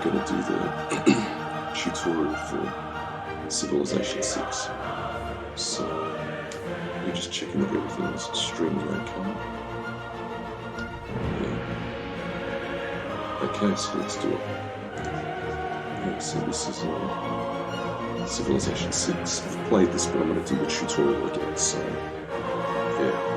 Gonna do the tutorial for Civilization 6. So we're just checking that everything's streaming okay. Yeah. Okay, so let's do it. Yeah, so this is Civilization 6. I've played this, but I'm gonna do the tutorial again, so yeah.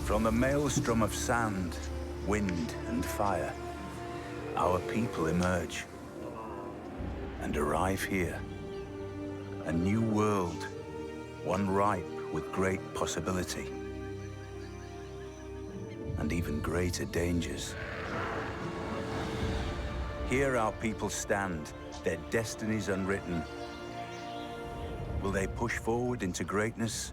From the maelstrom of sand, wind, and fire, our people emerge and arrive here. A new world, one ripe with great possibility and even greater dangers. Here our people stand, their destinies unwritten. Will they push forward into greatness,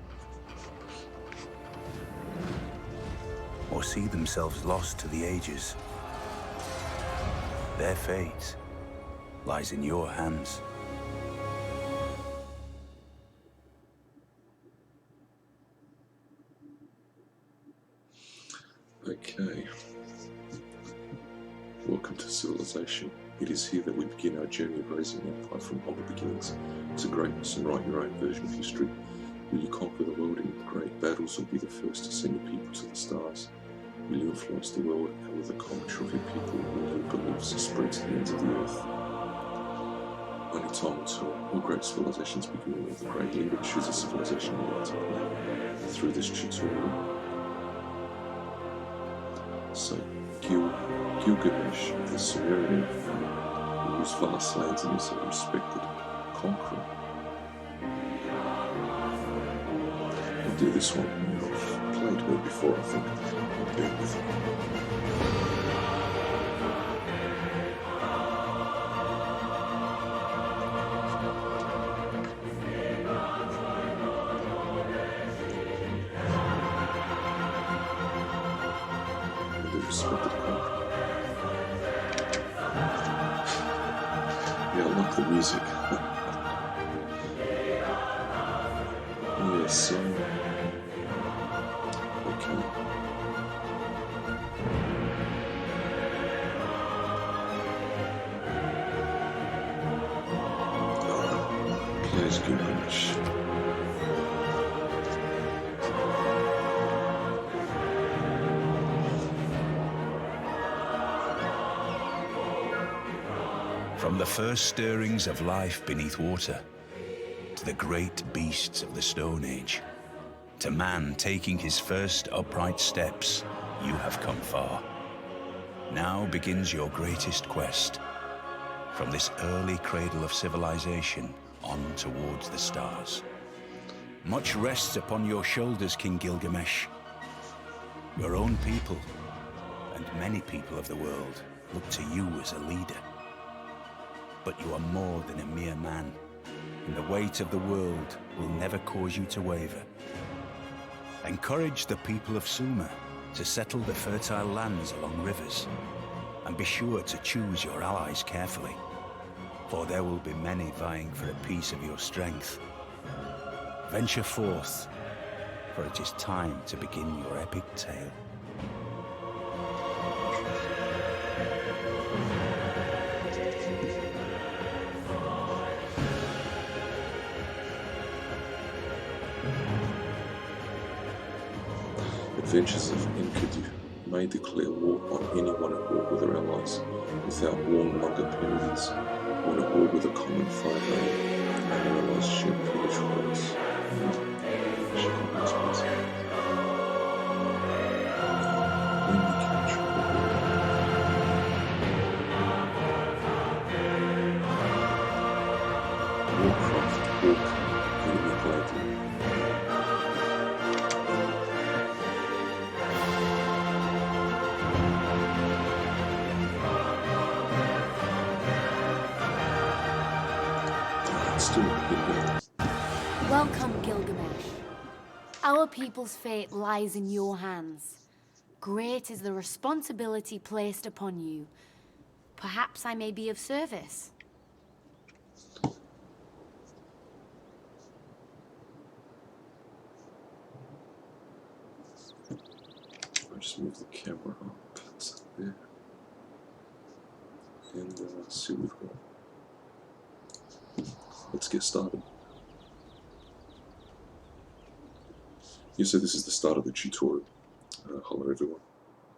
or see themselves lost to the ages? Their fate lies in your hands. Okay. Welcome to Civilization. It is here that we begin our journey of raising an empire from humble beginnings to greatness and write your own version of history. Will you conquer the world in great battles or be the first to send your people to the stars? Will you influence the world, and with the culture of your people, will your beliefs spread to the ends of the earth? Only time will tell. All great civilizations begin with a great leader choose a civilization you want to play through this tutorial. So, Gilgamesh, the Sumerian who whose vast lands and is a respected conqueror. I'll do this one. I've played her before, I think. I'll bear with it. Respected conqueror. Yeah, I like the music. Yeah, so okay. Players Gilgamesh. From the first stirrings of life beneath water, to the great beasts of the Stone Age, to man taking his first upright steps, you have come far. Now begins your greatest quest, from this early cradle of civilization on towards the stars. Much rests upon your shoulders, King Gilgamesh. Your own people, and many people of the world, look to you as a leader. But you are more than a mere man, and the weight of the world will never cause you to waver. Encourage the people of Sumer to settle the fertile lands along rivers, and be sure to choose your allies carefully, for there will be many vying for a piece of your strength. Venture forth, for it is time to begin your epic tale. Adventures of Enkidu may declare war on anyone at war with their allies without warmonger penalties, one at war with a common foe and their allies share pillage rights. When you capture Warcraft, enemy gladiator. Welcome, Gilgamesh. Our people's fate lies in your hands. Great is the responsibility placed upon you. Perhaps I may be of service. Just move the camera up to there. And see what we've got. Let's get started. Yeah, so this is the start of the tutorial. Hello everyone.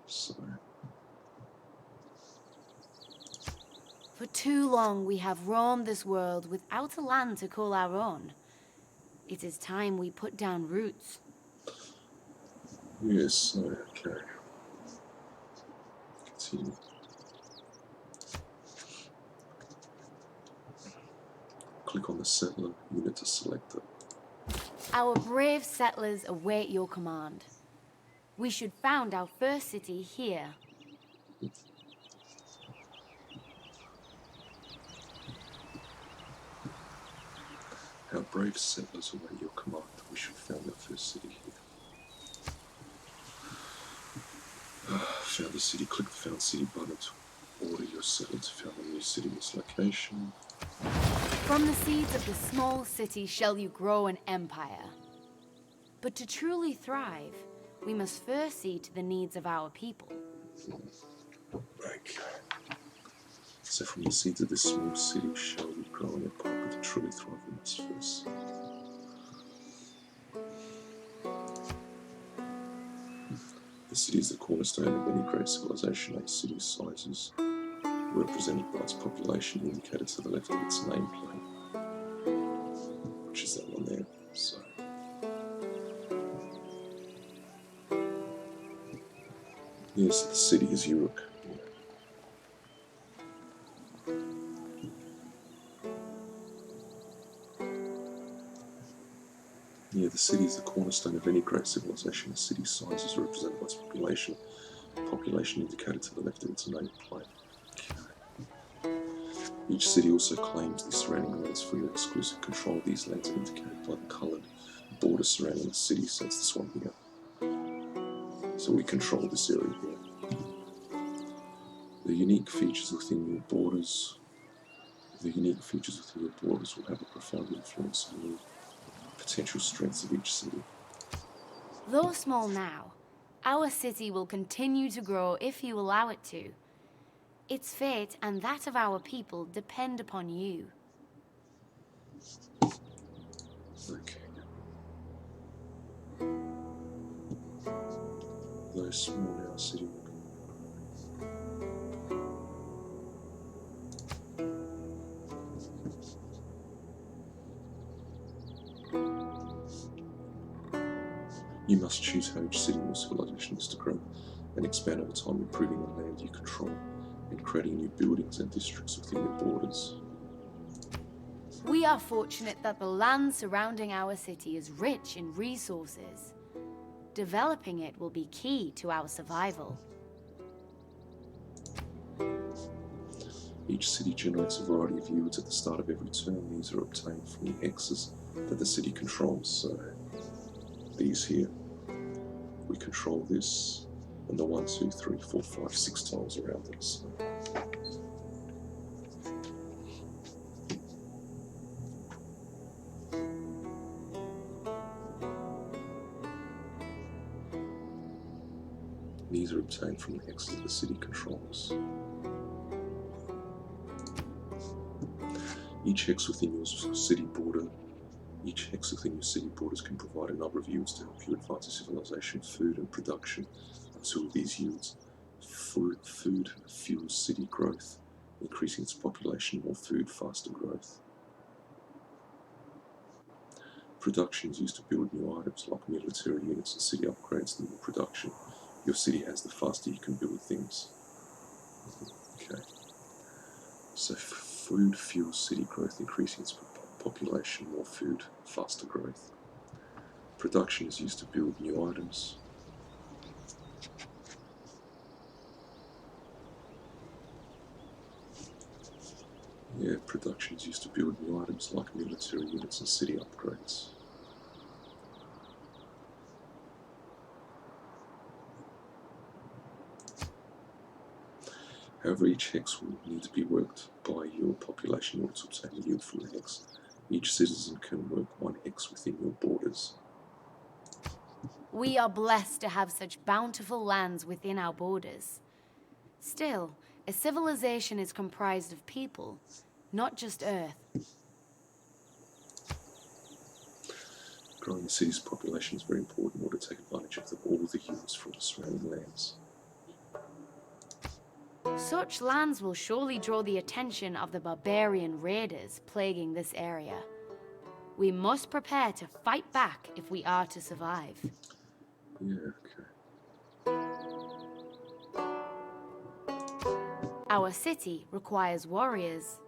So, For too long we have roamed this world without a land to call our own. It is time we put down roots. yes, okay. Continue. Click on the settler unit to select it. Our brave settlers await your command. We should found our first city here. Our brave settlers await your command. We should found our first city here. Found the city. Click the Found City button to order your settler to found a new city in this location. From the seeds of the small city shall you grow an empire. But to truly thrive, we must first see to the needs of our people. Okay. So from the seeds of this small city shall you grow an empire, but to truly thrive we must first. The city is the cornerstone of any great civilization. A city's sizes represented by its population indicated to the left of its nameplate, which is that one there. So, yes, the city is Europe. Yeah, the city is the cornerstone of any great civilization. The city's size is represented by its population indicated to the left of its nameplate. Each city also claims the surrounding lands for your exclusive control. These lands are indicated by the coloured border surrounding the city, so it's this one here. So we control this area here. The unique features within your borders will have a profound influence on the potential strengths of each city. Though small now, our city will continue to grow if you allow it to. Its fate and that of our people depend upon you. Okay. Though small now, city will be. You must choose how each city or civilization is to grow and expand over time, improving the land you control and creating new buildings and districts within your borders. We are fortunate that the land surrounding our city is rich in resources. Developing it will be key to our survival. Each city generates a variety of yields at the start of every turn. These are obtained from the X's that the city controls. So these here, we control this, and the 1, 2, 3, 4, 5, 6 tiles around it. So. These are obtained from the X's that the city controls. Each hex within your city borders can provide a number of yields to help you advance your civilization, food and production. Two of these yields. Food fuels city growth, increasing its population. More food, faster growth. Production is used to build new items like military units and city upgrades. The more production your city has, the faster you can build things. Okay. So food fuels city growth, increasing its population. More food, faster growth. Production is used to build new items. Yeah, production is used to build new items like military units and city upgrades. However, each hex will need to be worked by your population in order to obtain a yield from the hex. Each citizen can work one hex within your borders. We are blessed to have such bountiful lands within our borders. Still, a civilization is comprised of people, not just earth. Growing the city's population is very important in order to take advantage of all the yields from the surrounding lands. Such lands will surely draw the attention of the barbarian raiders plaguing this area. We must prepare to fight back if we are to survive. Yeah, okay. Our city requires warriors.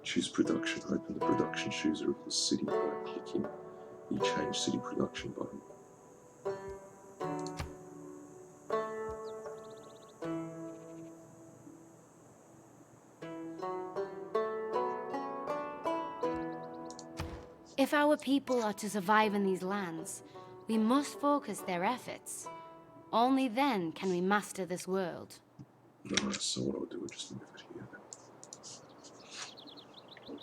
Choose production. Open the production chooser of the city by clicking the change city production button. If our people are to survive in these lands, we must focus their efforts. Only then can we master this world. Nice, so what I'll do is just move it here then. Okay.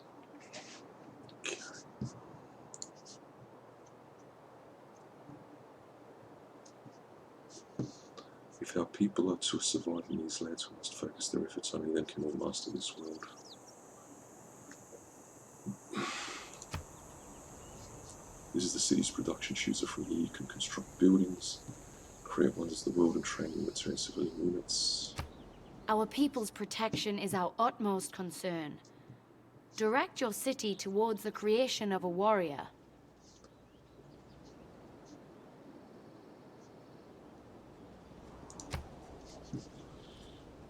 If our people are to survive in these lands, we must focus their efforts. Only then can we master this world. This is the city's production chooser. From here you can construct buildings, create wonders of the world, and train and return civilian units. Our people's protection is our utmost concern. Direct your city towards the creation of a warrior.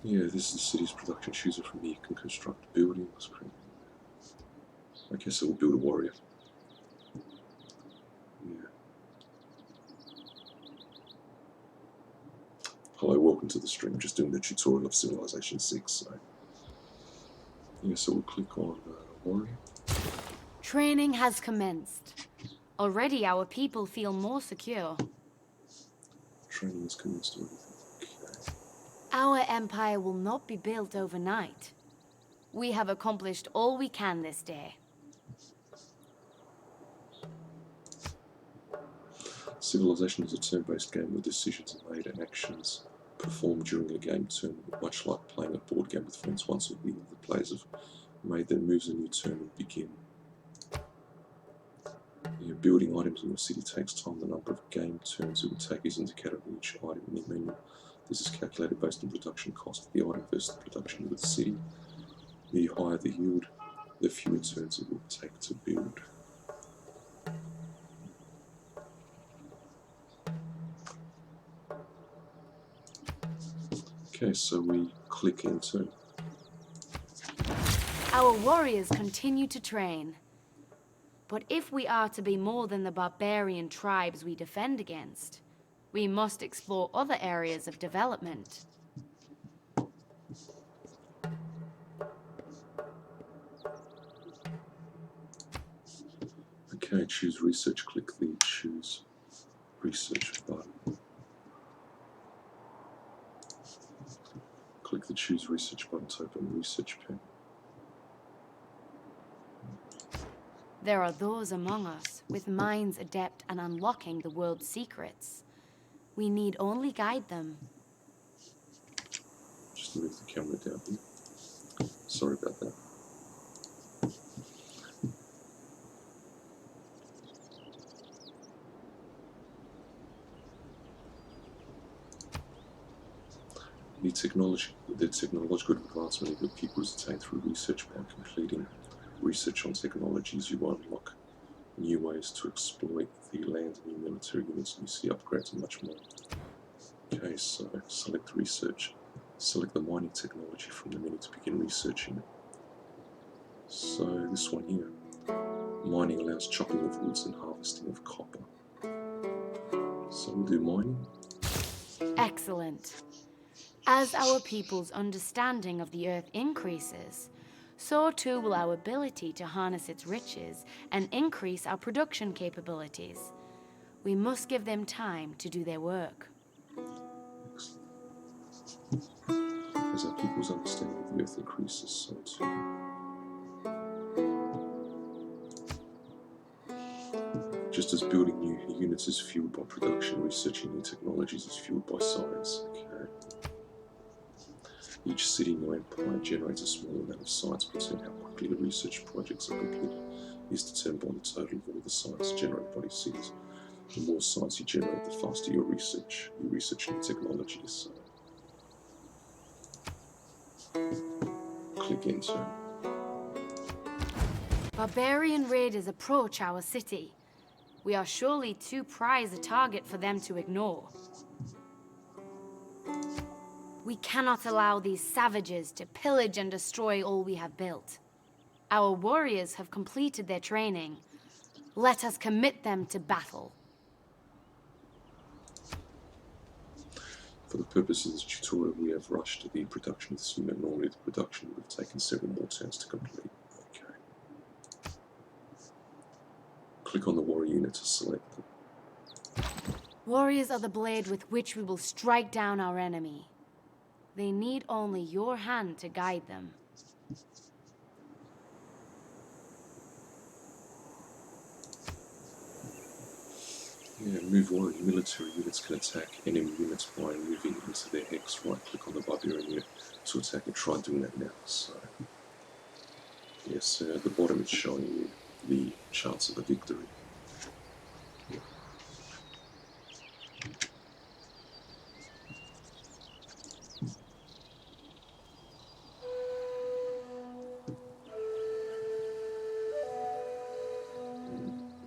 Yeah, this is the city's production chooser. From here you can construct buildings. Okay, so we'll build a warrior. Yeah. Hello, welcome to the stream. I'm just doing the tutorial of Civilization 6. So, yeah, so we'll click on warrior. Training has commenced. Already our people feel more secure. Training has commenced already. Okay. Our empire will not be built overnight. We have accomplished all we can this day. Civilization is a turn-based game where decisions are made and actions performed during a game turn, much like playing a board game with friends. Once all the players have made their moves, a new turn will begin. Building items in your city takes time. The number of game turns it will take is indicated on each item in the menu. This is calculated based on production cost of the item versus the production yield of the city. The higher the yield, the fewer turns it will take to build. Okay, so we click enter. Our warriors continue to train. But if we are to be more than the barbarian tribes we defend against, we must explore other areas of development. Okay, choose research. Click the choose research button. Click the choose research button to open the research pen. There are those among us with minds adept at unlocking the world's secrets. We need only guide them. Just move the camera down here. Sorry about that. The technological advancement of your people is attained through research. By completing research on technologies, you unlock new ways to exploit the land, new military units, new city upgrades, and much more. Okay, so select research. Select the mining technology from the menu to begin researching it. So this one here, mining allows chopping of woods and harvesting of copper. So we'll do mining. Excellent. As our people's understanding of the earth increases, so too will our ability to harness its riches and increase our production capabilities. We must give them time to do their work. Excellent. As our people's understanding of the earth increases, so too. Just as building new units is fueled by production, researching new technologies is fueled by science. Okay. Each city in your empire generates a small amount of science, but how quickly the research projects are completed is determined by the total of all the science generated by these cities. The more science you generate, the faster your research. You research new technologies. So click enter. Barbarian raiders approach our city. We are surely too prized a target for them to ignore. We cannot allow these savages to pillage and destroy all we have built. Our warriors have completed their training. Let us commit them to battle. For the purposes of this tutorial, we have rushed to the production of this unit. Normally the production would have taken several more turns to complete. Okay. Click on the warrior unit to select them. Warriors are the blade with which we will strike down our enemy. They need only your hand to guide them. Yeah, move warrior military units can attack enemy units by moving into their hex. Right click on the barbarian unit to attack and try doing that now. So, yes, at the bottom it's showing you the chance of the victory.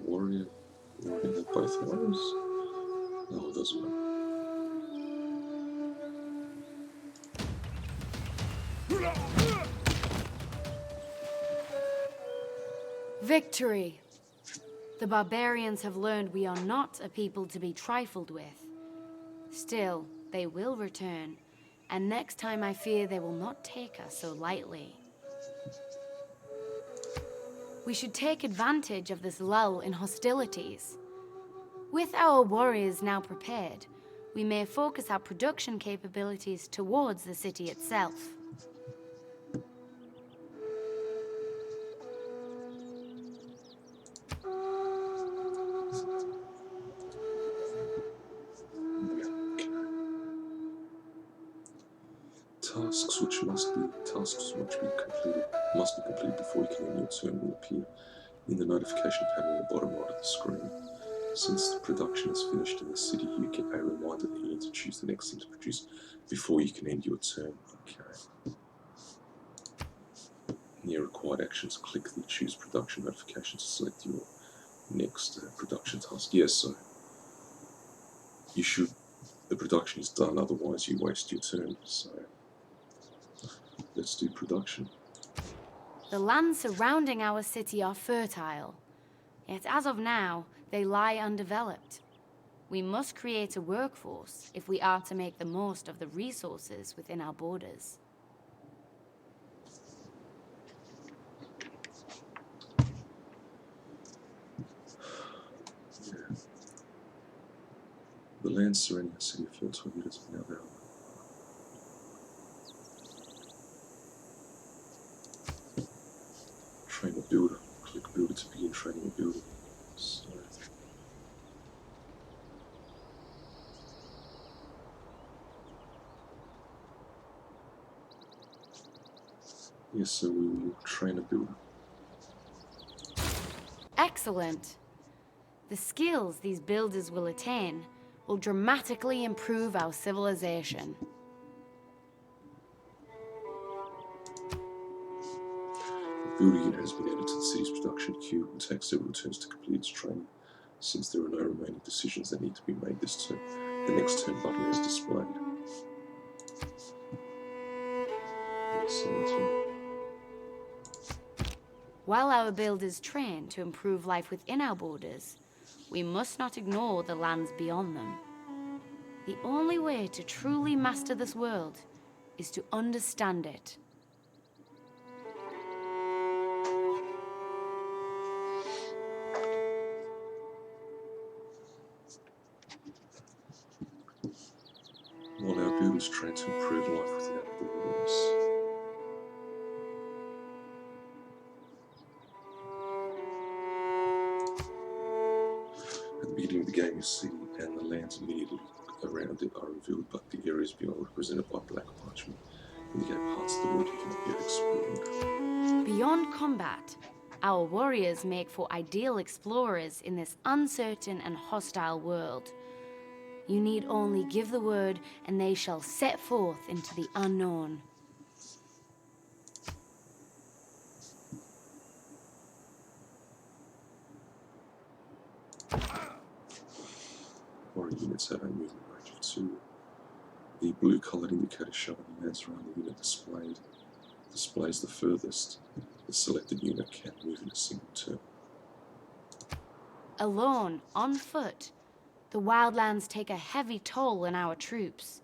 Warrior have both arms? No, it doesn't matter. Victory! The barbarians have learned we are not a people to be trifled with. Still, they will return, and next time I fear they will not take us so lightly. We should take advantage of this lull in hostilities. With our warriors now prepared, we may focus our production capabilities towards the city itself. Tasks which must be completed before you can end your turn will appear in the notification panel at the bottom right of the screen. Since the production is finished in the city, you get a reminder that you need to choose the next thing to produce before you can end your turn. Okay. Near required actions, click the choose production notification to select your next production task. Yes, so the production is done, otherwise you waste your turn. So let's do production. The lands surrounding our city are fertile, yet as of now, they lie undeveloped. We must create a workforce if we are to make the most of the resources within our borders. Yeah. The lands surrounding our city are fertile, yet it's now available. Train a builder. Click builder to begin training a builder. So, yes, so we will train a builder. Excellent! The skills these builders will attain will dramatically improve our civilization. The builder unit has been added to the city's production queue. It will take several turns to complete its training. Since there are no remaining decisions that need to be made this turn, the next turn button is displayed. While our builders train to improve life within our borders, we must not ignore the lands beyond them. The only way to truly master this world is to understand it. trying to improve life without borders. At the beginning of the game, you see, and the lands immediately around it are revealed, but the areas beyond are represented by black parchment, indicate parts of the world you cannot yet explore. Beyond combat, our warriors make for ideal explorers in this uncertain and hostile world. You need only give the word, and they shall set forth into the unknown. Warrior units have a movement range of 2. The blue coloured indicator showing the lands around the unit displays the furthest the selected unit can move in a single turn. Alone, on foot, the wildlands take a heavy toll on our troops.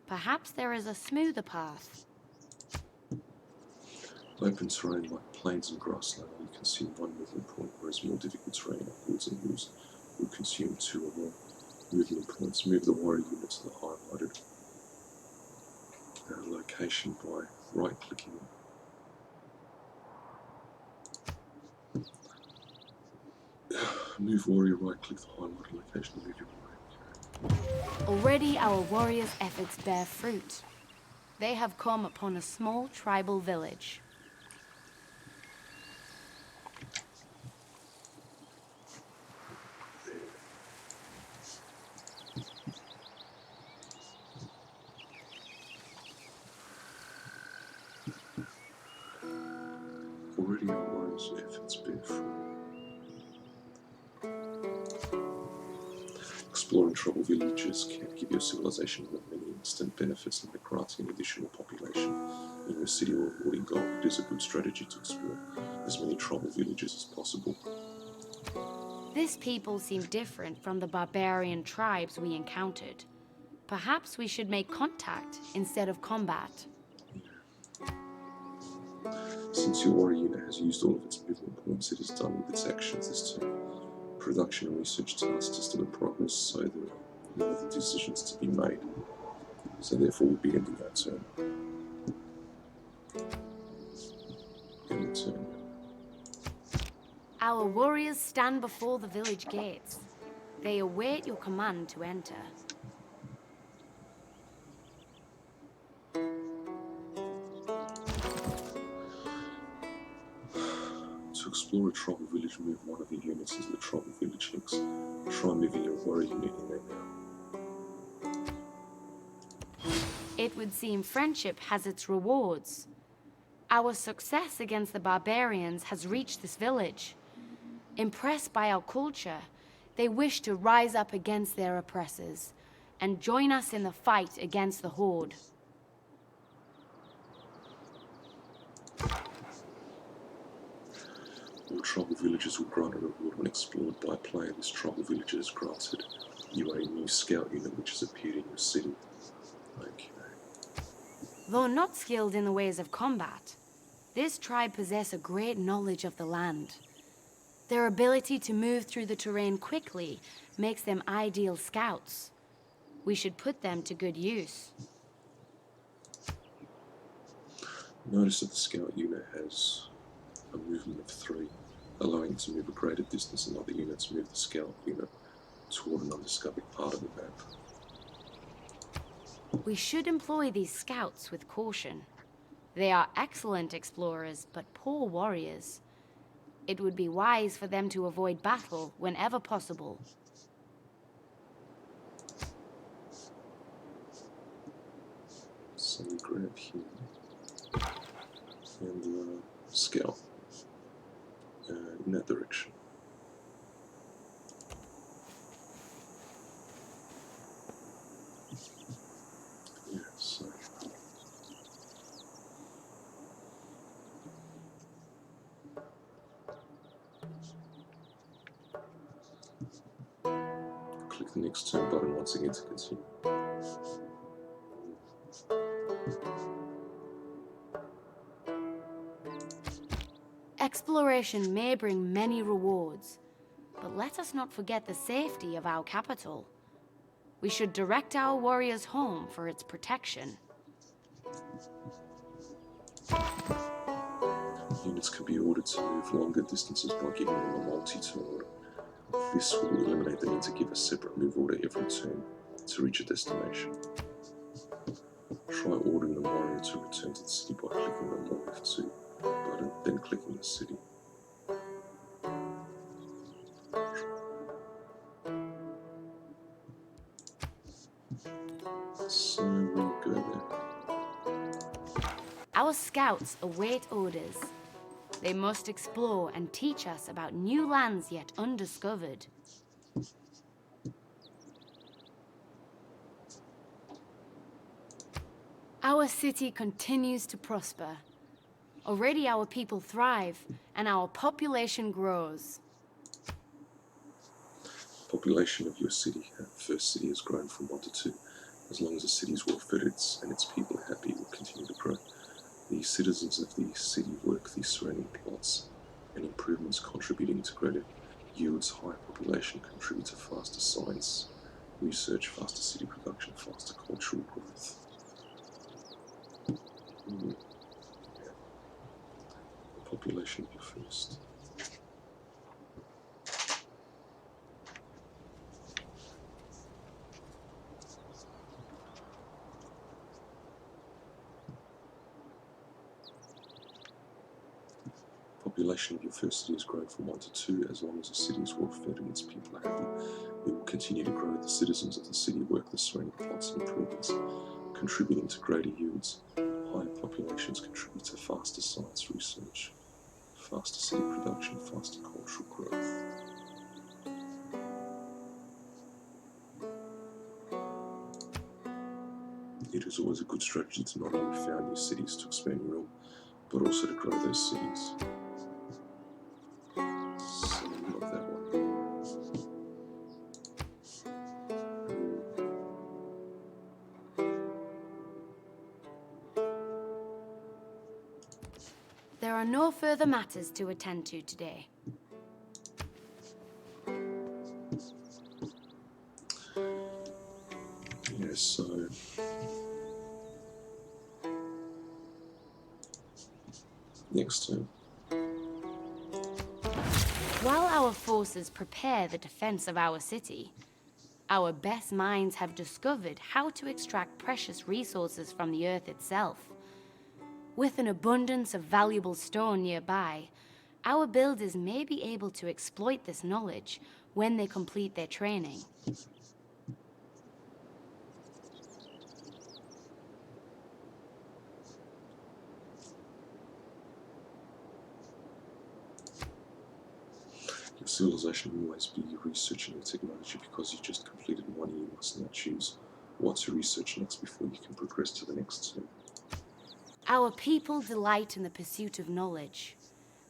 Perhaps there is a smoother path. Open terrain like plains and grassland only consume 1 movement point, whereas more difficult terrain like woods and hills will consume 2 or more movement points. Move the warrior unit to the highlighted location by right-clicking. Move warrior, right-click the highlighted location to move your warrior. Already our warriors' efforts bear fruit. They have come upon a small tribal village. Already our warriors' efforts bear fruit. Exploring tribal villages can give your civilization many instant benefits like granting additional population in your city or rewarding gold. It is a good strategy to explore as many tribal villages as possible. This people seem different from the barbarian tribes we encountered. Perhaps we should make contact instead of combat. Since your warrior unit has used all of its movement points, it is done with its actions this turn. Production and research tasks are still in progress, so there are no other decisions to be made. So therefore we'll be ending our turn. End turn. Our warriors stand before the village gates. They await your command to enter. To explore a tribal village, move one of your units into the tribal village links. Try moving your warrior unit in there now. It would seem friendship has its rewards. Our success against the barbarians has reached this village. Impressed by our culture, they wish to rise up against their oppressors and join us in the fight against the Horde. All tribal villages will grant a reward when explored by a player. This tribal village has granted you a new scout unit which has appeared in your city. Okay. Though not skilled in the ways of combat, this tribe possess a great knowledge of the land. Their ability to move through the terrain quickly makes them ideal scouts. We should put them to good use. Notice that the scout unit has a movement of 3, allowing it to move a greater distance than other units. Move the scout unit toward an undiscovered part of the map. We should employ these scouts with caution. They are excellent explorers, but poor warriors. It would be wise for them to avoid battle whenever possible. So we grab here and scout in that direction. Yeah, so click the next turn button once again to continue. Exploration may bring many rewards, but let us not forget the safety of our capital. We should direct our warriors home for its protection. Units can be ordered to move longer distances by giving them a multi-turn order. This will eliminate the need to give a separate move order every turn to reach a destination. Try ordering the warrior to return to the city by clicking the More F2 button, then clicking the city. So we'll go there. Our scouts await orders. They must explore and teach us about new lands yet undiscovered. Our city continues to prosper. Already our people thrive, and our population grows. Population of your city, first city, has grown from 1 to 2. As long as the city is well fed and its people are happy, it will continue to grow. The citizens of the city work the surrounding plots, and improvements contributing to greater yields. Higher population contribute to faster science research, faster city production, faster cultural growth. The population of your first. Population of your first city has grown from 1 to 2. As long as the city is well fed and its people are happy, it will continue to grow. The citizens of the city work the surrounding plots and improvements, contributing to greater yields. Higher populations contribute to faster science research, faster city production, faster cultural growth. It is always a good strategy to not only found new cities to expand your realm, but also to grow those cities. So we love that one. There are no further matters to attend to today. Yeah, so next turn. While our forces prepare the defense of our city, our best minds have discovered how to extract precious resources from the earth itself. With an abundance of valuable stone nearby, our builders may be able to exploit this knowledge when they complete their training. Your civilization will always be researching your technology. Because you just completed one, you must now choose what to research next before you can progress to the next turn. Our people delight in the pursuit of knowledge.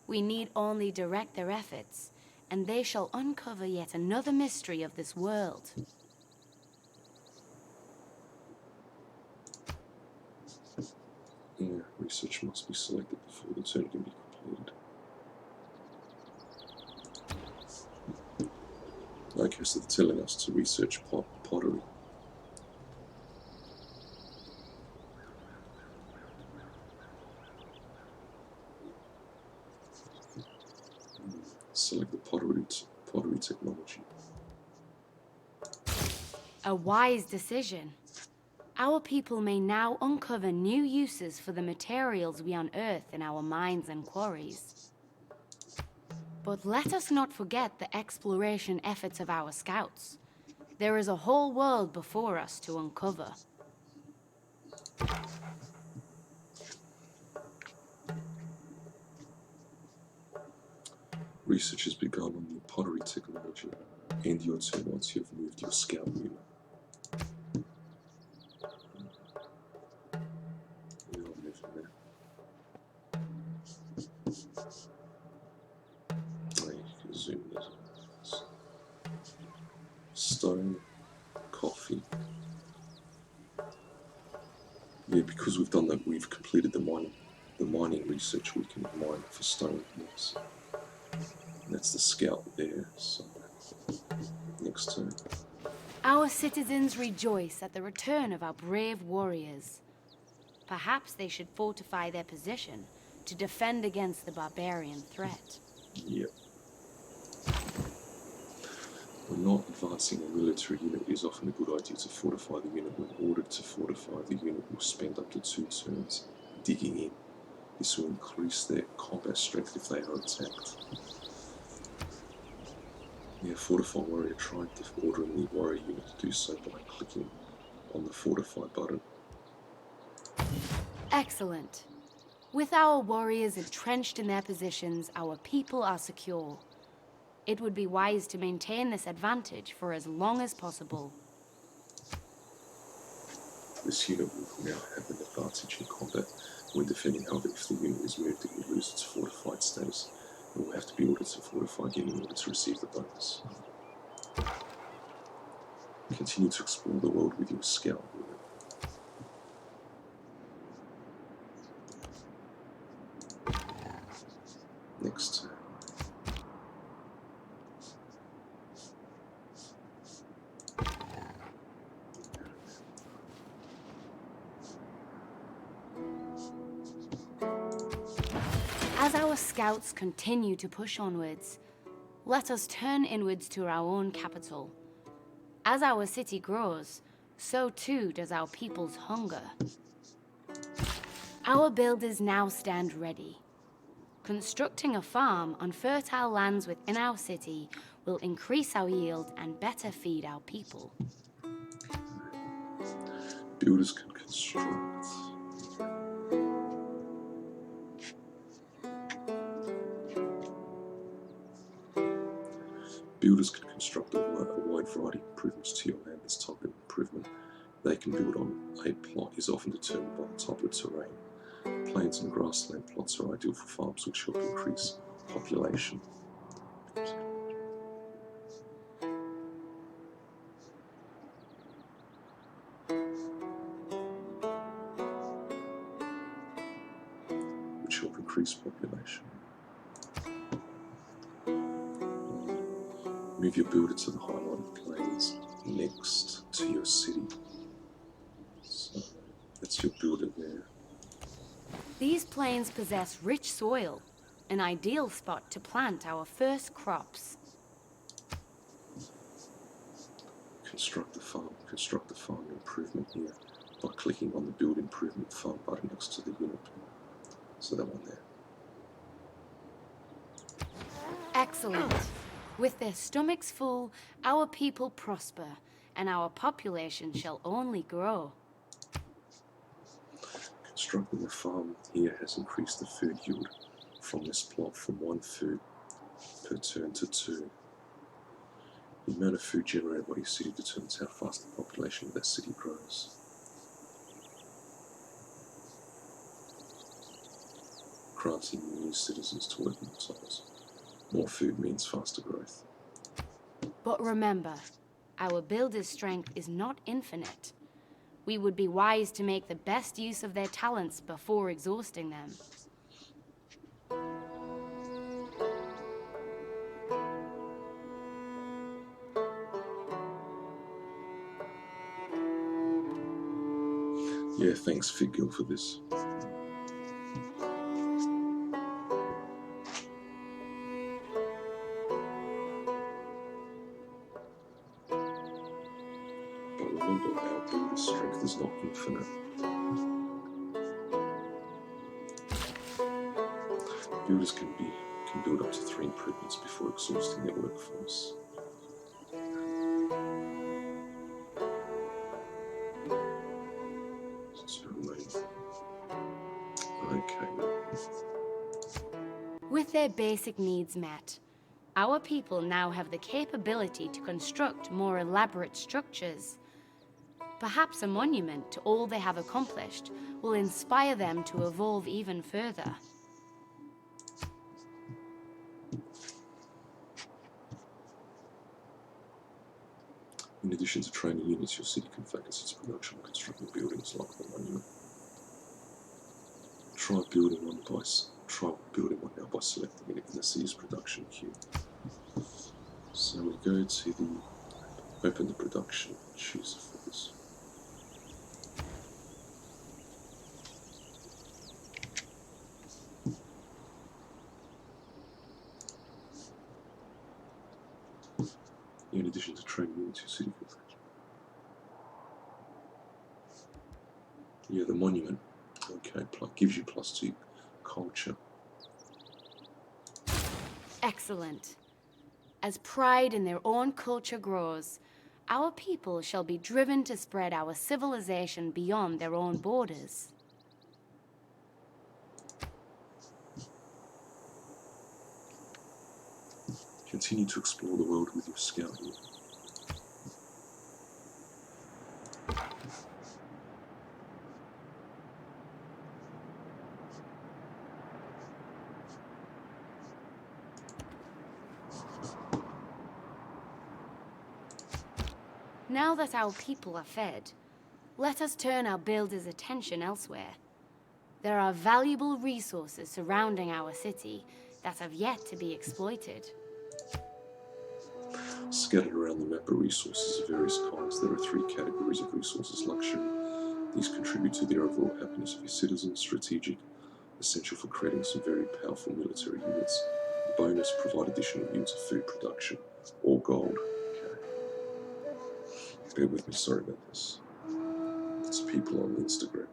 We need only direct their efforts, and they shall uncover yet another mystery of this world. Yeah, research must be selected before the turn can be completed. Okay, so they're telling us to research pottery. Select the pottery technology. A wise decision. Our people may now uncover new uses for the materials we unearth in our mines and quarries. But let us not forget the exploration efforts of our scouts. There is a whole world before us to uncover. Research has begun on the pottery technology. End your turn once you have moved your scout unit. We are moving there. Oh, you can zoom this. Stone, coffee. Yeah, because we've done that, we've completed the mining research. We can mine for stone. Yes. And that's the scout there. So next turn. Our citizens rejoice at the return of our brave warriors. Perhaps they should fortify their position to defend against the barbarian threat. Yep. When not advancing a military unit, it is often a good idea to fortify the unit. When ordered to fortify, the unit will spend up to 2 turns digging in. This will increase their combat strength if they are attacked. Yeah, fortify warrior. Try ordering the warrior unit to do so by clicking on the fortify button. Excellent. With our warriors entrenched in their positions, our people are secure. It would be wise to maintain this advantage for as long as possible. This unit will now have an advantage in combat when defending. However, if the unit is moved, it will lose its fortified status and will have to be ordered to fortify again in order to receive the bonus. Continue to explore the world with your scout unit. Next turn. As our scouts continue to push onwards, let us turn inwards to our own capital. As our city grows, so too does our people's hunger. Our builders now stand ready. Constructing a farm on fertile lands within our city will increase our yield and better feed our people. Builders can construct. Builders can construct a wide variety of improvements to your land. This type of improvement they can build on a plot is often determined by the type of terrain. Plains and grassland plots are ideal for farms which help increase population. Which help increase population. Move your builder to the highlighted plains next to your city. So that's your builder there. These plains possess rich soil, an ideal spot to plant our first crops. Construct the farm improvement here by clicking on the build improvement farm button next to the unit. So that one there. Excellent. With their stomachs full, our people prosper, and our population shall only grow. Constructing the farm here has increased the food yield from this plot from 1 food per turn to 2. The amount of food generated by your city determines how fast the population of that city grows. Granting new citizens to work more tiles. More food means faster growth. But remember, our builders' strength is not infinite. We would be wise to make the best use of their talents before exhausting them. Yeah, thanks Figil for this. But remember, our builder's strength is not infinite. Builders can build up to 3 improvements before exhausting their workforce. Okay. With their basic needs met, our people now have the capability to construct more elaborate structures. Perhaps a monument to all they have accomplished will inspire them to evolve even further. In addition to training units, your city can focus its production on constructing buildings like the monument. Try building one now by selecting it in the city's production queue. So we go to the Open the production and choose a focus. In addition to training units, your city filters. Yeah, the monument. Okay, gives you +2 culture. Excellent. As pride in their own culture grows, our people shall be driven to spread our civilization beyond their own borders. Continue to explore the world with your scout unit. Now that our people are fed, let us turn our builders' attention elsewhere. There are valuable resources surrounding our city that have yet to be exploited. Scattered around the map are resources of various kinds. There are 3 categories of resources: luxury. These contribute to the overall happiness of your citizens. Strategic, essential for creating some very powerful military units. Bonus, provide additional units of food production or gold. Okay. Bear with me, sorry about this. It's people on Instagram.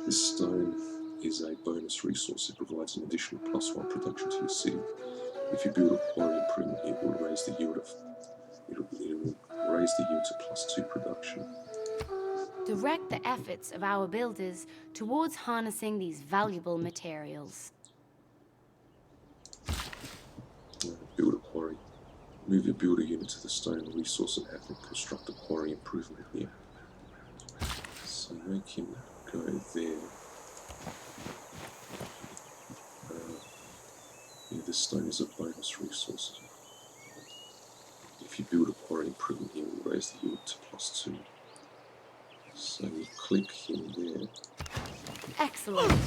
This stone is a bonus resource. It provides an additional +1 production to your city. If you build a quarry improvement here, it will raise the yield to +2 production. Direct the efforts of our builders towards harnessing these valuable materials. Build a quarry. Move your builder unit to the stone resource and have them construct a quarry improvement here. So make him go there. Yeah, this stone is a bonus resource. If you build a quarry improvement here, it will raise the yield to +2. So you click him there. Excellent.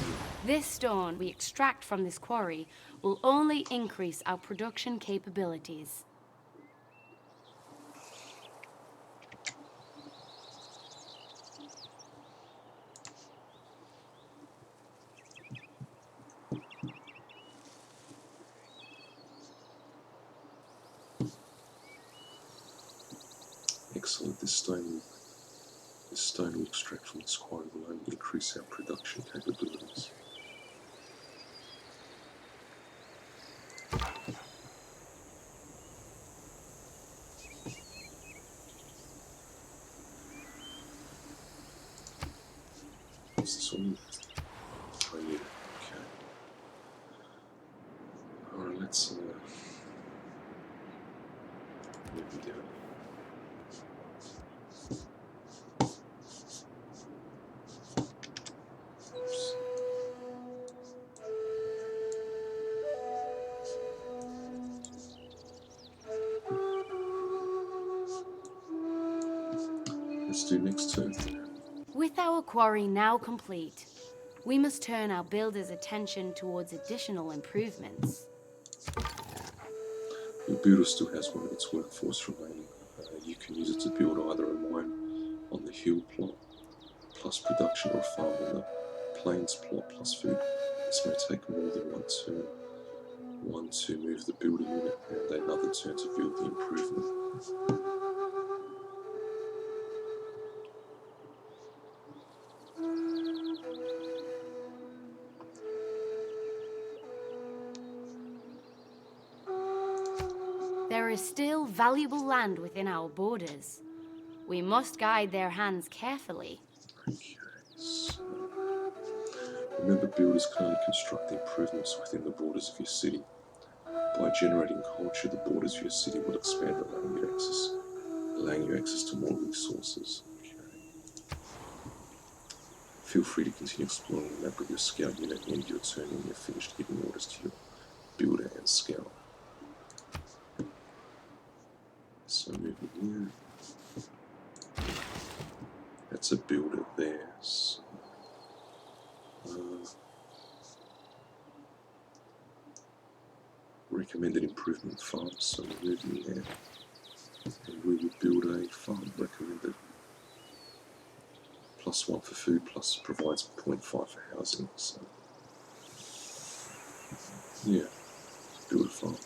This stone we extract from this quarry will only increase our production capabilities. Excellent. This stone we extract from this quarry will only increase our production capabilities. What's this one? Oh yeah, okay. Alright, let's move it down. Oops. Let's do next turn. With our quarry now complete, we must turn our builders' attention towards additional improvements. Your builder still has one of its workforce remaining. You can use it to build either a mine on the hill plot plus production or a farm on the plains plot plus food. This may take more than one turn. One to move the builder unit and another turn to build the improvement. There is still valuable land within our borders. We must guide their hands carefully. Okay, so remember, builders can only construct improvements within the borders of your city. By generating culture, the borders of your city will expand, allowing you access to more resources. Okay. Feel free to continue exploring the map with your scout unit at the end of your turn when you're finished giving orders to your builder and scout. So moving here. That's a builder there. So, recommended improvement farm, so we're moving there. And we would build a farm recommended. +1 for food, plus provides 0.5 for housing. So, yeah, build a farm.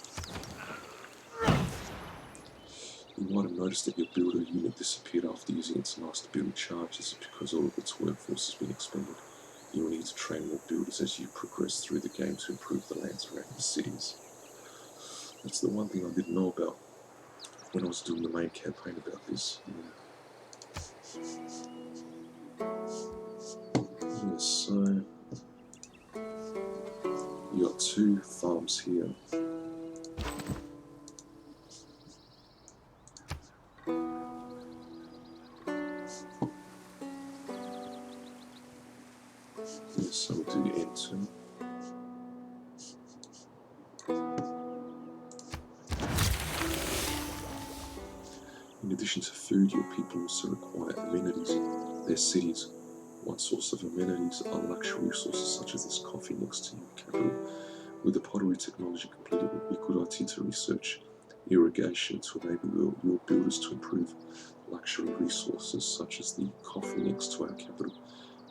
You might have noticed that your builder unit disappeared after using its last build charge. This is because all of its workforce has been expended. You will need to train more builders as you progress through the game to improve the lands around your cities. That's the one thing I didn't know about when I was doing the main campaign about this. Yeah, so you got 2 farms here. Yeah, so we'll do N2. In addition to food, your people also require amenities. Their cities. One source of amenities are luxury resources such as this coffee next to your capital. With the pottery technology completed, it would be a good idea to research irrigation to enable your builders to improve luxury resources such as the coffee next to our capital.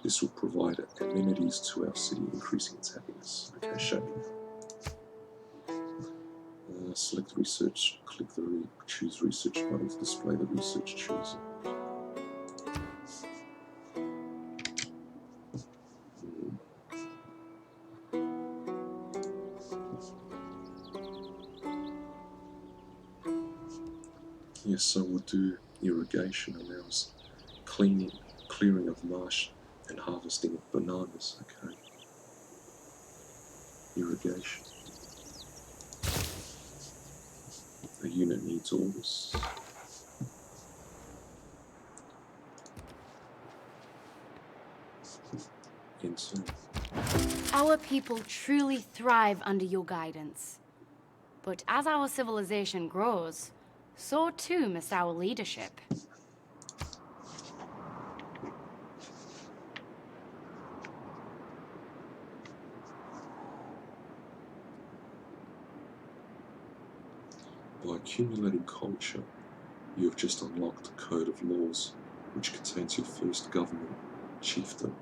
This will provide amenities to our city, increasing its happiness. Okay, show me. Select research, click the choose research button to display the research chosen. Yes, so we'll do irrigation allows clearing of marsh and harvesting of bananas. Okay. Irrigation. The unit needs orders. Enter. Our people truly thrive under your guidance. But as our civilization grows, so too must our leadership. By accumulating culture, you have just unlocked a code of laws which contains your first government, chieftain.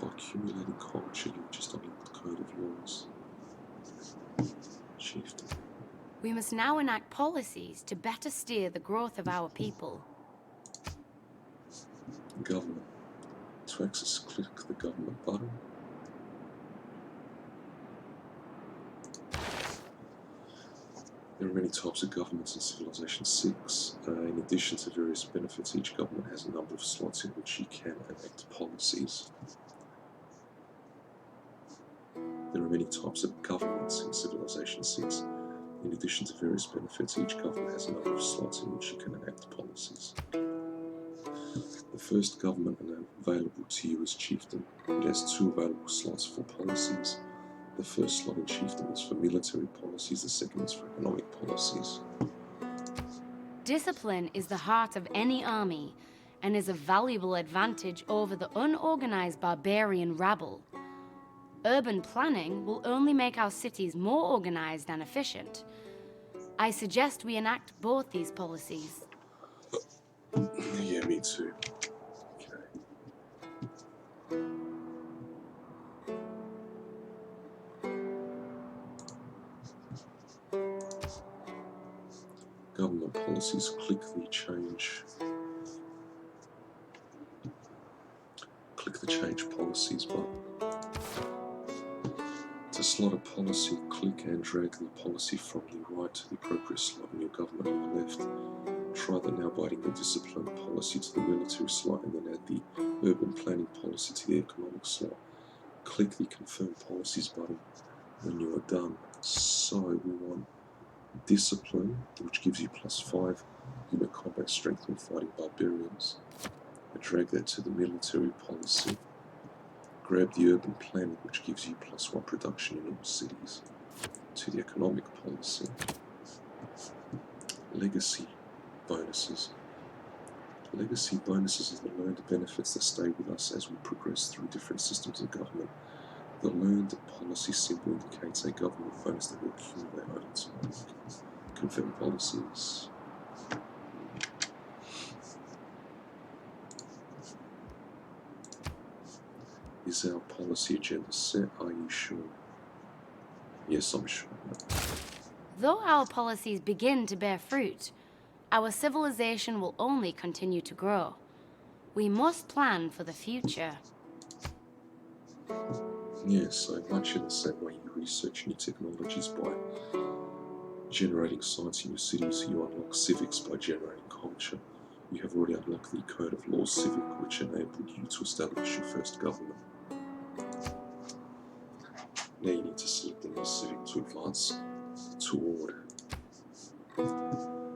By accumulating culture, you have just unlocked a code of laws. Chieftain. We must now enact policies to better steer the growth of our people. Government. To access, click the government button. There are many types of governments in Civilization 6. In addition to various benefits, each government has a number of slots in which you can enact policies. There are many types of governments in Civilization 6. In addition to various benefits, each government has a number of slots in which you can enact policies. The first government available to you is Chieftain. It has 2 available slots for policies. The first slot in Chieftain is for military policies, the second is for economic policies. Discipline is the heart of any army and is a valuable advantage over the unorganized barbarian rabble. Urban planning will only make our cities more organized and efficient. I suggest we enact both these policies. Yeah, me too. Government policies, click the change policies button. To slot a policy, click and drag the policy from the right to the appropriate slot in your government on the left. Try that now by adding the discipline policy to the military slot and then add the urban planning policy to the economic slot. Click the confirm policies button when you are done. So we want discipline, which gives you +5 unit combat strength when fighting barbarians. I drag that to the military policy. Grab the urban planning, which gives you +1 production in all cities. To the economic policy. Legacy bonuses. Legacy bonuses are the learned benefits that stay with us as we progress through different systems of government. The learned policy symbol indicates a government bonus that will accumulate over time. Confirm policies. Is our policy agenda set? Are you sure? Yes, I'm sure. Though our policies begin to bear fruit, our civilization will only continue to grow. We must plan for the future. Yes, so much in the same way you research new technologies by generating science in your cities, you unlock civics by generating culture. You have already unlocked the code of law civic, which enabled you to establish your first government. Now you need to select the new civic to advance toward.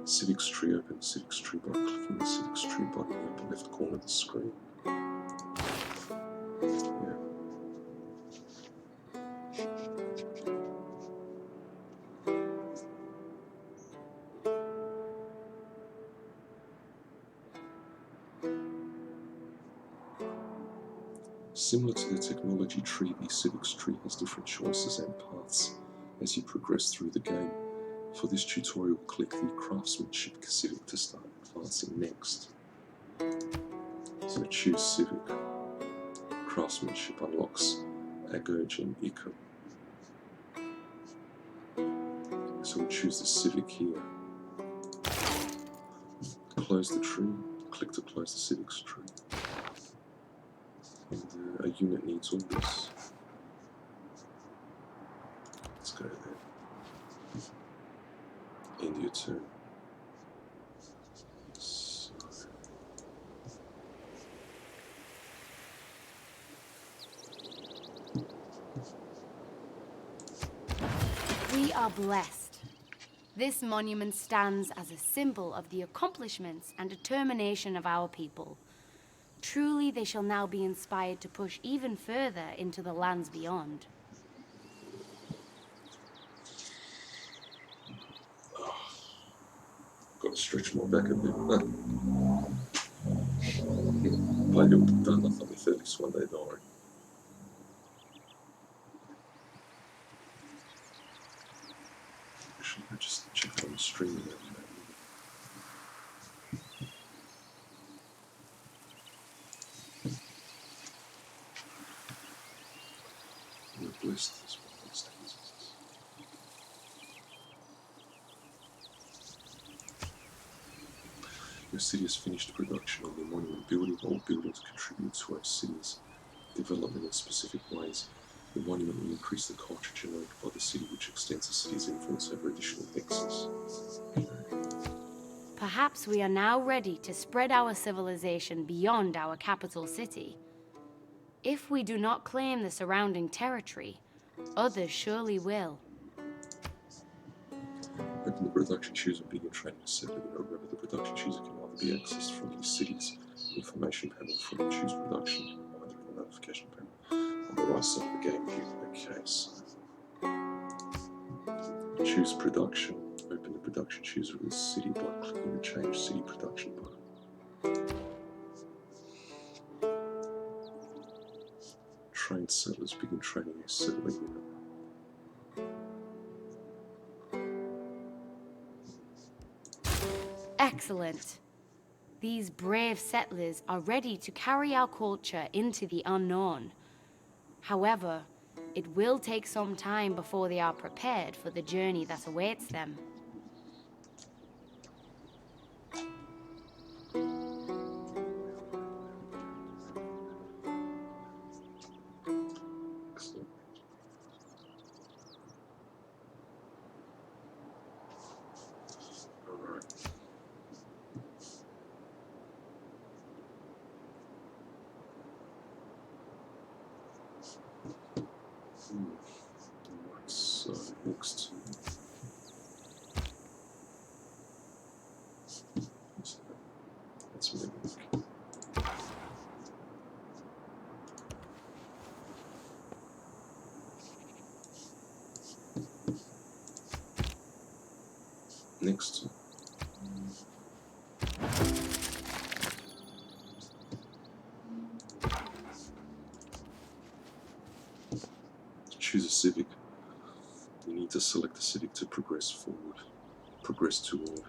Civics tree. Open the civics tree by clicking the civics tree button in the upper left corner of the screen. Yeah. Similar to the technology tree, the civics tree has different choices and paths as you progress through the game. For this tutorial, click the craftsmanship civic to start advancing next. So choose civic. Craftsmanship unlocks Agurge and Ika. So we'll choose the civic here. Close the tree. Click to close the civics tree. And a unit needs all this. Let's go there. End your turn. So. We are blessed. This monument stands as a symbol of the accomplishments and determination of our people. Truly, they shall now be inspired to push even further into the lands beyond. Got to stretch my back a bit. Played all done nothing with this one day, don't worry. Actually, I just checked on the stream. We're blessed as well. Your city has finished production on the monument building. All buildings contribute to our city's development in specific ways. The monument will increase the culture generated by the city, which extends the city's influence over additional hexes. Perhaps we are now ready to spread our civilization beyond our capital city. If we do not claim the surrounding territory, others surely will. Open the production chooser and begin training a settler. Remember, the production chooser can either be accessed from the city's information panel from the choose production, or either from the notification panel on the right side of the game view. Okay, so choose production. Open the production chooser of the city by clicking the change city production button. Train settlers. Begin training a settler unit. Excellent. These brave settlers are ready to carry our culture into the unknown. However, it will take some time before they are prepared for the journey that awaits them. Excellent. All right. Alright, so next. Let's make it. Next, to choose a civic, you need to select a civic to progress forward, progress toward.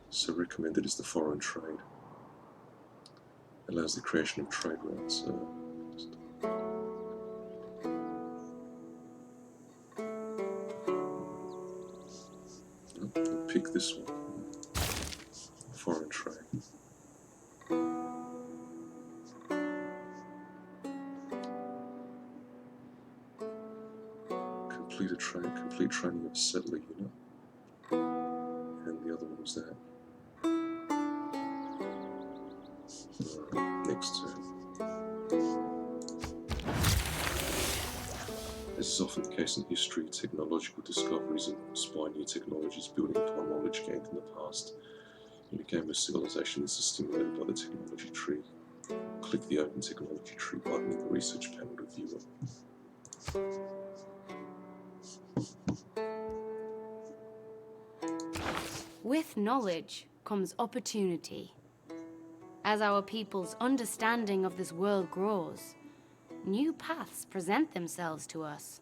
So recommended is the foreign trade. Allows the creation of trade routes. We'll pick this one. Foreign trade. Complete a trade, complete training of a settler unit. And the other one was that. Next turn. As is often the case in history, technological discoveries inspire new technologies building upon knowledge gained in the past. In a game of civilization, this is stimulated by the technology tree. Click the Open Technology Tree button in the Research panel to view it. With knowledge comes opportunity. As our people's understanding of this world grows, new paths present themselves to us.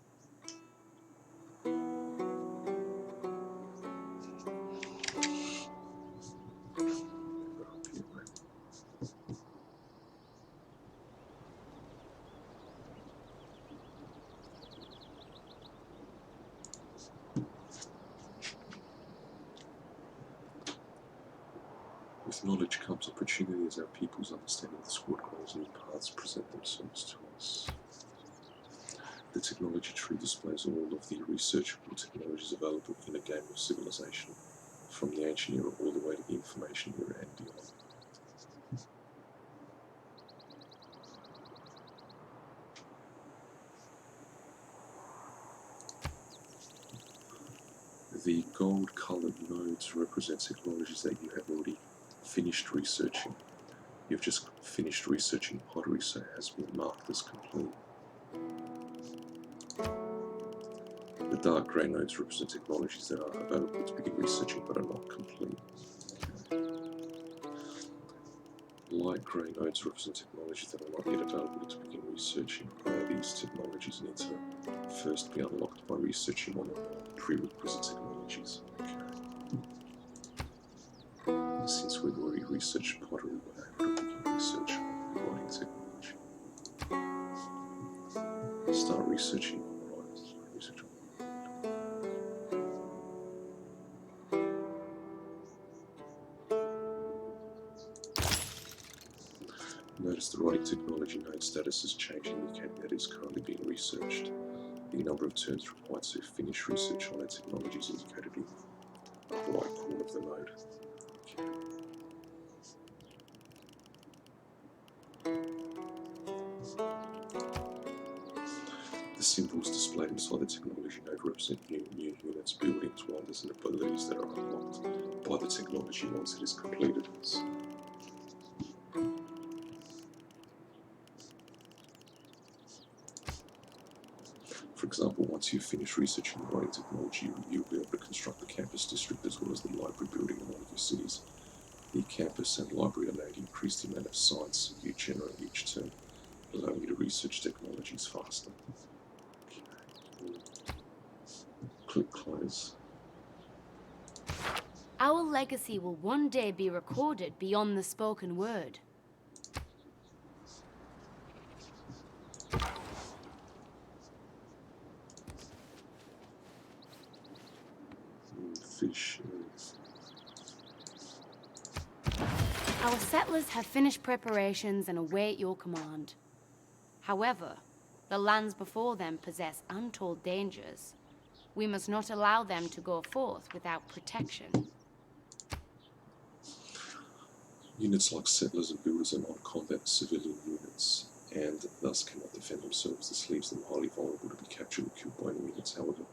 With knowledge comes opportunity as our people's understanding of this world grows, new paths present themselves to us. The technology tree displays all of the researchable technologies available in a game of civilization, from the ancient era all the way to the information era and beyond. The gold-coloured nodes represent technologies that you have already finished researching. You've just finished researching pottery, so it has been marked as complete. The dark grey nodes represent technologies that are available to begin researching but are not complete. Light grey nodes represent technologies that are not yet available to begin researching. These technologies need to first be unlocked by researching one or more prerequisite technologies. Since we've already researched pottery, we're able to begin research on writing technology. Start researching on writers. Research on Notice the writing technology node status is changing, indicating that it is currently being researched. The number of turns required to finish research on that technology is indicated in the right corner of the node. The symbols displayed inside the technology node represent new units, buildings, wonders, and abilities that are unlocked by the technology once it is completed. For example, once you've finished researching the writing technology, you'll be able to construct the campus district as well as the library building in all of your cities. The campus and library allow you to increase the amount of science you generate each term, allowing you to research technologies faster. Click close. Our legacy will one day be recorded beyond the spoken word. Fish. Our settlers have finished preparations and await your command. However, the lands before them possess untold dangers. We must not allow them to go forth without protection. Units like settlers and builders are non-combat civilian units, and thus cannot defend themselves. This leaves them highly vulnerable to be captured or killed by enemy units. However,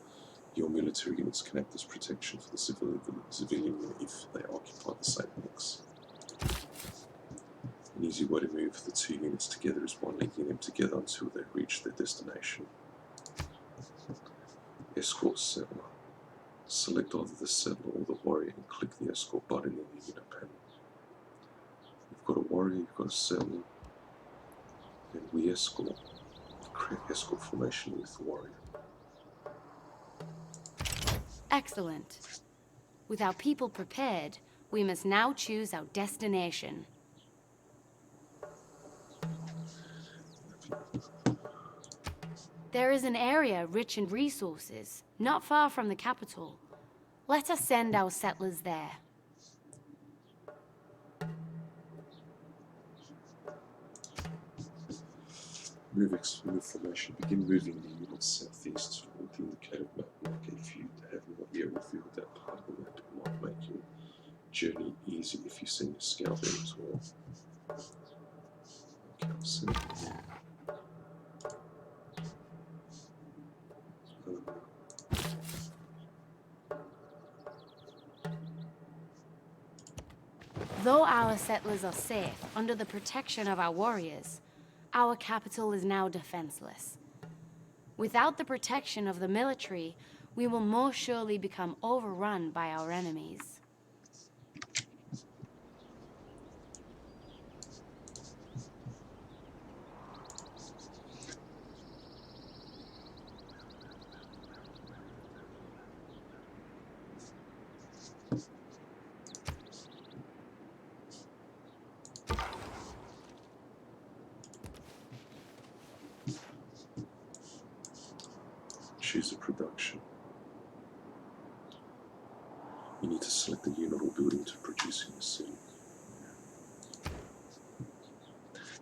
your military units can act as protection for the civilian unit if they occupy the same mix. An easy way to move the two units together is by linking them together until they reach their destination. Escort settler. Select either the settler or the warrior and click the escort button in the unit panel. You've got a warrior, you've got a settler, and we escort. Create escort formation with the warrior. Excellent. With our people prepared, we must now choose our destination. There is an area rich in resources, not far from the capital. Let us send our settlers there. Move formation. Begin moving the units southeast toward the indicated map mark. If you have not yet revealed that part of the map, it might make your journey easy if you send your scout there as well. Okay, I'll send it there. Though our settlers are safe under the protection of our warriors, our capital is now defenseless. Without the protection of the military, we will most surely become overrun by our enemies. Choose a production. You need to select the unit or building to produce in the city.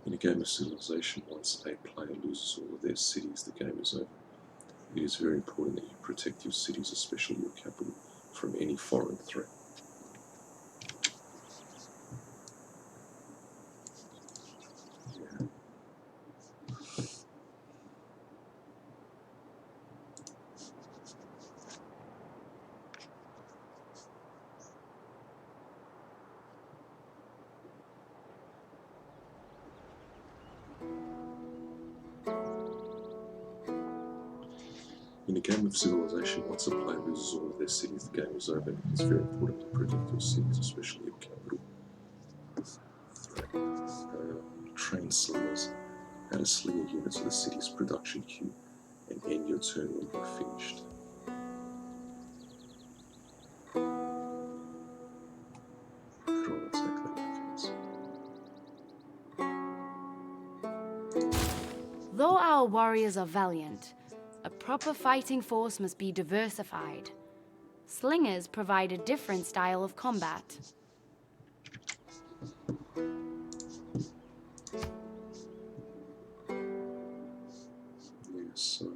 In a game of Civilization, once a player loses all of their cities, the game is over. It is very important that you protect your cities, especially your capital, from any foreign threat. In a game of Civilization, once a player loses all of their cities, the game is over. It is very important to protect your cities, especially your capital. Train slingers. Add a slinger unit to the city's production queue and end your turn when you're finished. Draw an attack that defense. Though our warriors are valiant, a proper fighting force must be diversified. Slingers provide a different style of combat. So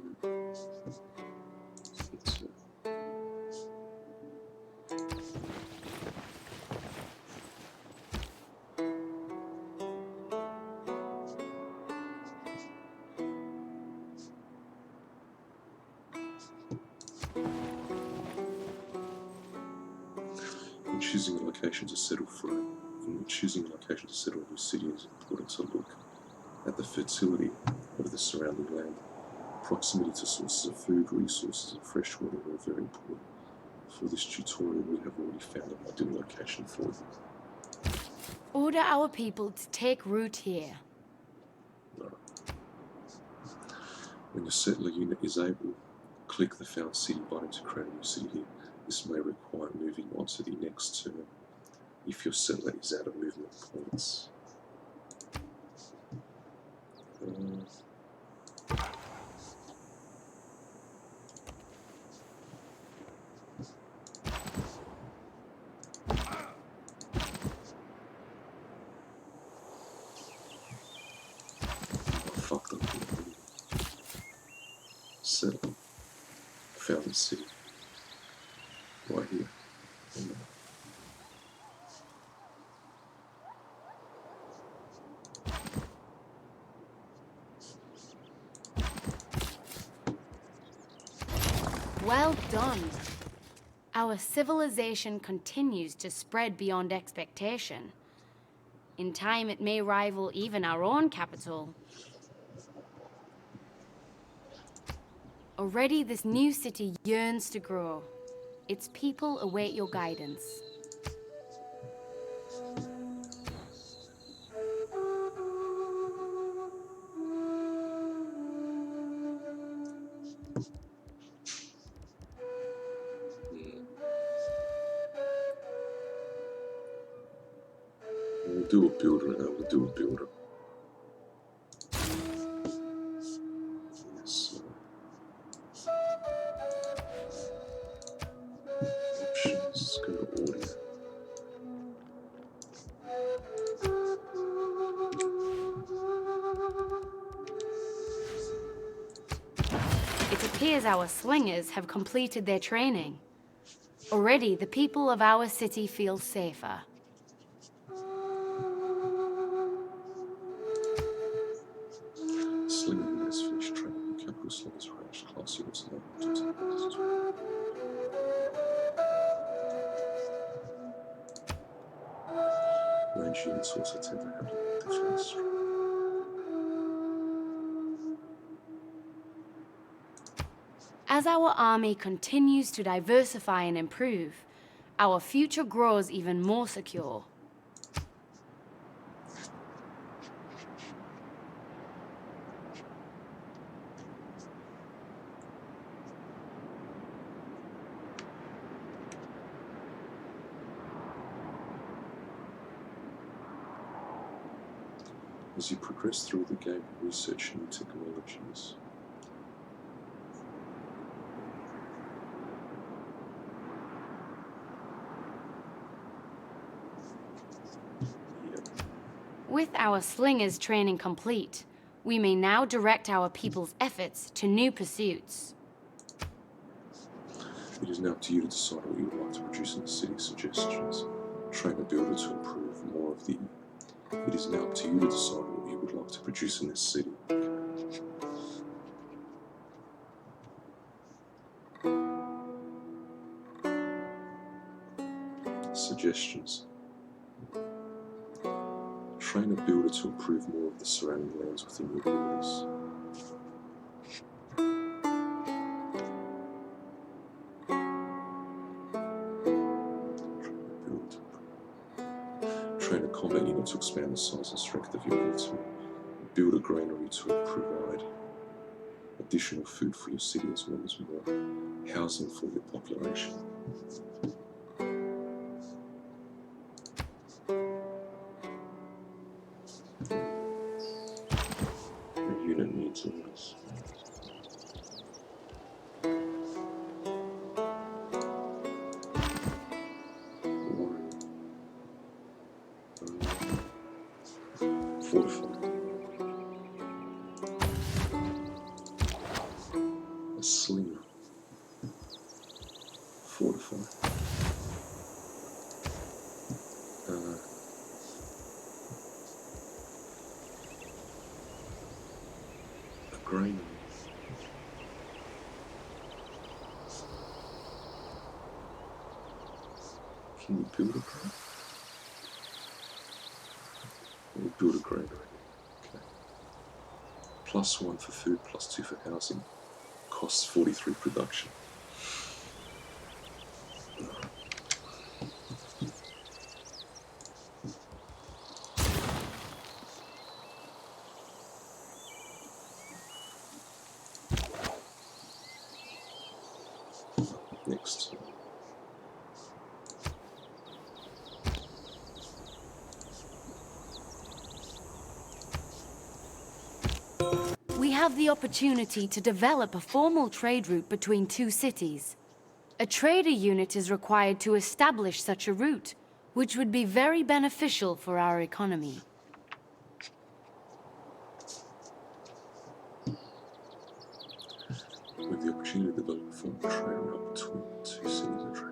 in choosing a location to settle a new city, it is important to look at the fertility of the surrounding land. Proximity to sources of food, resources, and fresh water are very important. For this tutorial, we have already found an ideal location for you. Order our people to take root here. No. When your settler unit is able, click the Found City button to create a new city here. This may require moving on to the next turn if your settler is out of movement points. Fucked up. Settler. Found the city. Right here. Well done. Our civilization continues to spread beyond expectation. In time, it may rival even our own capital. Already, this new city yearns to grow. Its people await your guidance. We'll do a builder now, we'll do a builder. Yes. Options, let's go to audio. It appears our slingers have completed their training. Already, the people of our city feel safer. Slinger units finished training. Capital slingers ranged class units now. Range units also tend to have defense. As our army continues to diversify and improve, our future grows even more secure. As you progress through the game, research new technologies. With our slingers training complete, we may now direct our people's efforts to new pursuits. It is now up to you to decide what you would like to produce in the city. Suggestions. Train a builder to improve more of the... It is now up to you to decide what you would like to produce in this city. Suggestions. Train a builder to improve more of the surrounding lands within your borders. Train a combat unit to expand the size and strength of your military. Build a granary to provide additional food for your city as well as more housing for your population. Your unit needs orders. Fortified. A slinger. Fortified. A granary. Can you build a granary? We'll build a granary. Okay. +1 for food, +2 for housing. Costs 43 production. Next. We have the opportunity to develop a formal trade route between two cities. A trader unit is required to establish such a route, which would be very beneficial for our economy. With the opportunity to develop a formal trade route between two cities and trade.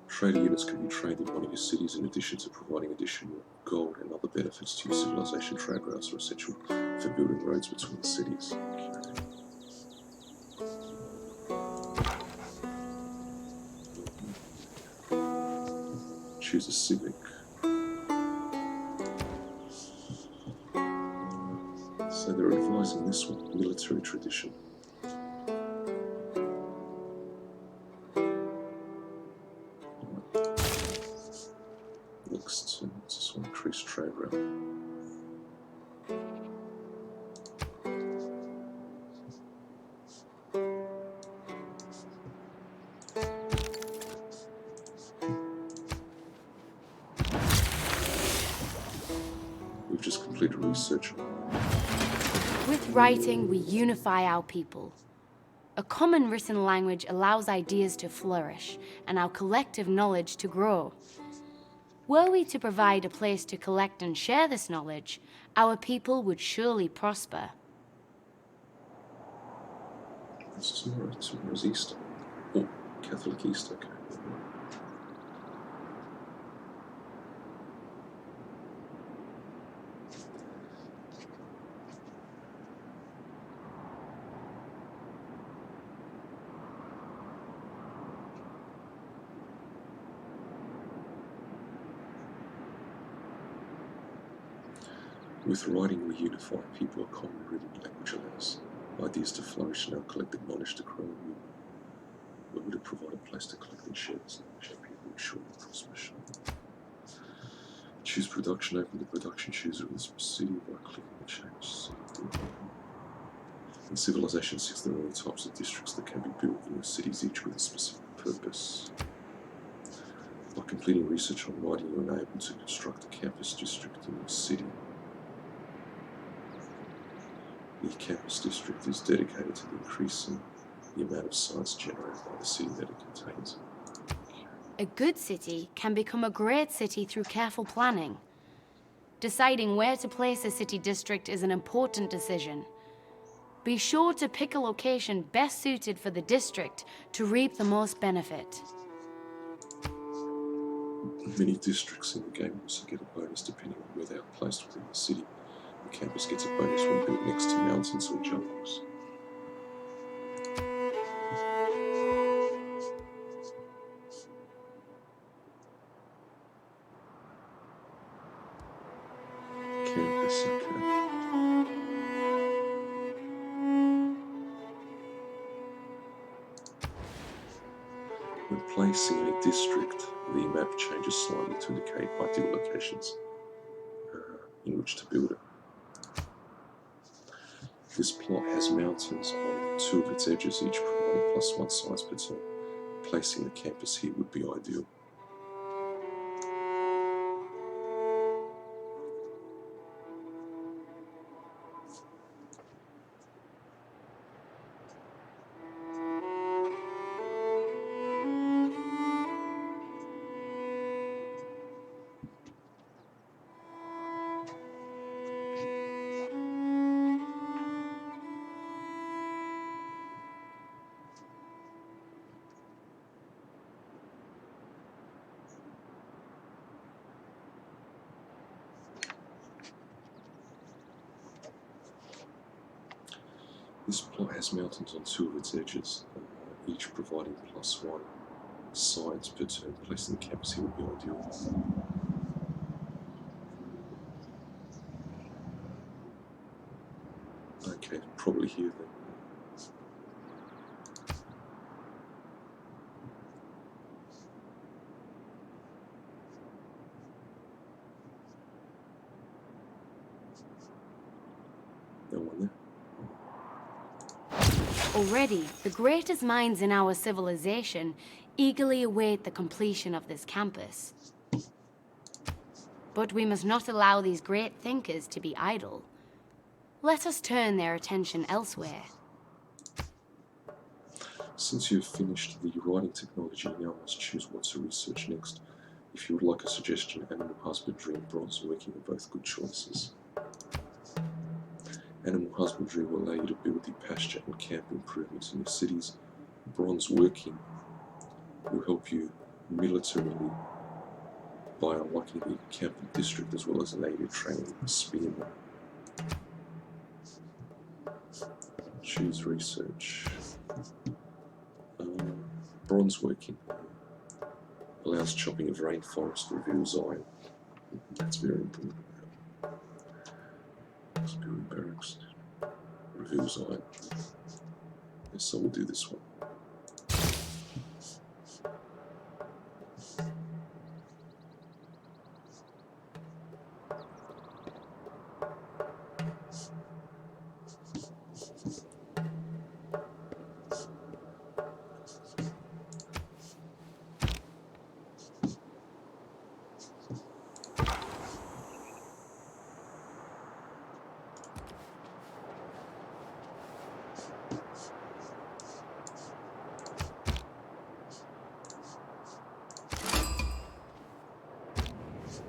Trader units can be trained in one of your cities in addition to providing additional gold and other benefits to your civilization. Trade routes are essential for building roads between the cities. Choose a civic. So they're advising this one, military tradition. Next, just want to increase trade route. We've just completed research. With writing, we unify our people. A common written language allows ideas to flourish and our collective knowledge to grow. Were we to provide a place to collect and share this knowledge, our people would surely prosper. It's tomorrow's Easter. Oh, Catholic Easter, okay. With writing, we unify people. A common written language allows ideas to flourish and our collective knowledge to grow. We would provide a place to collect and share this knowledge. Our people would surely prosper. Choose production. Open the production chooser of this city by clicking the change. In Civilization 6, there are all types of districts that can be built in the cities, each with a specific purpose. By completing research on writing, you are able to construct a campus district in your city. The campus district is dedicated to increasing the amount of science generated by the city that it contains. A good city can become a great city through careful planning. Deciding where to place a city district is an important decision. Be sure to pick a location best suited for the district to reap the most benefit. Many districts in the game also get a bonus depending on where they are placed within the city. The campus gets a bonus when built next to mountains or jungles. Campus, okay. When placing a district, the map changes slightly to indicate ideal locations in which to build it. This plot has mountains on two of its edges, each providing +1 science per turn. Placing the campus here would be ideal. This plot has mountains on two of its edges, each providing +1 science per turn. Placing the campus here would be ideal. Okay, probably here then. No one there. Already, the greatest minds in our civilization eagerly await the completion of this campus. But we must not allow these great thinkers to be idle. Let us turn their attention elsewhere. Since you've finished the writing technology, you now must choose what to research next. If you would like a suggestion, animal husbandry and bronze working are both good choices. Animal husbandry will allow you to build the pasture and camp improvements in your cities. Bronze working will help you militarily by unlocking the camp district as well as allow you to train spearmen. Choose research. Bronze working. Allows chopping of rainforest, reveals iron. That's very important. Building barracks, reveals iron. Yes, so we'll do this one.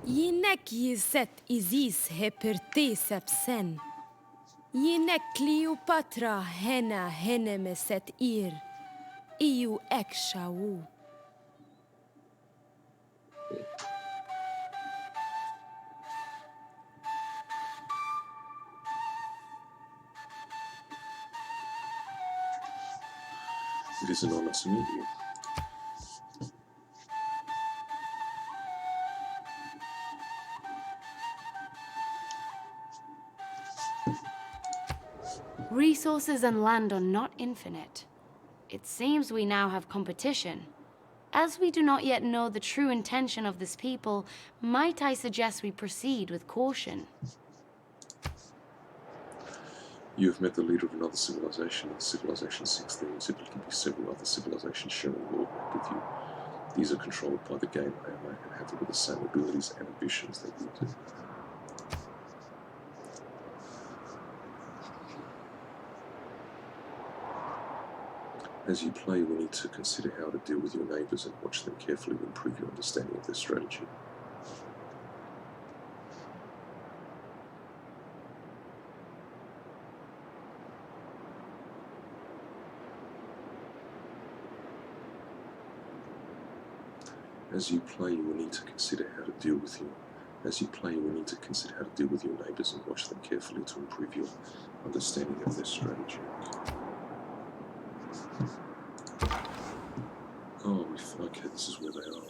Jinek jizet izis hepertesep sen. Jinek Cleopatra hena henemeset ir. Iu ekshau. It is an honor to meet you. Resources and land are not infinite. It seems we now have competition. As we do not yet know the true intention of this people, might I suggest we proceed with caution? You have met the leader of another civilization, in Civilization 6. There will typically be several other civilizations sharing world map with you. These are controlled by the game AMA and have all the same abilities and ambitions that you do. As you play, we need to consider how to deal with your neighbours and watch them carefully to improve your understanding of their strategy. As you play, you will need to consider how to deal with your neighbours and watch them carefully to improve your understanding of their strategy. Oh, okay, this is where they are.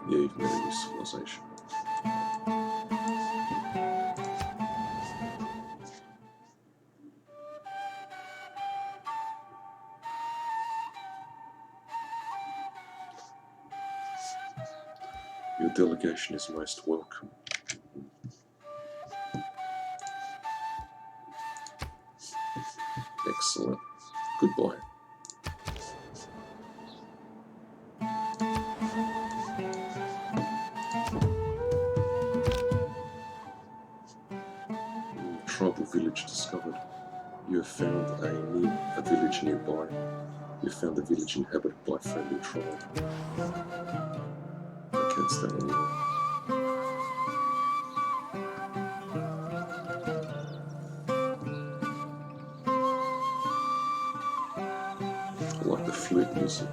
Yeah, you've met a new civilization. Your delegation is most welcome. Excellent. Goodbye. Tribal village discovered. You have found a village nearby. You have found a village inhabited by a friendly tribe. Okay, it's that one. I like the flute music.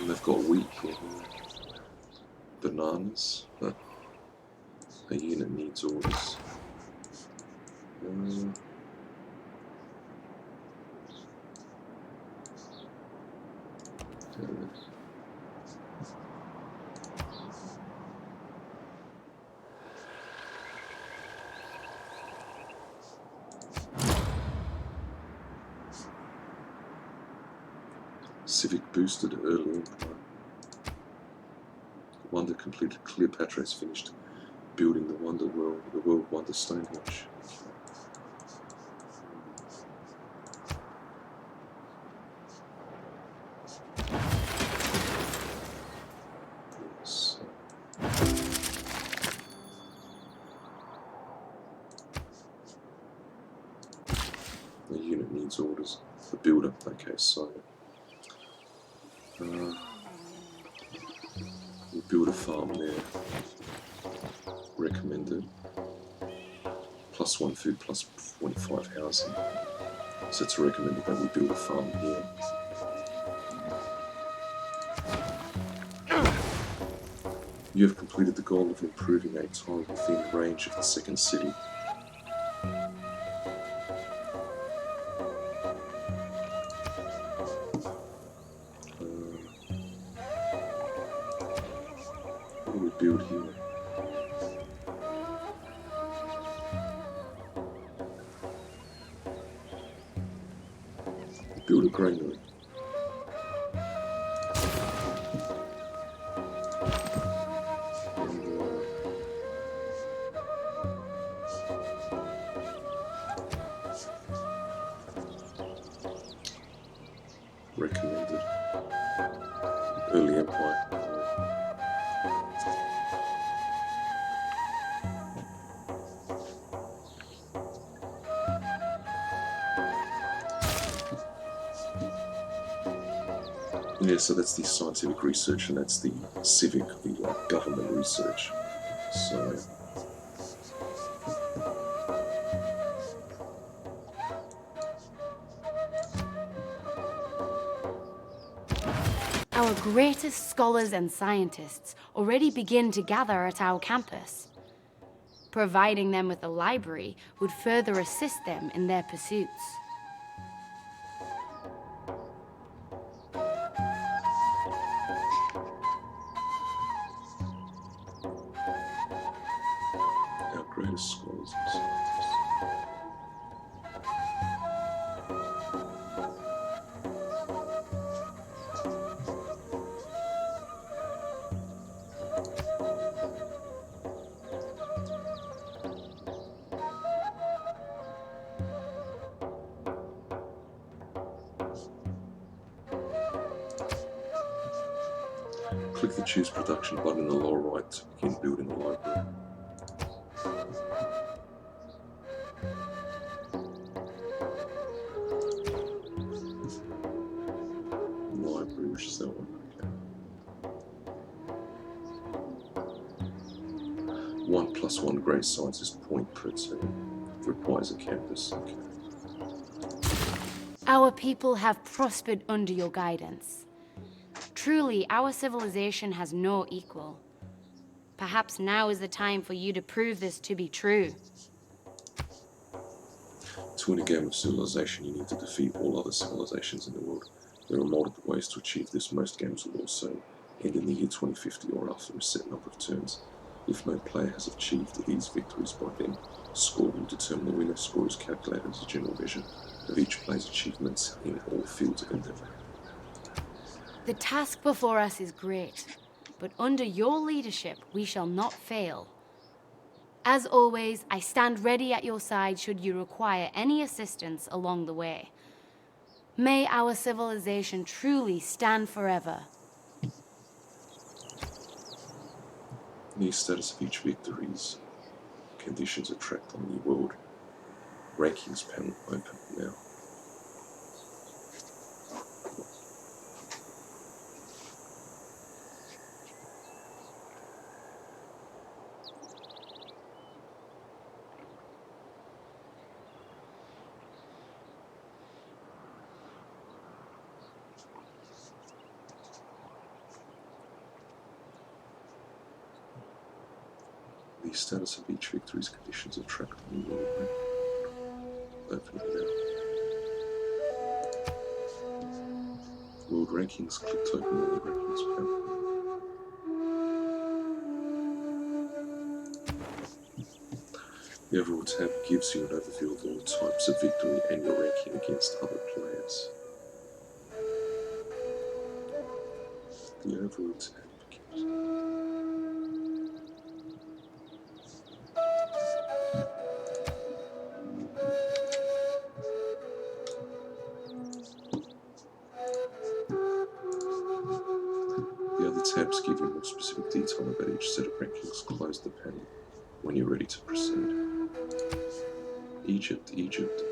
They've got wheat here. Bananas. A unit needs orders. Civic boosted early empire. Wonder completed. Cleopatra has finished building the world wonder Stonehenge. Yes. The unit needs needs orders. The builder. Okay, so we'll build a farm there. Recommended. +1 food, +45 housing. So it's recommended that we build a farm here. You have completed the goal of improving a tile within range of the second city. What do we build here? Build a granary. Recommended. Early Empire. Yeah, so that's the scientific research, and that's the civic, the government research. So Our greatest scholars and scientists already begin to gather at our campus. Providing them with a library would further assist them in their pursuits. our greatest scholars and scientists. Click the Choose Production button in the lower right to begin building the library. Library, which is that one? Okay. 1+1 grade scientist point per term. Requires a campus. Okay. Our people have prospered under your guidance. Truly, our civilization has no equal. Perhaps now is the time for you to prove this to be true. To win a game of civilization, you need to defeat all other civilizations in the world. There are multiple ways to achieve this. Most games will also end in the year 2050 or after a set number of turns. If no player has achieved these victories by then, score will determine the winner. Score is calculated as a general measure of each player's achievements in all fields of endeavour. The task before us is great, but under your leadership, we shall not fail. As always, I stand ready at your side should you require any assistance along the way. May our civilization truly stand forever. The status of each victory's conditions are tracked on the world rankings panel open now. The status of each victory's conditions are tracked on the world map. Open it now. World rankings, click to open all the rankings panel. The overall tab gives you an overview of all types of victory and your ranking against other players. The overall tab gives The other tabs give you more specific detail about each set of rankings. Close the panel when you're ready to proceed. Egypt,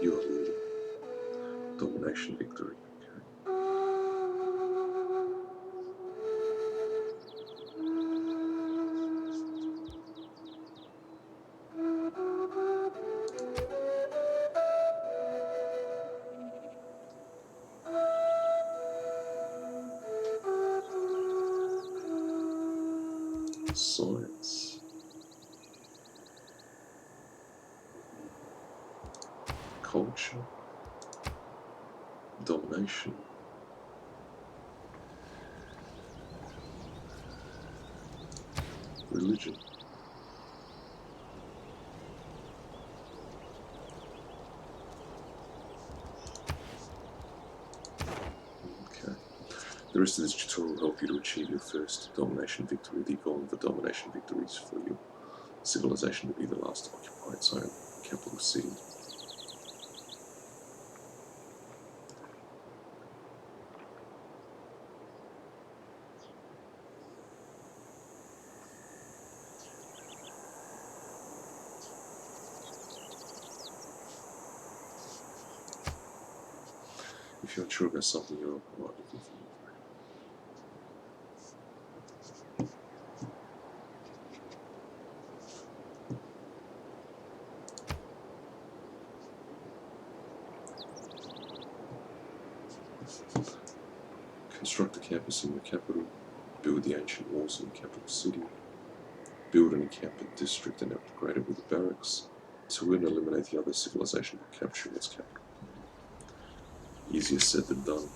you are leading. domination victory. Science. Culture. Domination. Religion. Okay. The rest of this tutorial will help you to achieve your first domination victory. The goal of the domination victory is for your civilization to be the last to occupy its own capital city. If you're unsure about something, you're right looking for more. Construct a campus in your capital, build the ancient walls in the capital city, build an encampment district and upgrade it with a barracks, to win and eliminate the other civilization by capturing its capital. Easier said than done.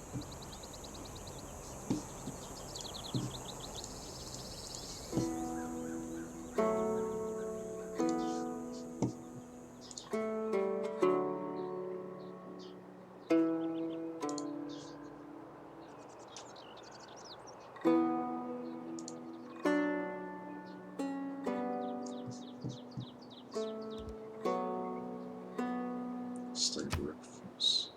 Stable workforce.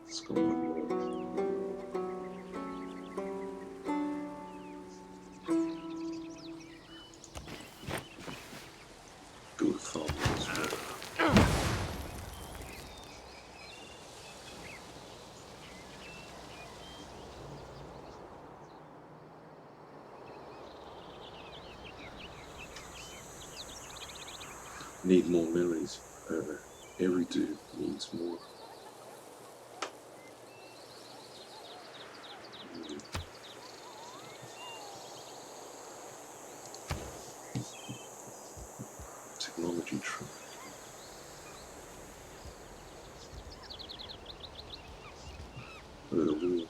Let's go one more. Build a farm as well. Need more memories. Every dude needs more. Technology tree. Wall.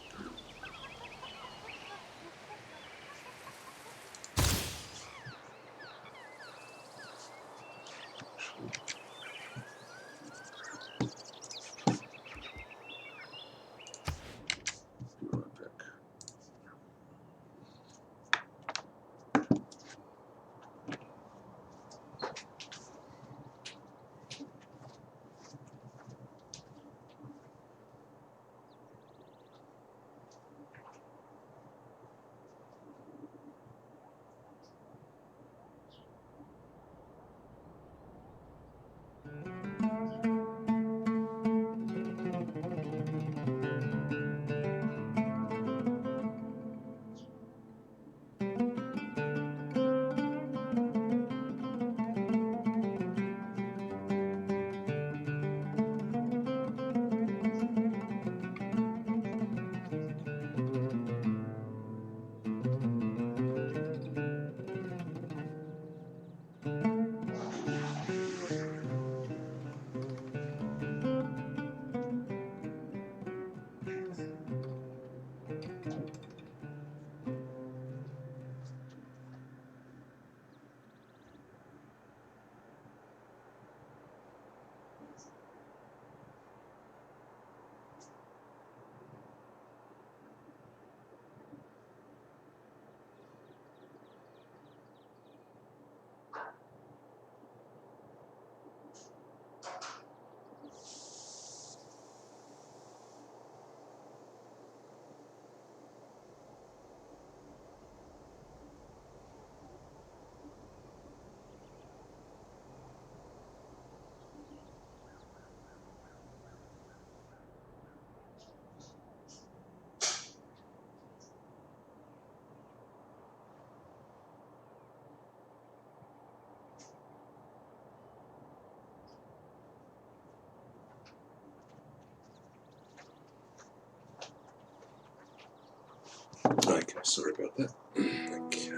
Okay, sorry about that. Okay.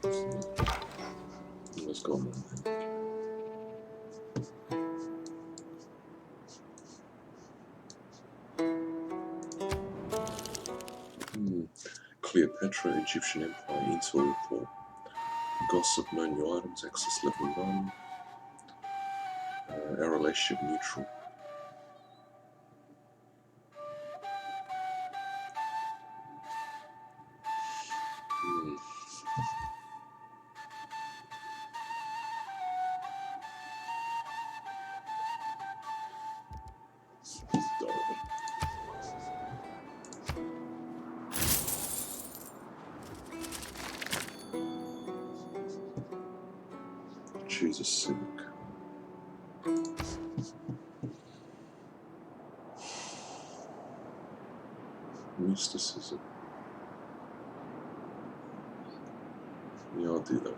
Okay. Let's go on then. Cleopatra, Egyptian Empire, Intel report. Gossip, known new items, access level 1. Our relationship neutral. Choose a civic. Mysticism. Yeah, I'll do that one.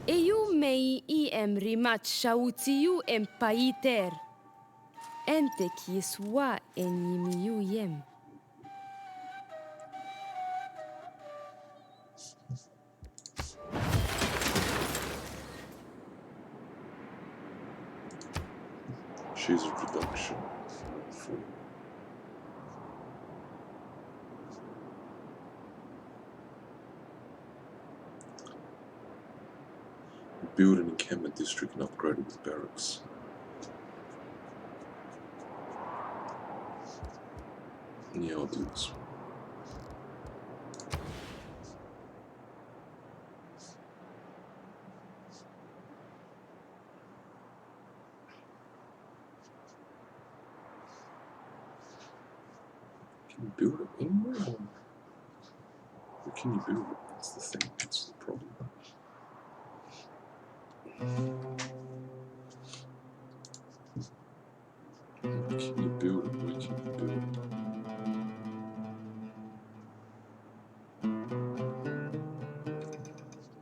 EU mei em rimat shautiu em paiter. Ente kiswa en yem. Choose a production. Build an encampment district and upgrade it with barracks. Yeah, I'll do this one. Can you build it anywhere? Where can you build it? That's the thing. That's the problem. Where can you build it? Where can you build it?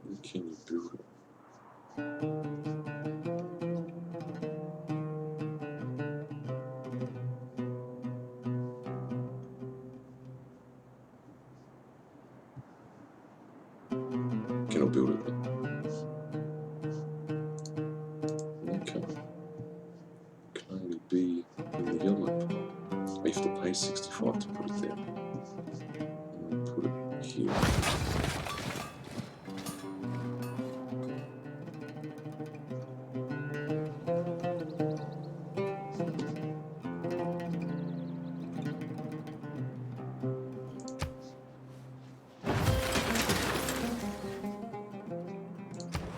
Where can you build it? Can I build it? Okay. Can only be in the yellow part. I have to pay 65 to put it there. And put it here.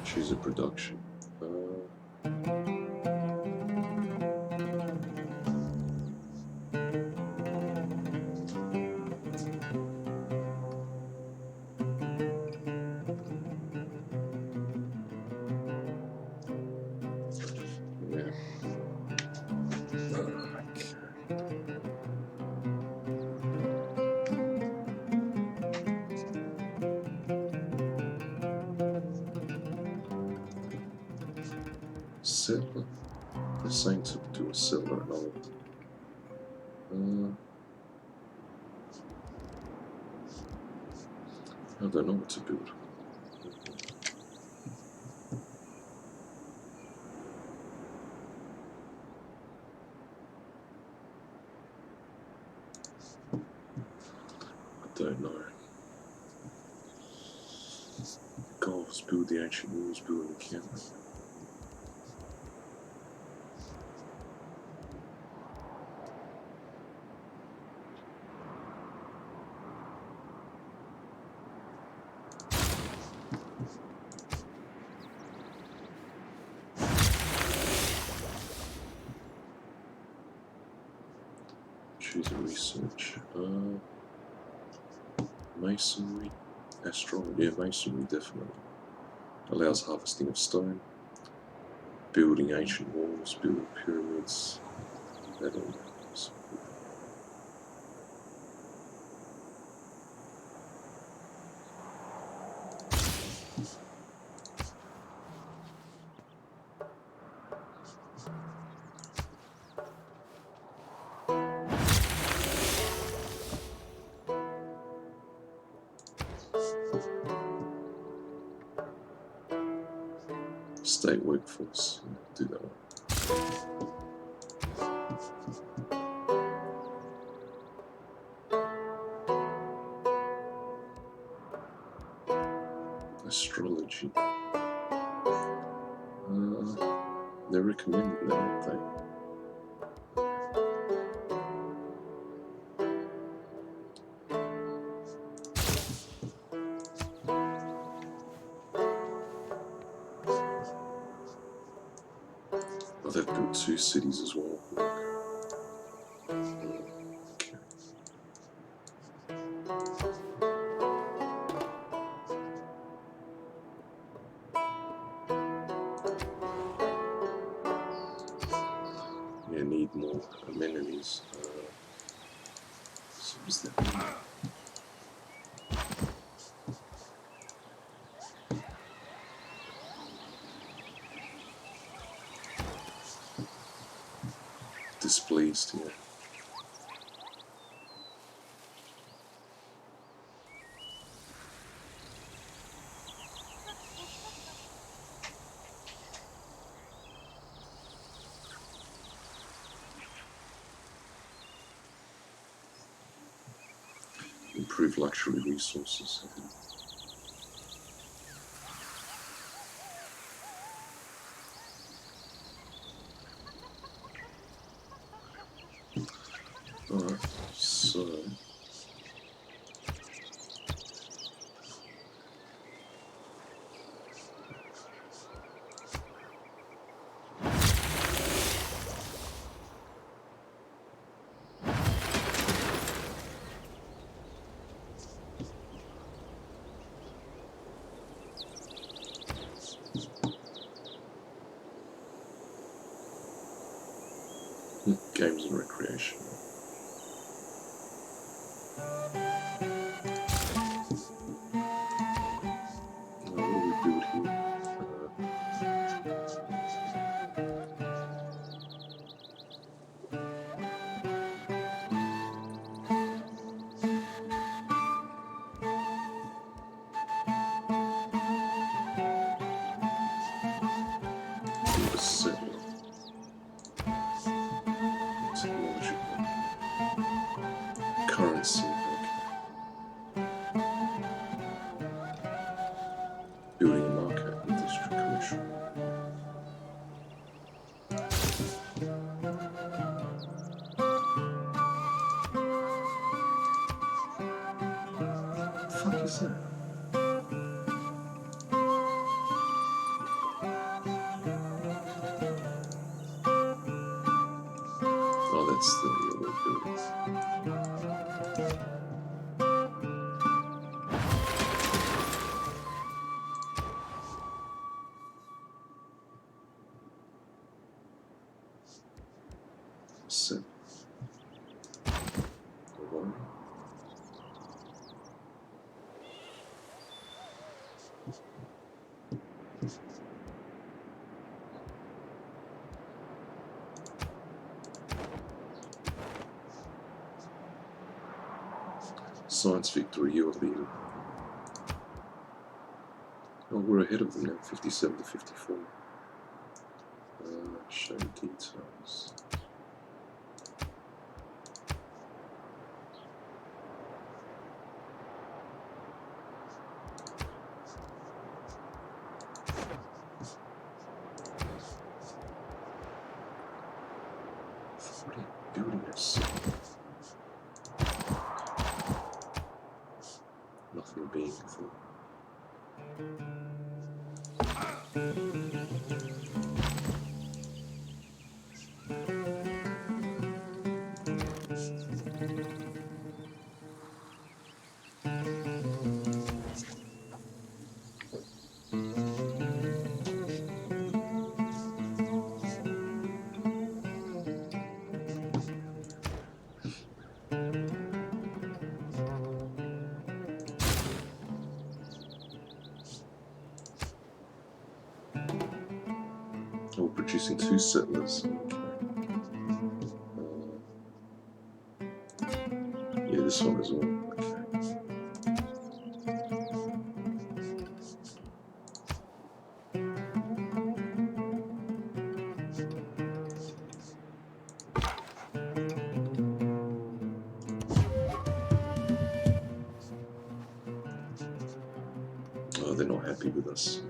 Choose a production. Yeah. Settler. They're saying to do a settler and all. I don't know what to build. I don't know. Goals, build the ancient walls, build an encampment. Choose a research. Masonry, astrology. Yeah, masonry definitely. Allows harvesting of stone, building ancient walls, building pyramids. That all matters. State workforce, do that one. Astrology. They're recommending that, aren't they? Oh, they've built 2 cities as well. Okay. Yeah, need more amenities. So is that? Displeased here. Improve luxury resources. Alright, so games and recreation. What do we build here? Build a settler. Technological. Currency. Okay. Building a market and district commission. What the fuck is that? Oh, that's the old building. Set. Alright. Science victory, you're leading. Oh, we're ahead of them now, 57 to 54. Show details. What are you building this? Nothing being thought. Oh, we're producing 2 settlers. Yeah, this one as well. Oh, they're not happy with us.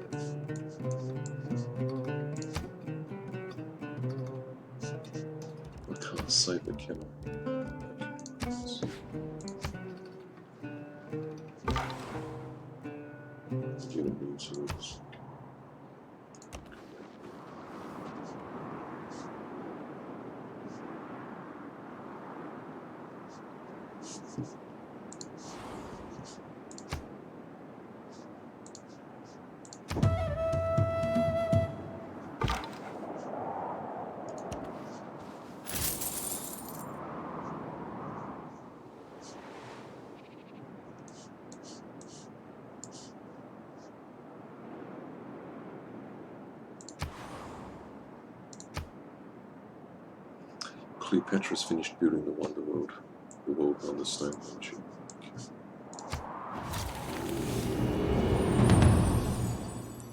I can't save it, can I? Get a move towards. Cleopatra's finished building the Wonder World, the world Wonder Stone Age.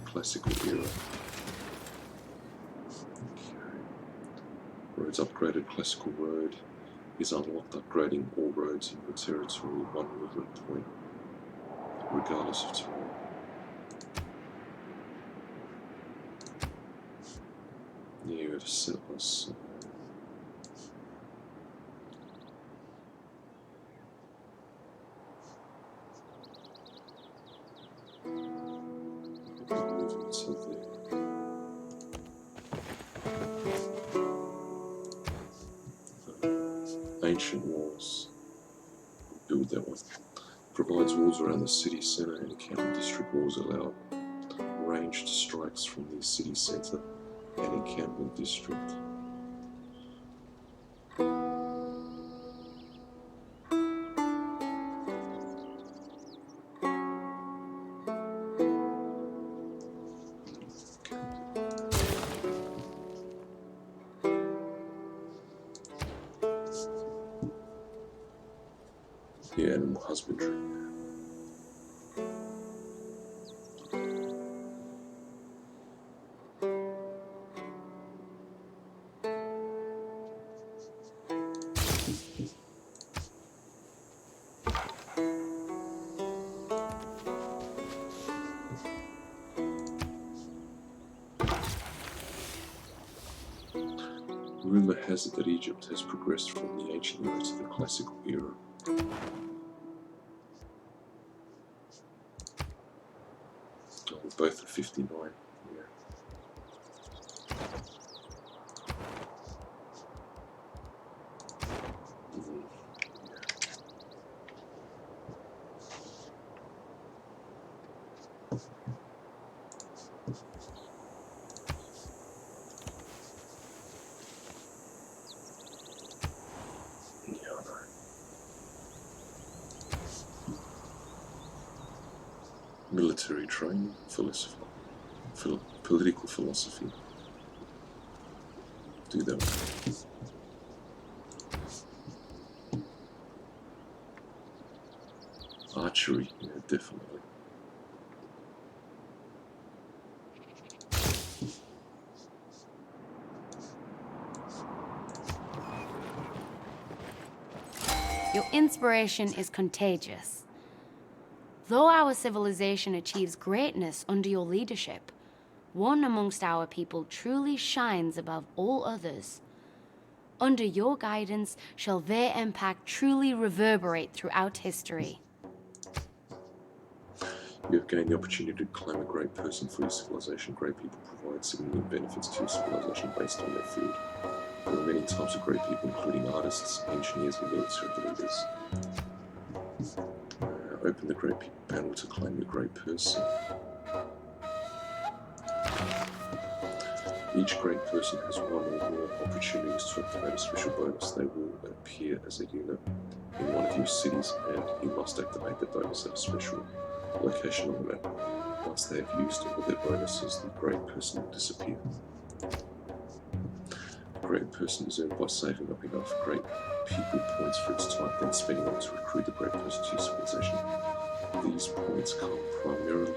Classical era. Roads upgraded. Classical road is unlocked, upgrading all roads in your territory at one movement point, regardless of terrain. Yeah, you have settlers. Moving to there. Ancient walls. Build that one. Provides walls around the city centre and encampment district walls allow ranged strikes from the city centre and encampment district. Yeah, animal husbandry. Rumour has it that Egypt has progressed from the ancient era to the classical era. Oh, we're both at 59. Yeah. Military training, political philosophy. Do that one. Archery, yeah, definitely. Your inspiration is contagious. Though our civilization achieves greatness under your leadership, one amongst our people truly shines above all others. Under your guidance shall their impact truly reverberate throughout history. You have gained the opportunity to claim a great person for your civilization. Great people provide significant benefits to your civilization based on their field. There are many types of great people, including artists, engineers, and military leaders. Open the Great People panel to claim your great person. Each great person has one or more opportunities to activate a special bonus. They will appear as a unit in one of your cities, and you must activate the bonus at a special location on the map. Once they have used all their bonuses, the great person will disappear. A great person is earned by saving up enough great people points for its type, then spending them to recruit the great person to your civilization. These points come primarily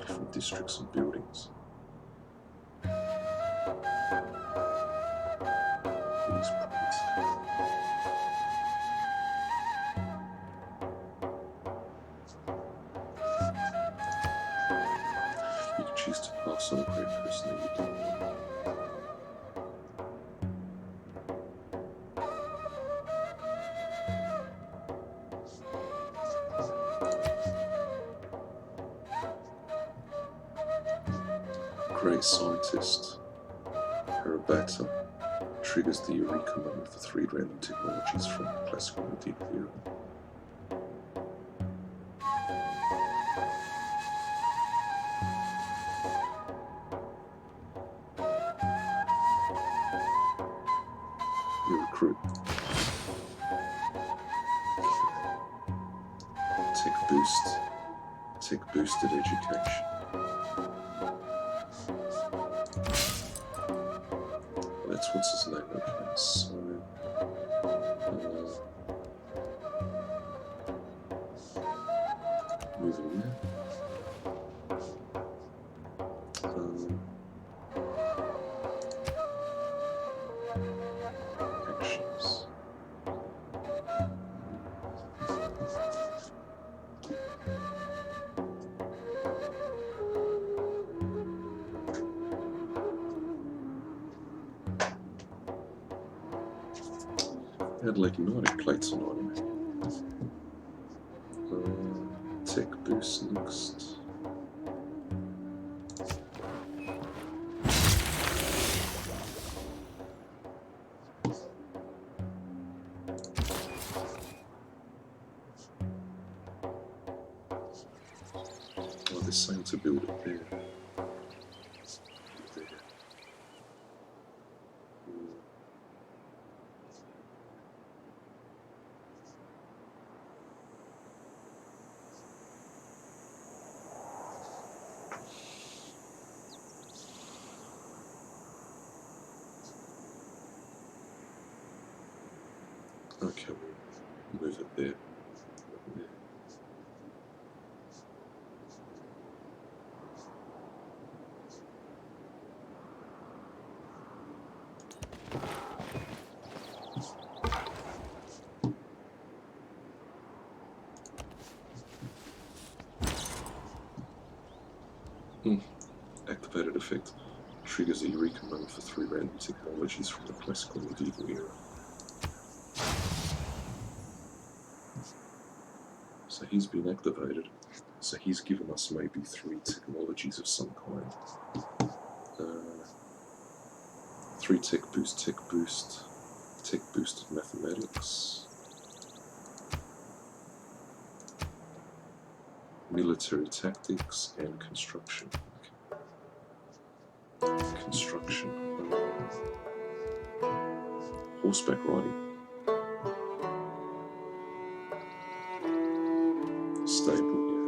from districts and buildings. You can choose to pass on a great person that you don't want. Great scientist, Harabata, triggers the Eureka moment for 3 random technologies from classical medieval era. You recruit. Tech boosted education. That's what's his name. Okay, so moving there. Actions. Add magnetic plates on it. Tech boost next. Oh, they're saying to build it there. Okay, we'll move it there. Activated effect triggers a Eureka moment for 3 random technologies from the classical medieval era. So he's been activated. So he's given us maybe 3 technologies of some kind. 3 tech boosted mathematics, military tactics, and construction. Construction. Horseback riding. Stable, yeah.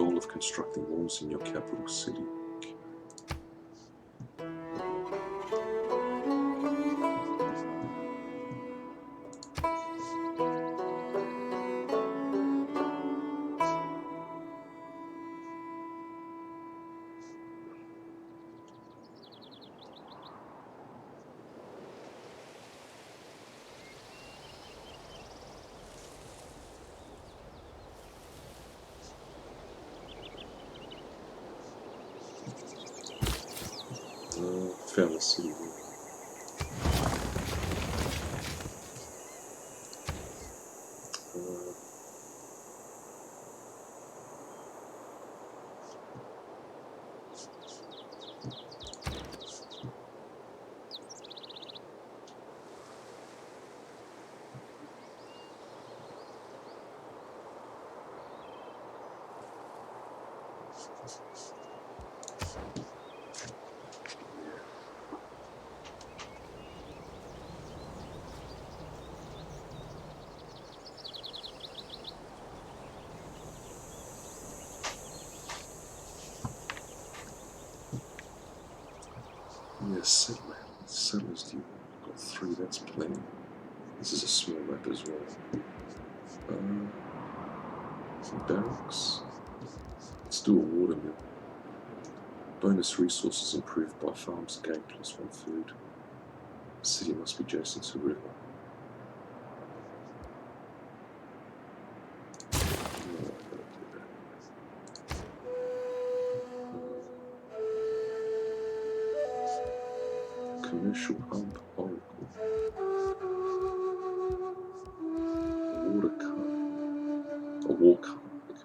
goal of constructing walls in your capital city. Found the city here. Yeah, settler. Settlers do you want? Got 3, that's plenty. This is a small map as well. Barracks. Let's do a watermill. Bonus resources improved by farms gained +1 food. City must be adjacent to river. Commercial hub, Oracle. Water car. A war car, okay.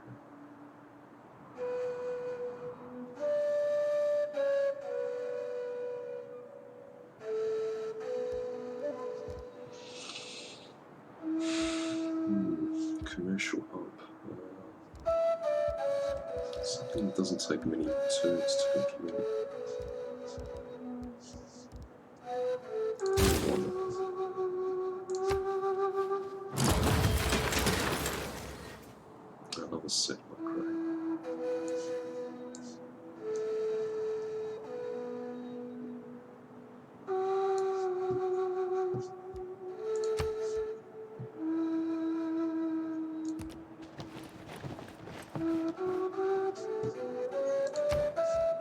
Commercial hub. Something that doesn't take many turns to implement. Another settler crate.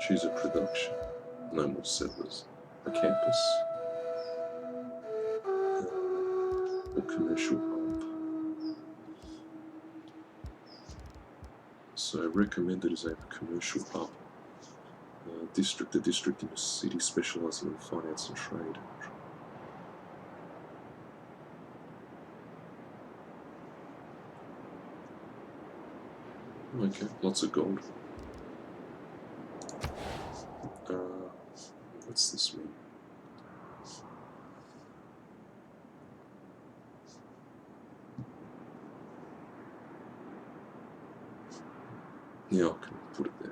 Choose a production. No more settlers. A campus. Or commercial hub. So recommended as a commercial hub. A district in a city specialising in finance and trade. Okay, lots of gold. What's this mean? Yeah, I can put it there.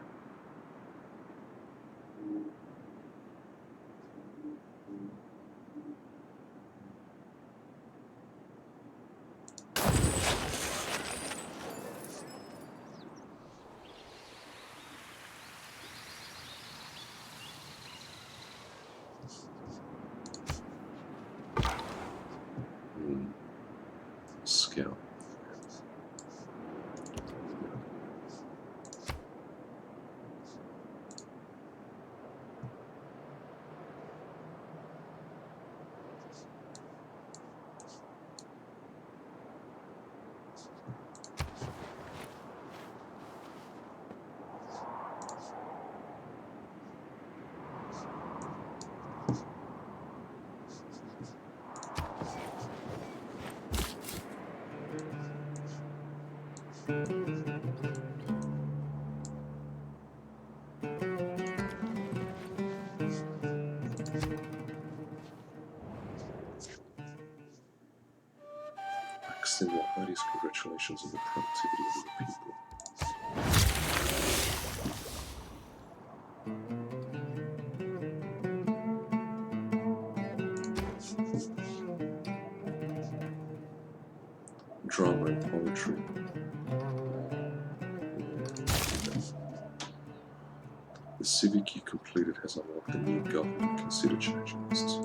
Scout. Extend your heartiest congratulations on the productivity of your people. Drama and poetry. The civic you completed has unlocked a new government. Consider changing this.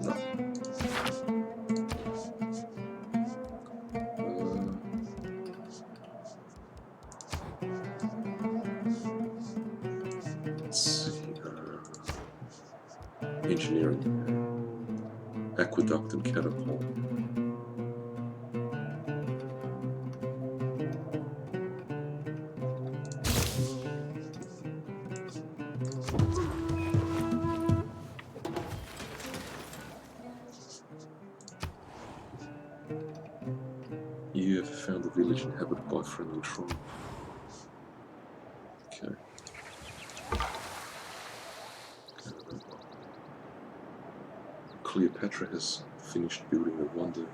No. Let's see. Engineering. Aqueduct and catapult. You have found a village inhabited by friendly tribe. Okay. Cleopatra has finished building the world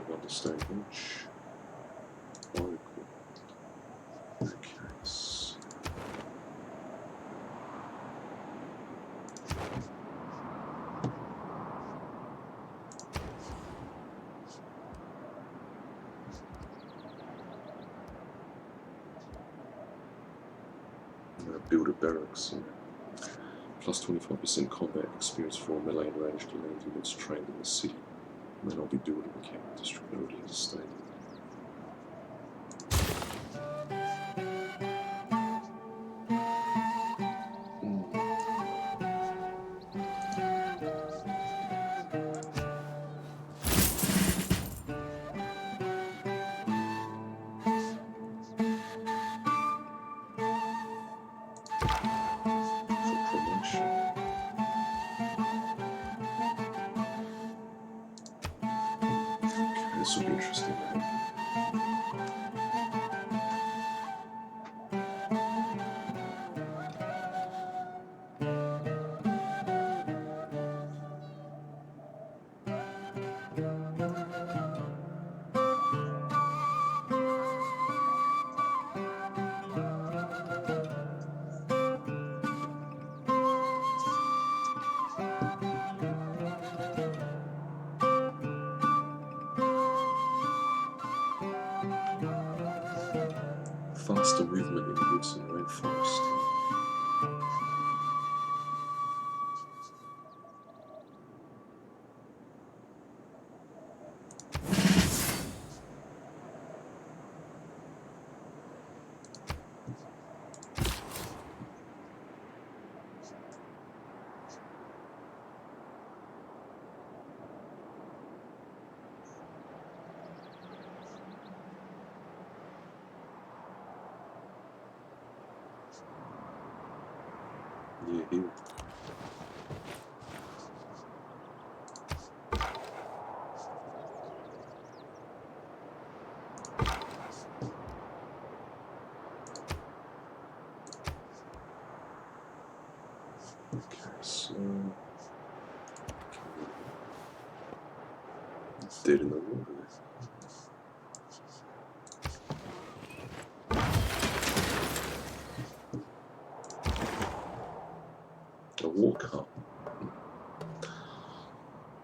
wonder Stonehenge. Okay. So build a barracks. Plus 25% combat experience for melee and ranged land units trained in the city. And then I'll be building a camp district already in the state. This will be interesting. Faster movement in the woods and rainforest. Yeah, here. Okay, so it's dead in the water. A war cup.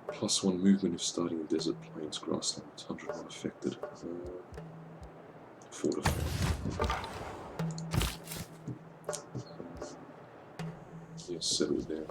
Plus 1 movement if starting in desert plains, grassland, tundra not affected. Fortified. Yeah, settle down.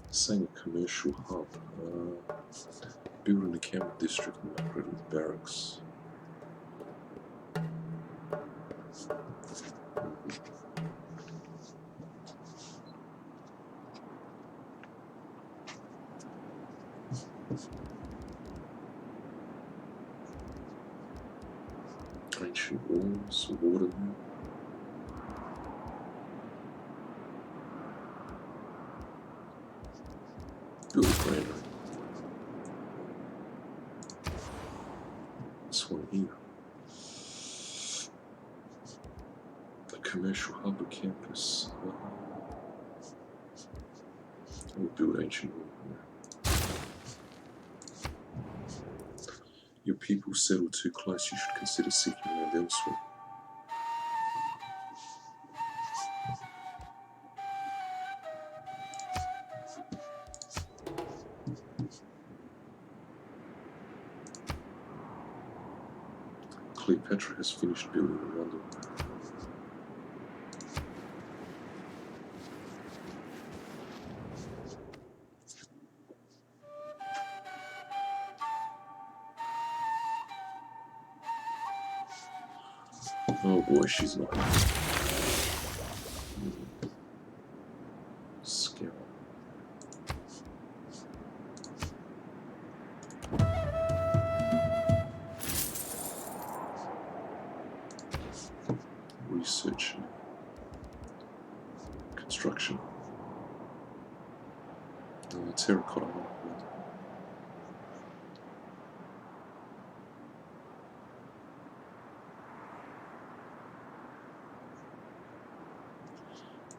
Saying a commercial hub, build an encampment district and upgrade with barracks. Ancient walls, water mill. Build a granary. this one here. The commercial hub of campus. We'll build ancient Rome. Your people settle too close, you should consider seeking land elsewhere. Cleopatra has finished building in London. Oh boy, she's not. Scout. Research and construction. Terracotta.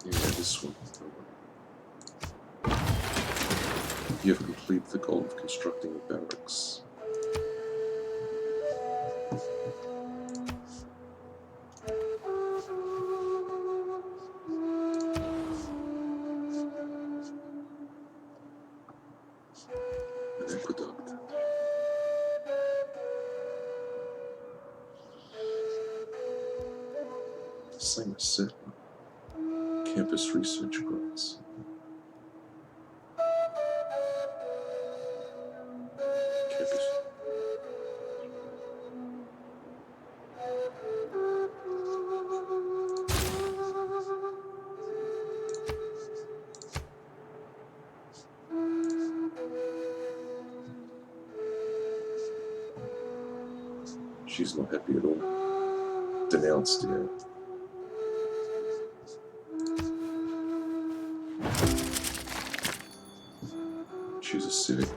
Yeah, this one. You have completed the goal of constructing a barracks. An aqueduct. Same as settler. Campus research grants. Campus. She's not happy at all. Denounced, yeah. She's a civic.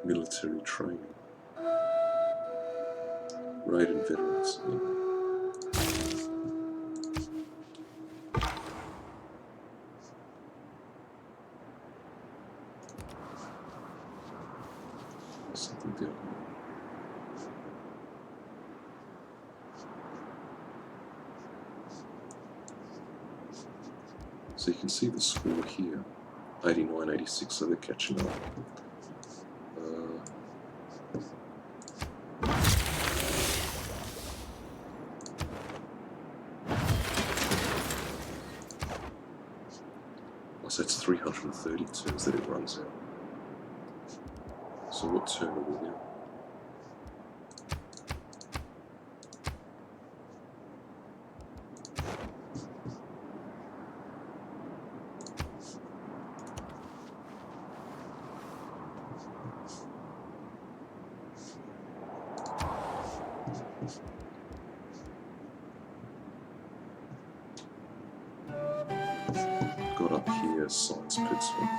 Military training. Raiden veterans. Yeah. Something down here. So you can see the score here, 89, 86, so they're catching up. So it's 330 turns that it runs out. So what turn are we now? Got up here, science per turn,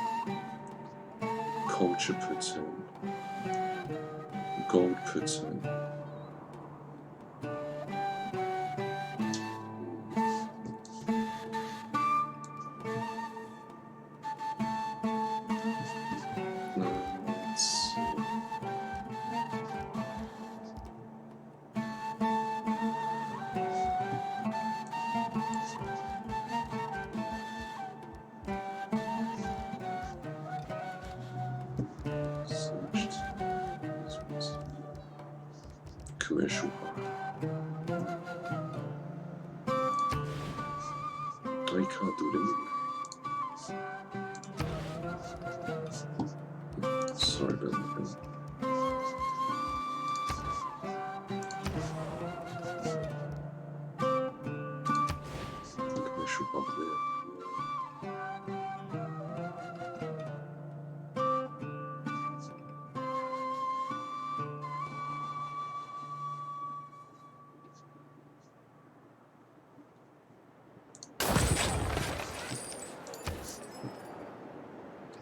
culture per turn, gold per turn. Commercial hub. Oh, you can't do it anyway. Sorry about that. Commercial hub there.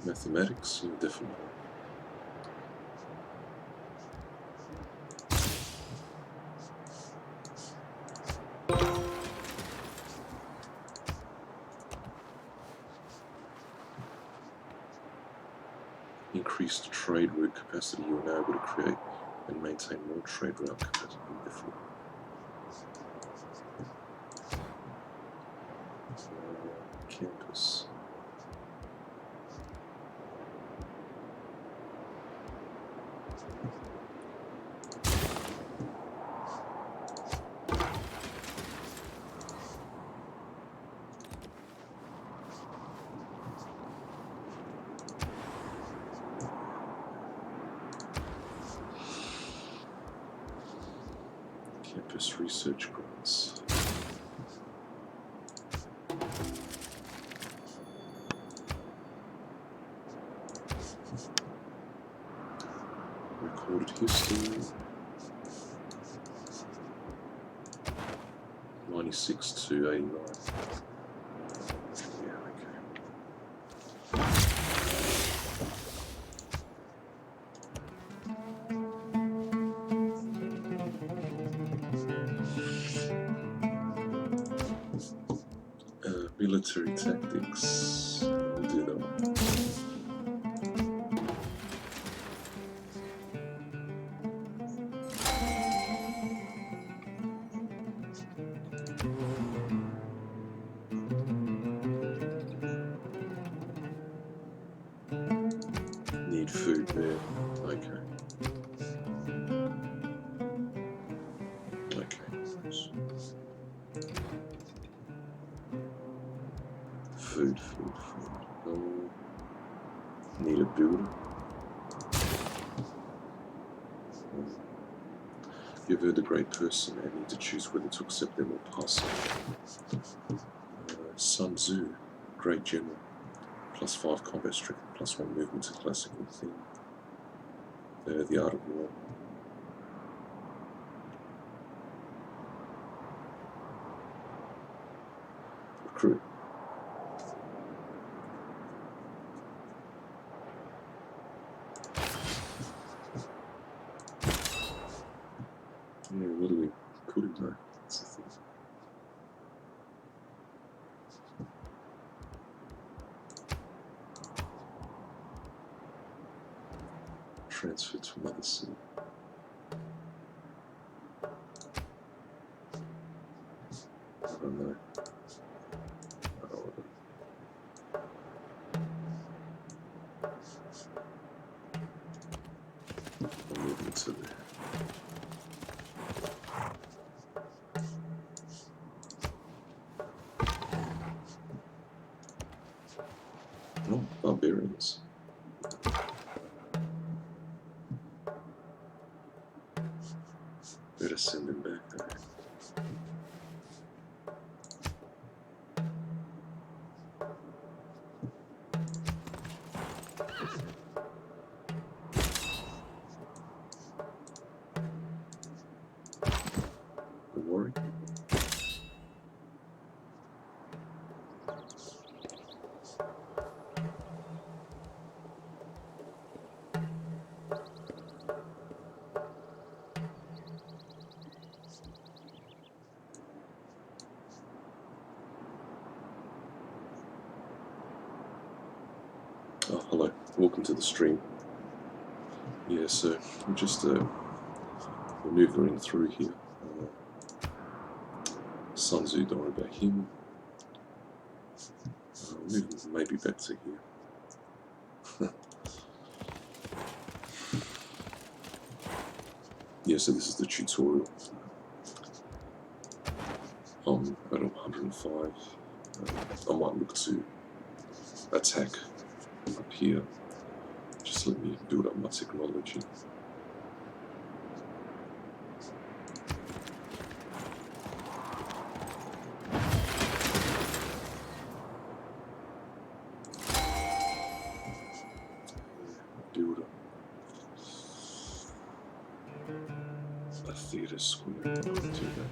Mathematics, yeah, definitely. increased trade route capacity, you are now able to create and maintain more trade route capacity than before. Campus. Campus research grants. Recorded history. 96 to 89. Yeah, okay. Military tactics. We'll do that one. Need food there. Okay. Food. Need a builder. You've heard the great person and need to choose whether to accept them or pass on. Sun Tzu, great general, +5 combat strength, +1 movement to classical theme. The art of war. Recruit. Yeah, what do we put in there? That's the thing. Transfer to another city. I don't know. I don't want to. I'll move it to there. Oh, barbarians. Better send them back there. Don't worry. Oh, hello. Welcome to the stream. Yeah, so we're just maneuvering through here. Sun Tzu, don't worry about him. Maybe back to here. Yeah, so this is the tutorial. I'm at 105. I might look to attack up here. Just let me build up my technology. Build up a theatre square. I'll do that.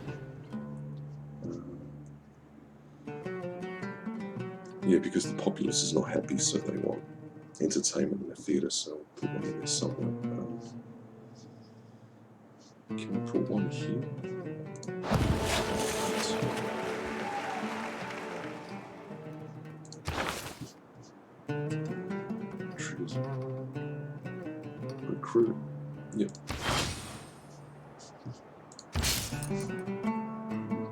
Yeah, because the populace is not happy, so they want entertainment in the theatre, so I'll put one in there somewhere. Can we put one here? Trees. recruit. Yep.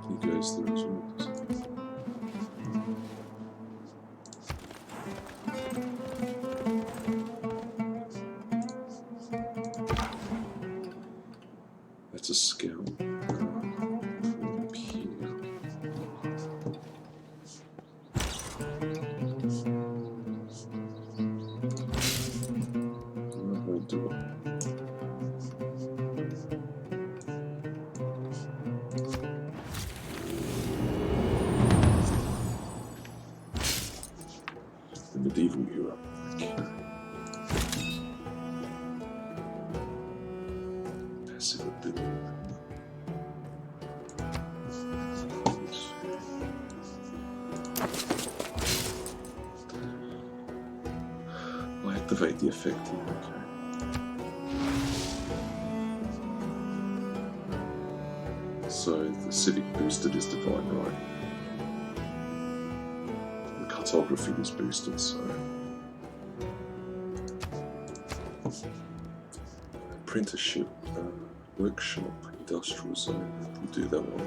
He goes there as well. That's a scout. Up here. I'll do it. The medieval era. Okay. Passive ability. I'll activate the effect here, okay. So the civic boosted is divine, right? The cartography is boosted, so apprenticeship, workshop, industrial zone. We'll do that one.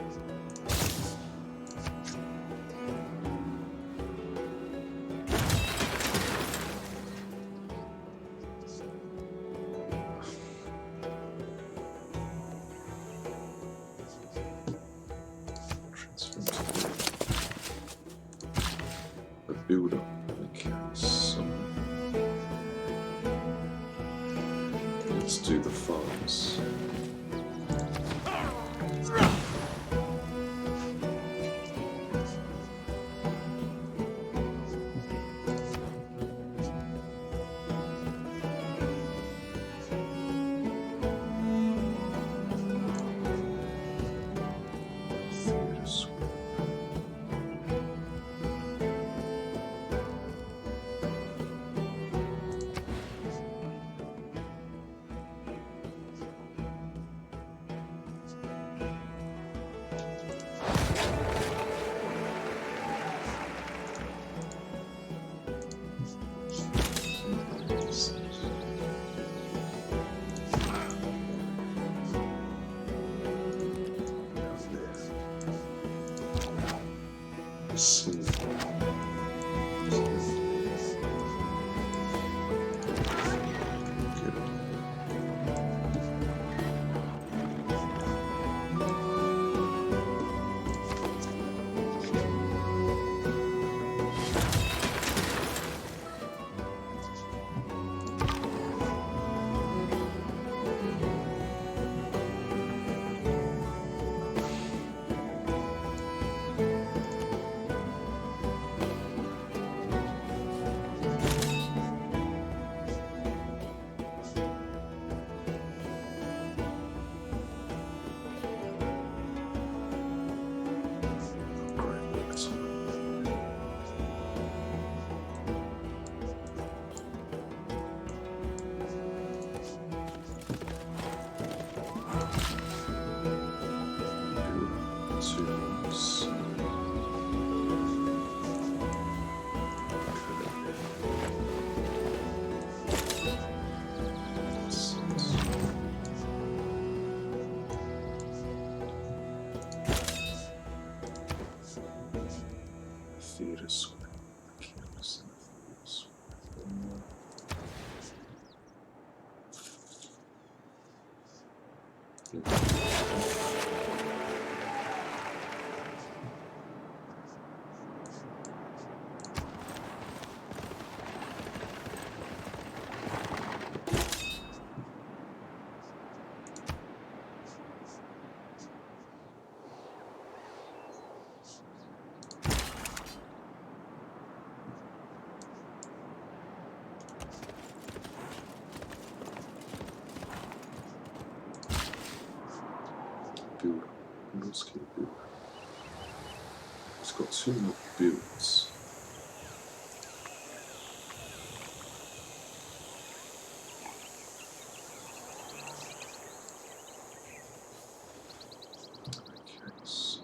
A builder. Okay, so let's do the farms. See. Builder. What else can I build? It's got 2 more builds. Okay, so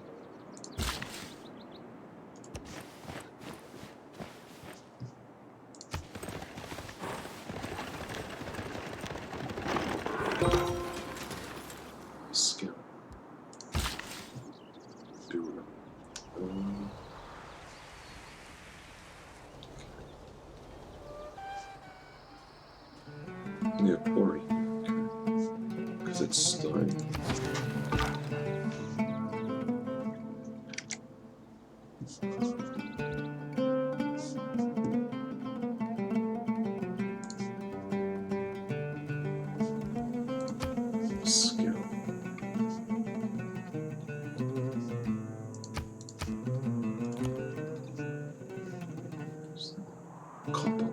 Yeah, quarry. Because it's stone. Skill. Copper.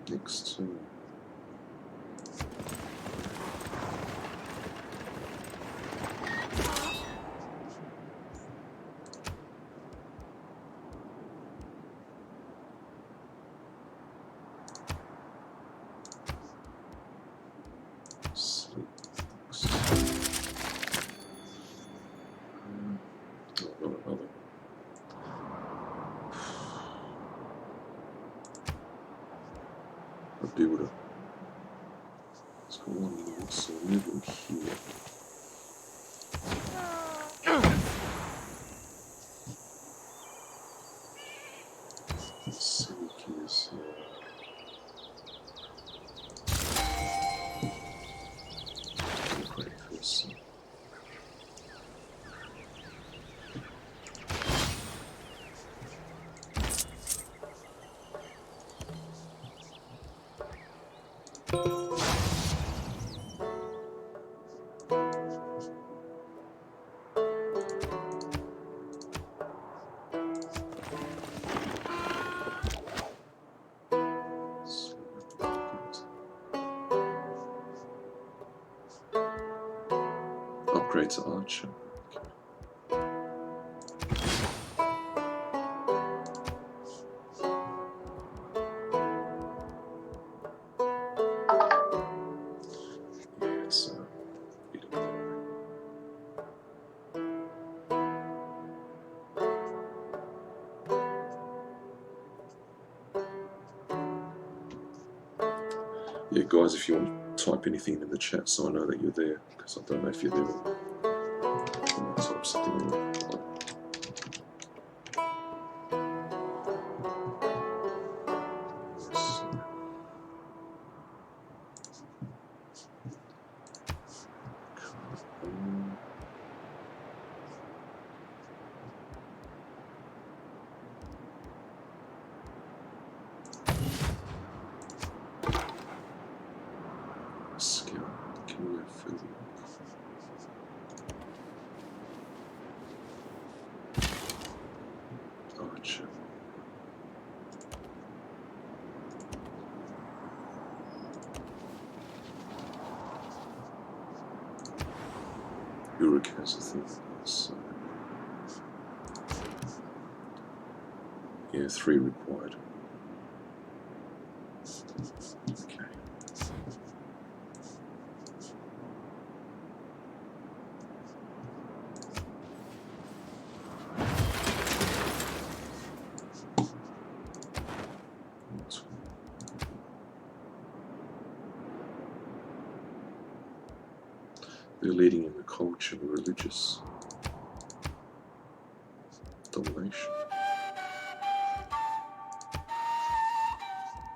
Next turn. Sleep. Oh, not another. A builder. Let's go on here. So middle here. Let's see is great first. Upgrade to Archer. It's yeah, guys, if you want to type anything in the chat so I know that you're there, because I don't know if you're there or type something in there. Skill. Can we go further? Archer. Uruk has a thing. So yeah, 3 required. Okay. They're leading in the culture, the religious domination.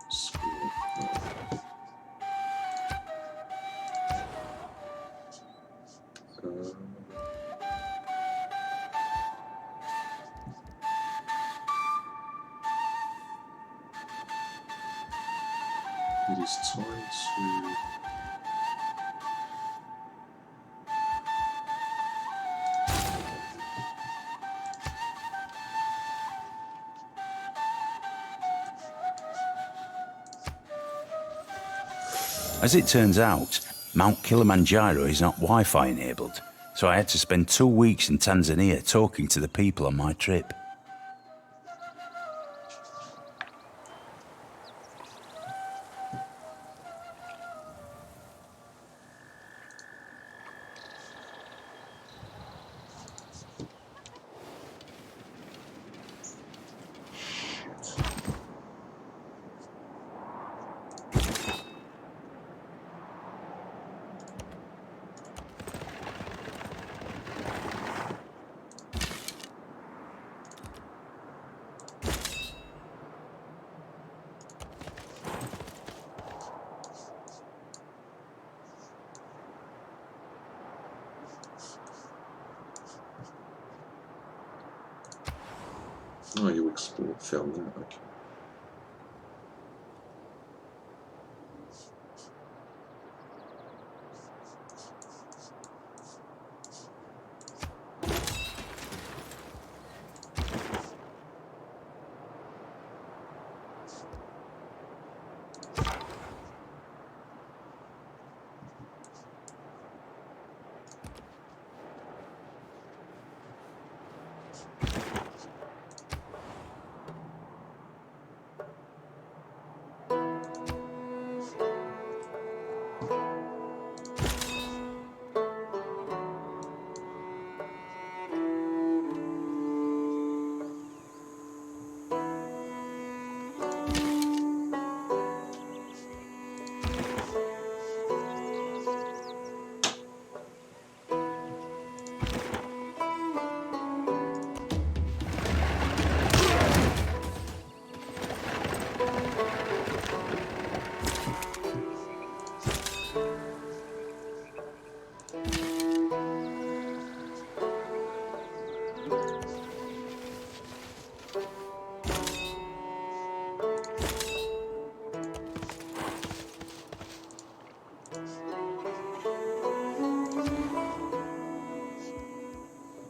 School. It is time to As it turns out, Mount Kilimanjaro is not Wi-Fi enabled, so I had to spend 2 weeks in Tanzania talking to the people on my trip. Oh, you found that, okay.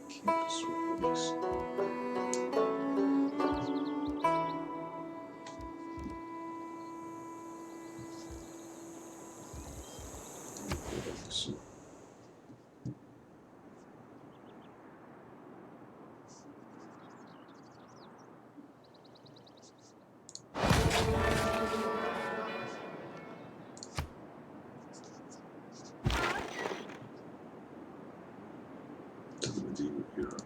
Campus release. To the medieval era.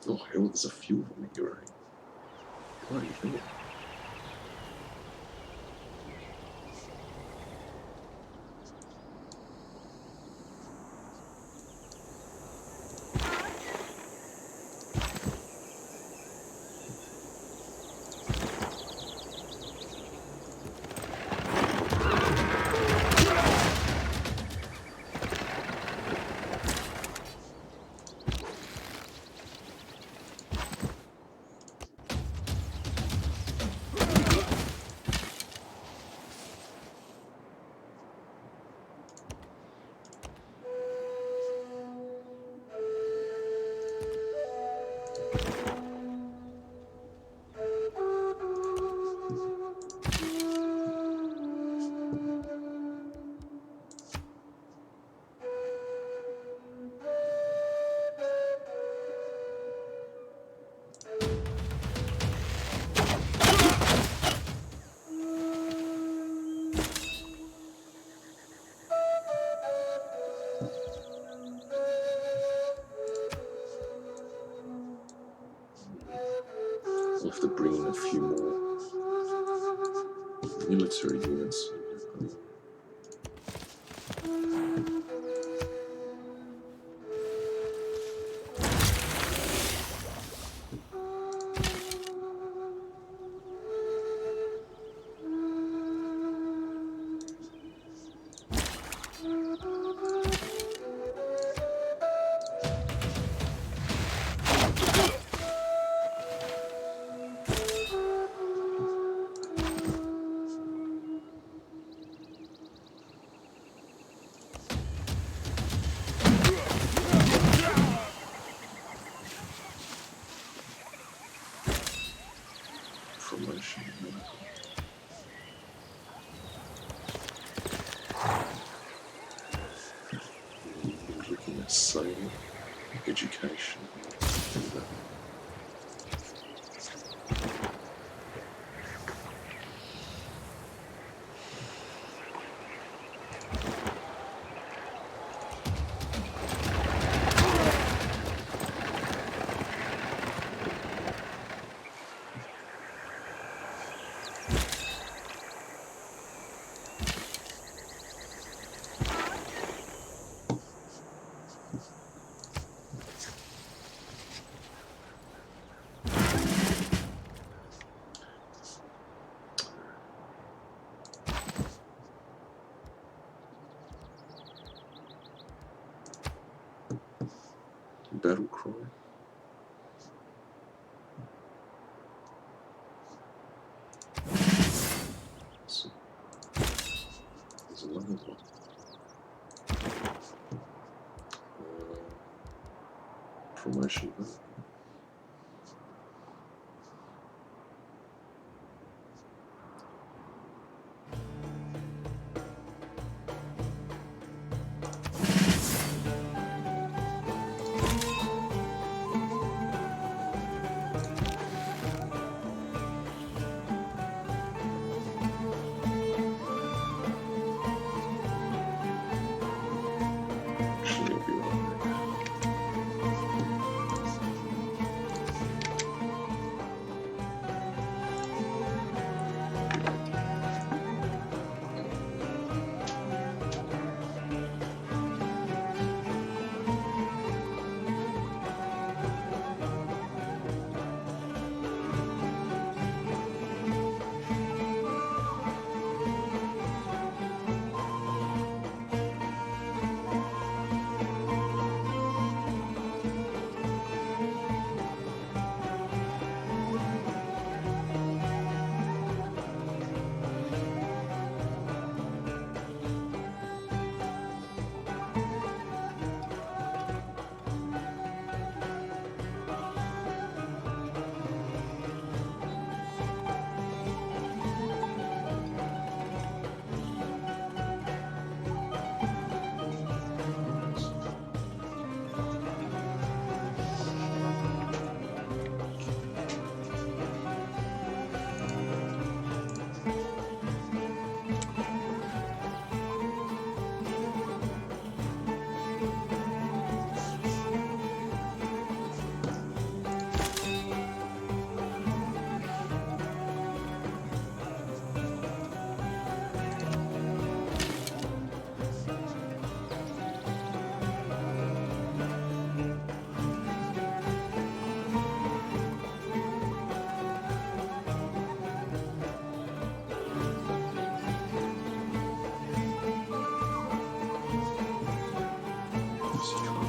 Oh hell, there's a few of them here, eh? Bloody hell. We'll have to bring in a few more military units. Promotion. We're looking at sailing, education, and Battle cry. So, there's another one. Promotion vote. Actually, I'll be right back.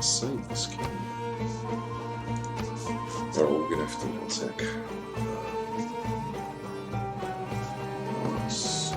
Save this game. Alright, we're gonna have to attack. Nice.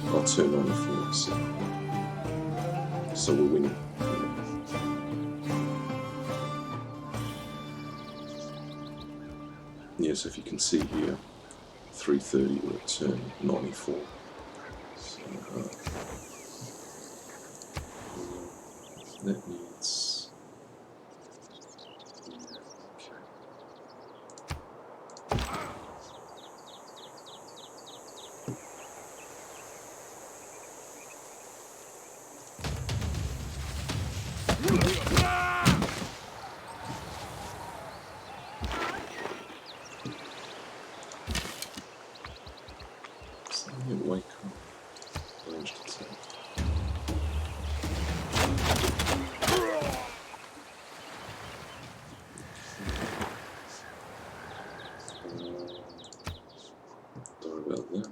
I'll turn on the force. So we're winning. Yes, if you can see here, 330 will turn 94. So, that means wake up. Ranged attack. Sorry about that.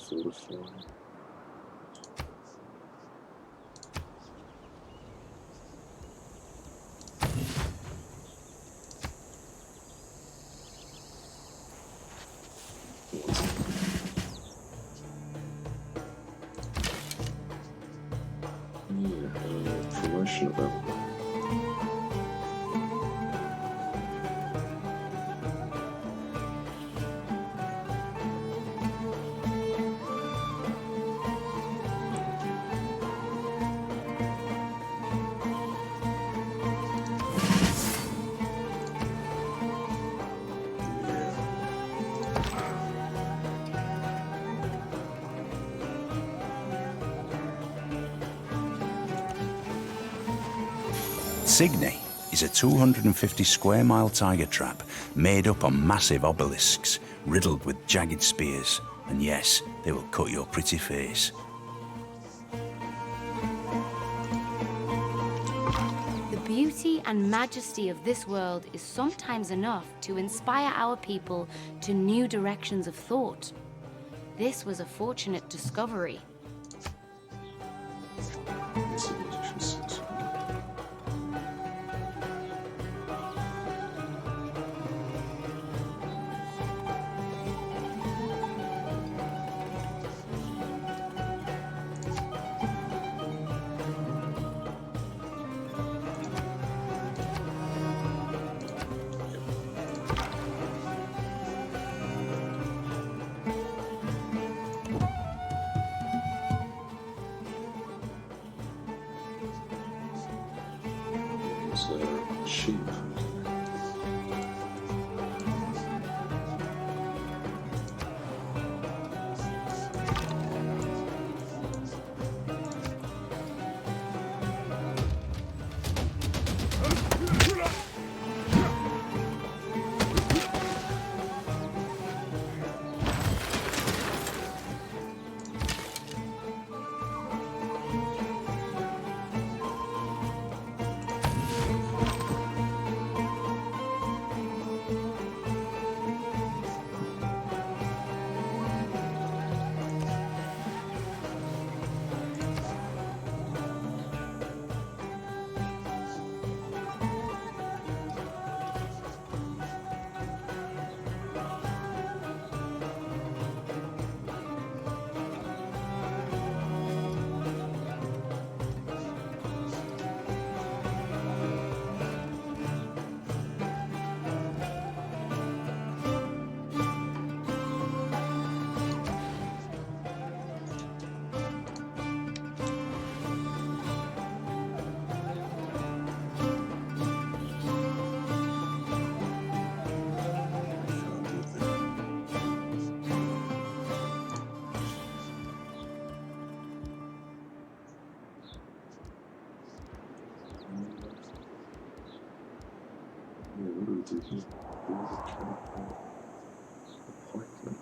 Fortify. Promotion available. insigne is a 250 square mile tiger trap made up on massive obelisks, riddled with jagged spears, and yes, they will cut your pretty face. The beauty and majesty of this world is sometimes enough to inspire our people to new directions of thought. This was a fortunate discovery. Civilization 6. There's a sheep. Yeah, what do we do here? Build a camp, a pikeman.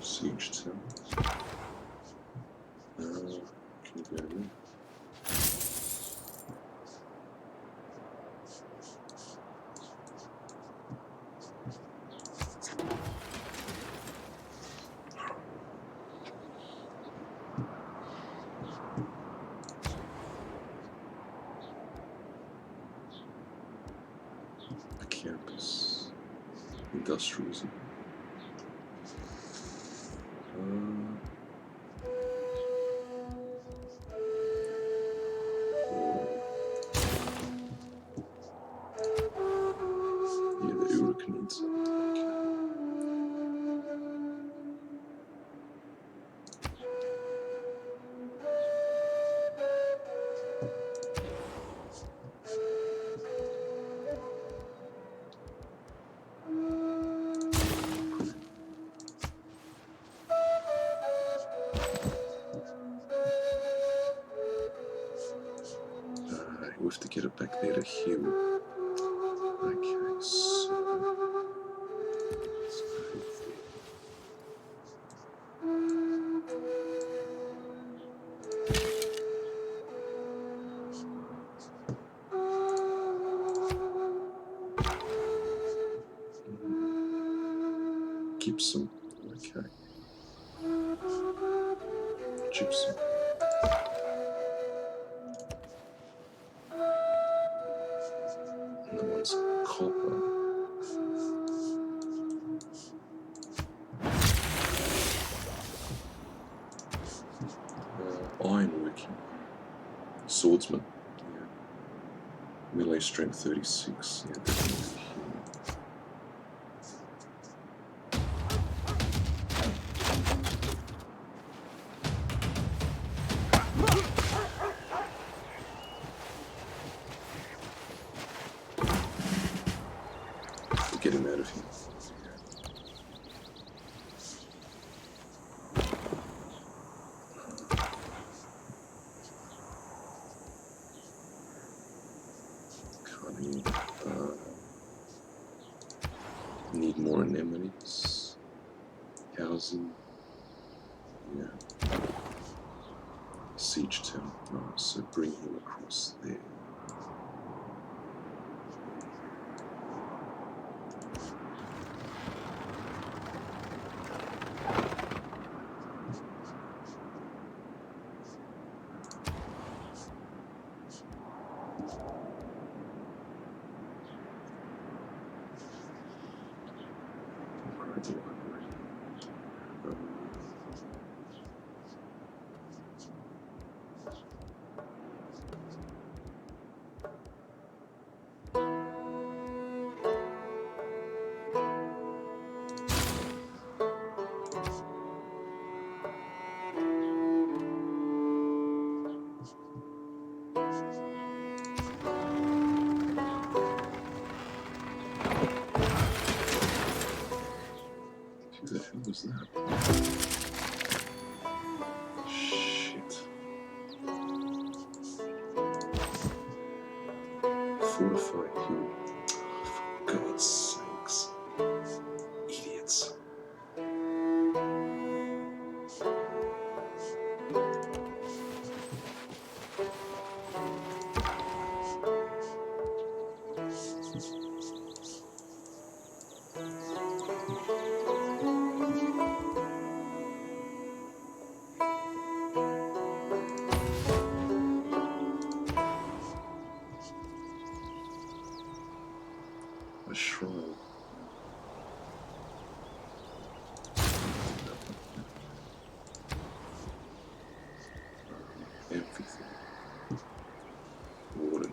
Siege tower. Can you go there? A campus. Industrialism. Yeah, the Uruk needs it. We have to get it back there to heal. Okay, so... Gypsum, okay. Gypsum. And that one's copper. Ironworking. Swordsman. Yeah. Melee strength 36. Yeah, definitely. Get him out of here. Cunning. Need more anemones. Housing. Yeah. Siege town. Right, so bring him across there. Who the hell was that? Shit. Fortify hill. For God's sakes. Idiots. A shrine. Amphitheater. Warden.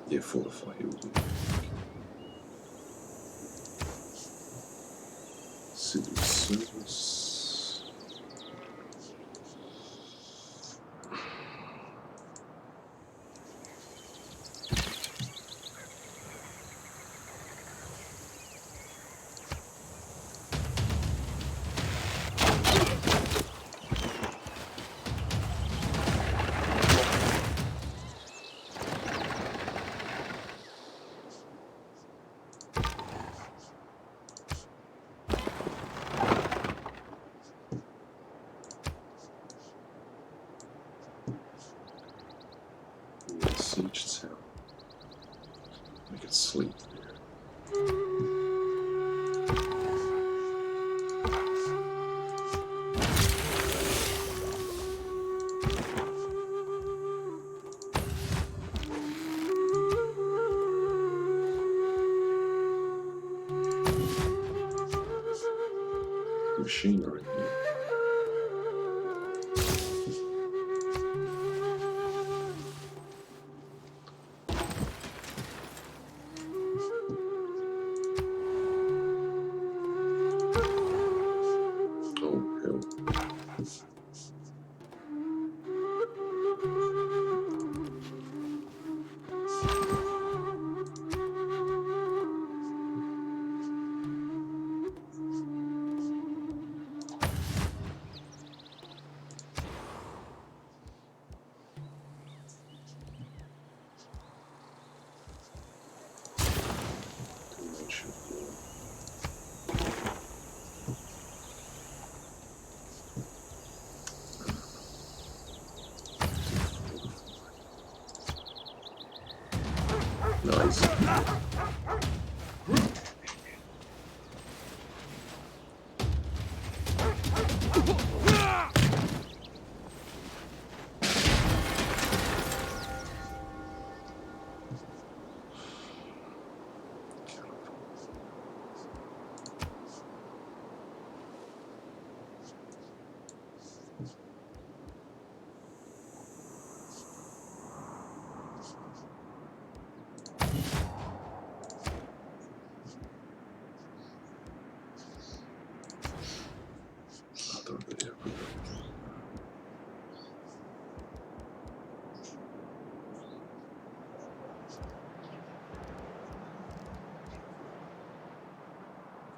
Yeah, fortify hill. Civil service. Siege town. We could sleep there. Machinery here. Oh, hell. Dimension 4. Nice.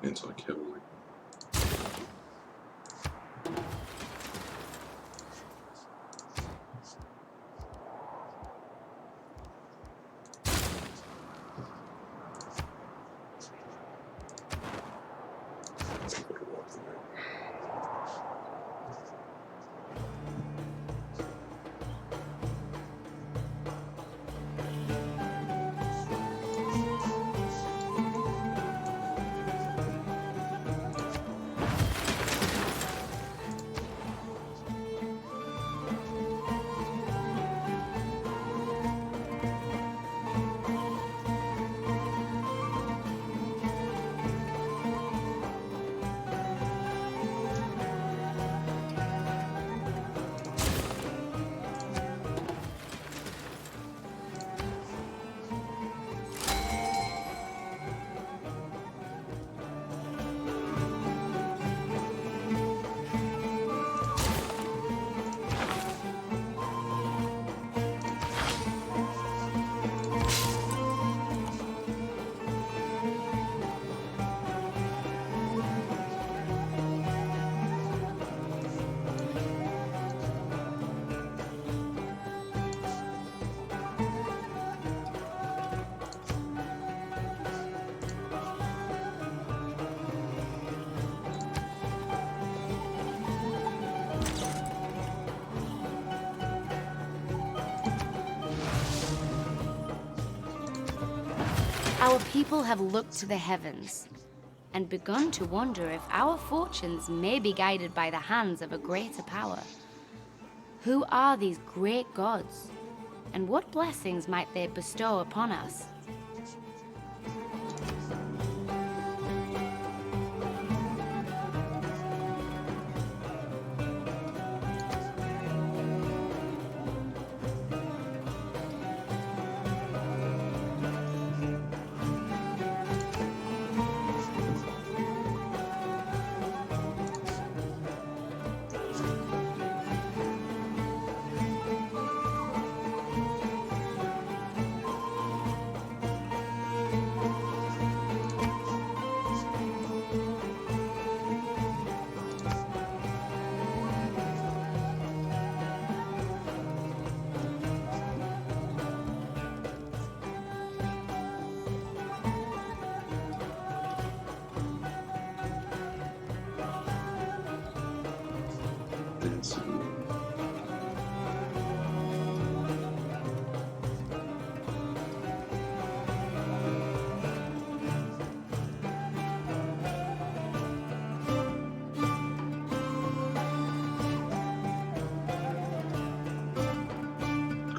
anti-cavalry. Our people have looked to the heavens and begun to wonder if our fortunes may be guided by the hands of a greater power. Who are these great gods, and what blessings might they bestow upon us?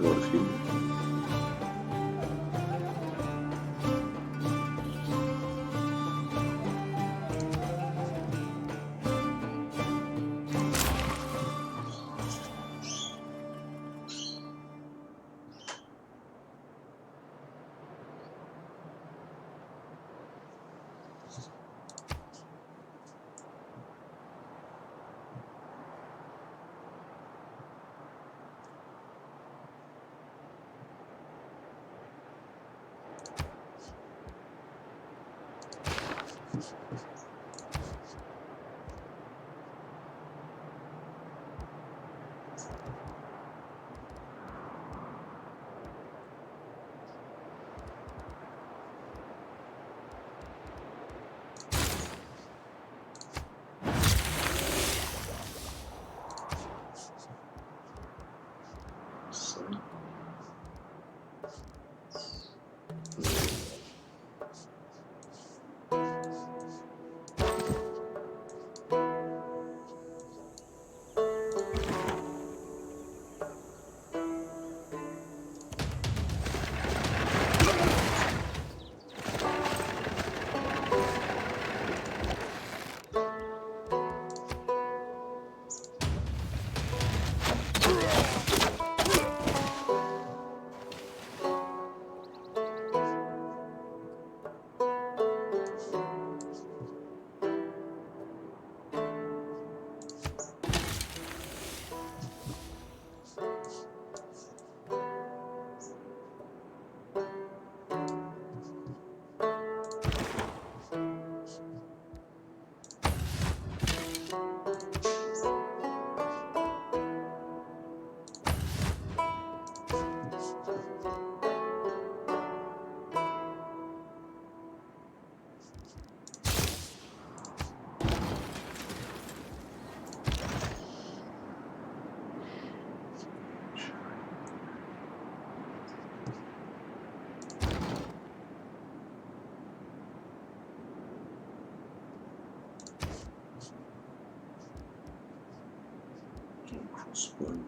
God of human. crossbow.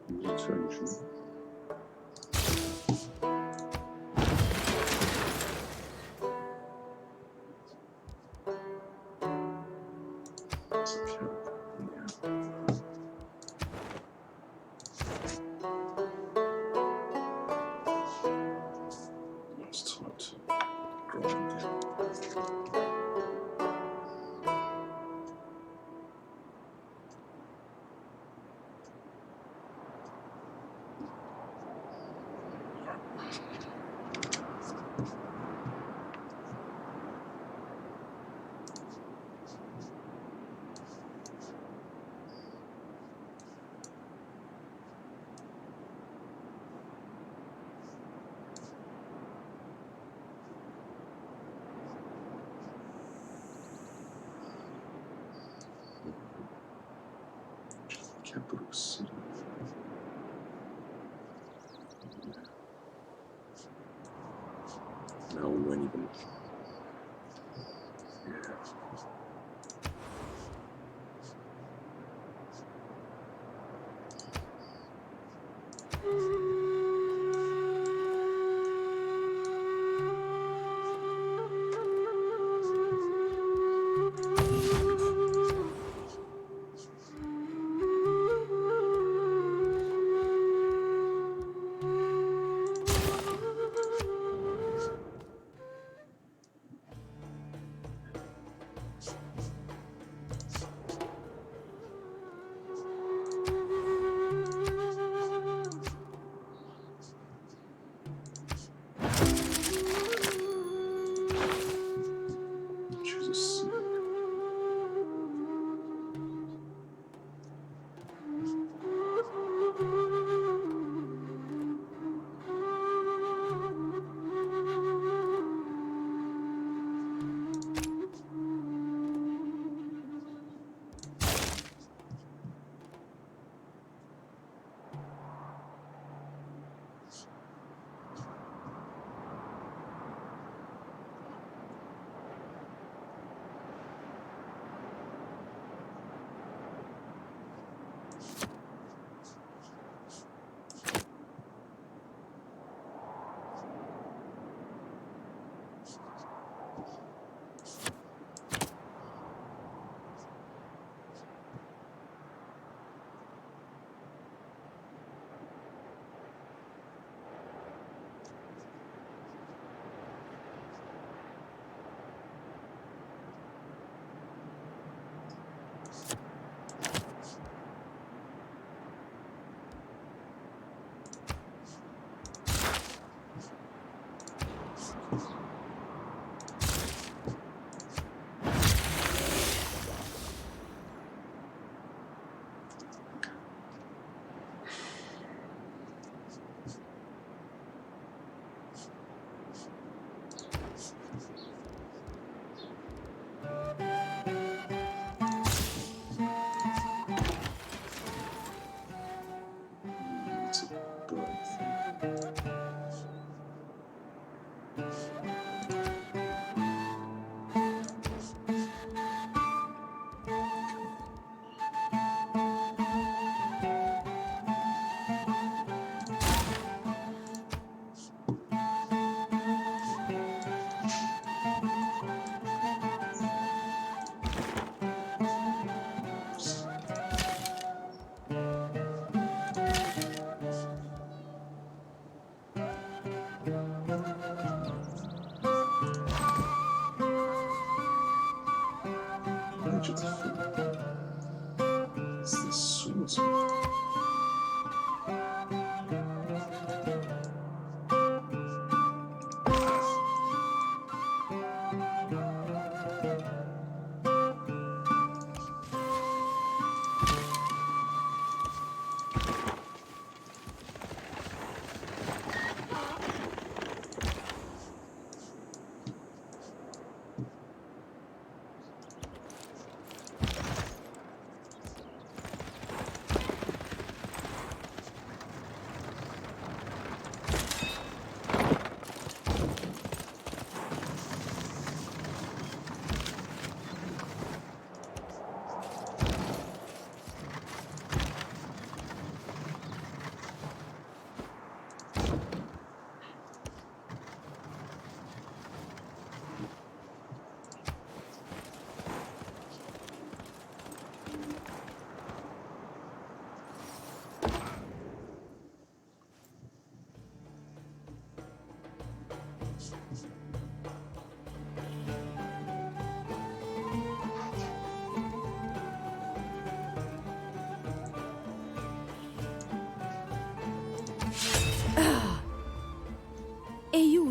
Mutation. It's a carrot. Yeah. It's time to grind down. Capital city. No, we won't even. Yeah. Choose a city. It's a bird thing.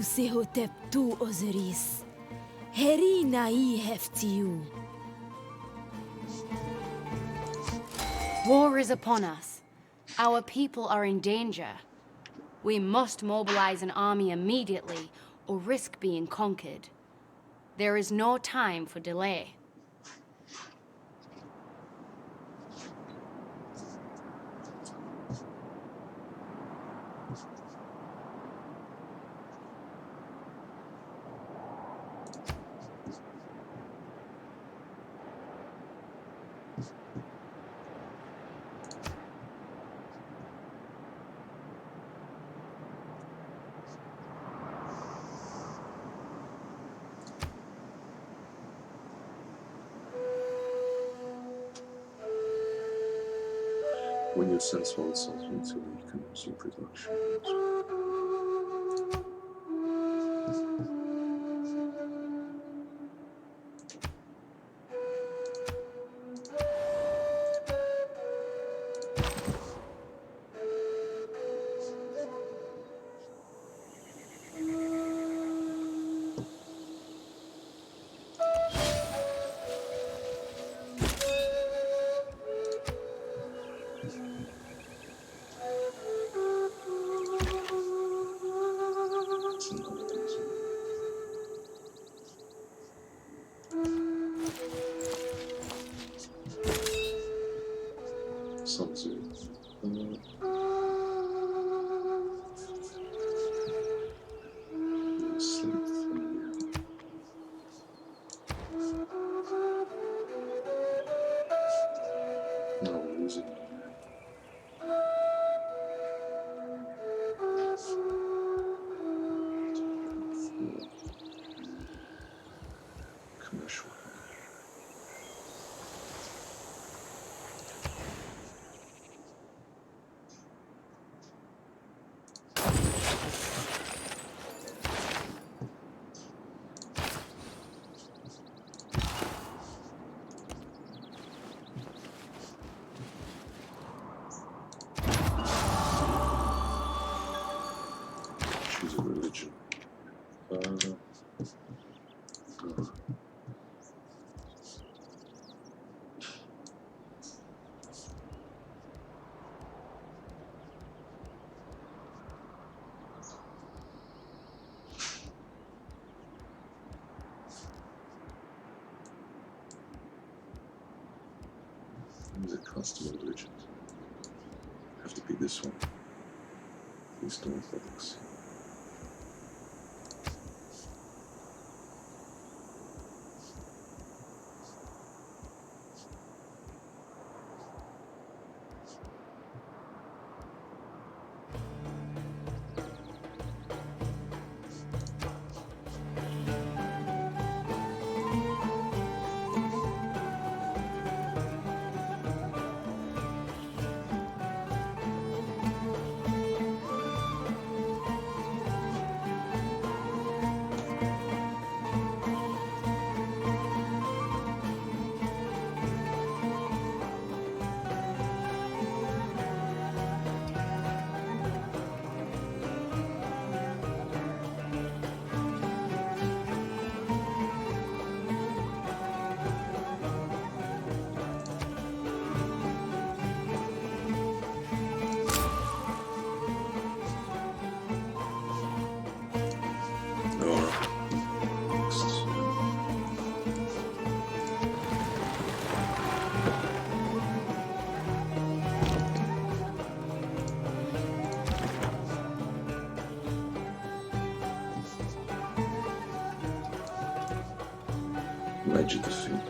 usehotep tu Osiris. Heri nai heftiu. War is upon us. Our people are in danger. We must mobilize an army immediately or risk being conquered. There is no time for delay. When you're satisfied with something until you can resume production. Some zoo. Sleep. No, we're losing. Commercial. Choose a religion. Use a custom religion. Have to be this one. Eastern Orthodox. Major defeat.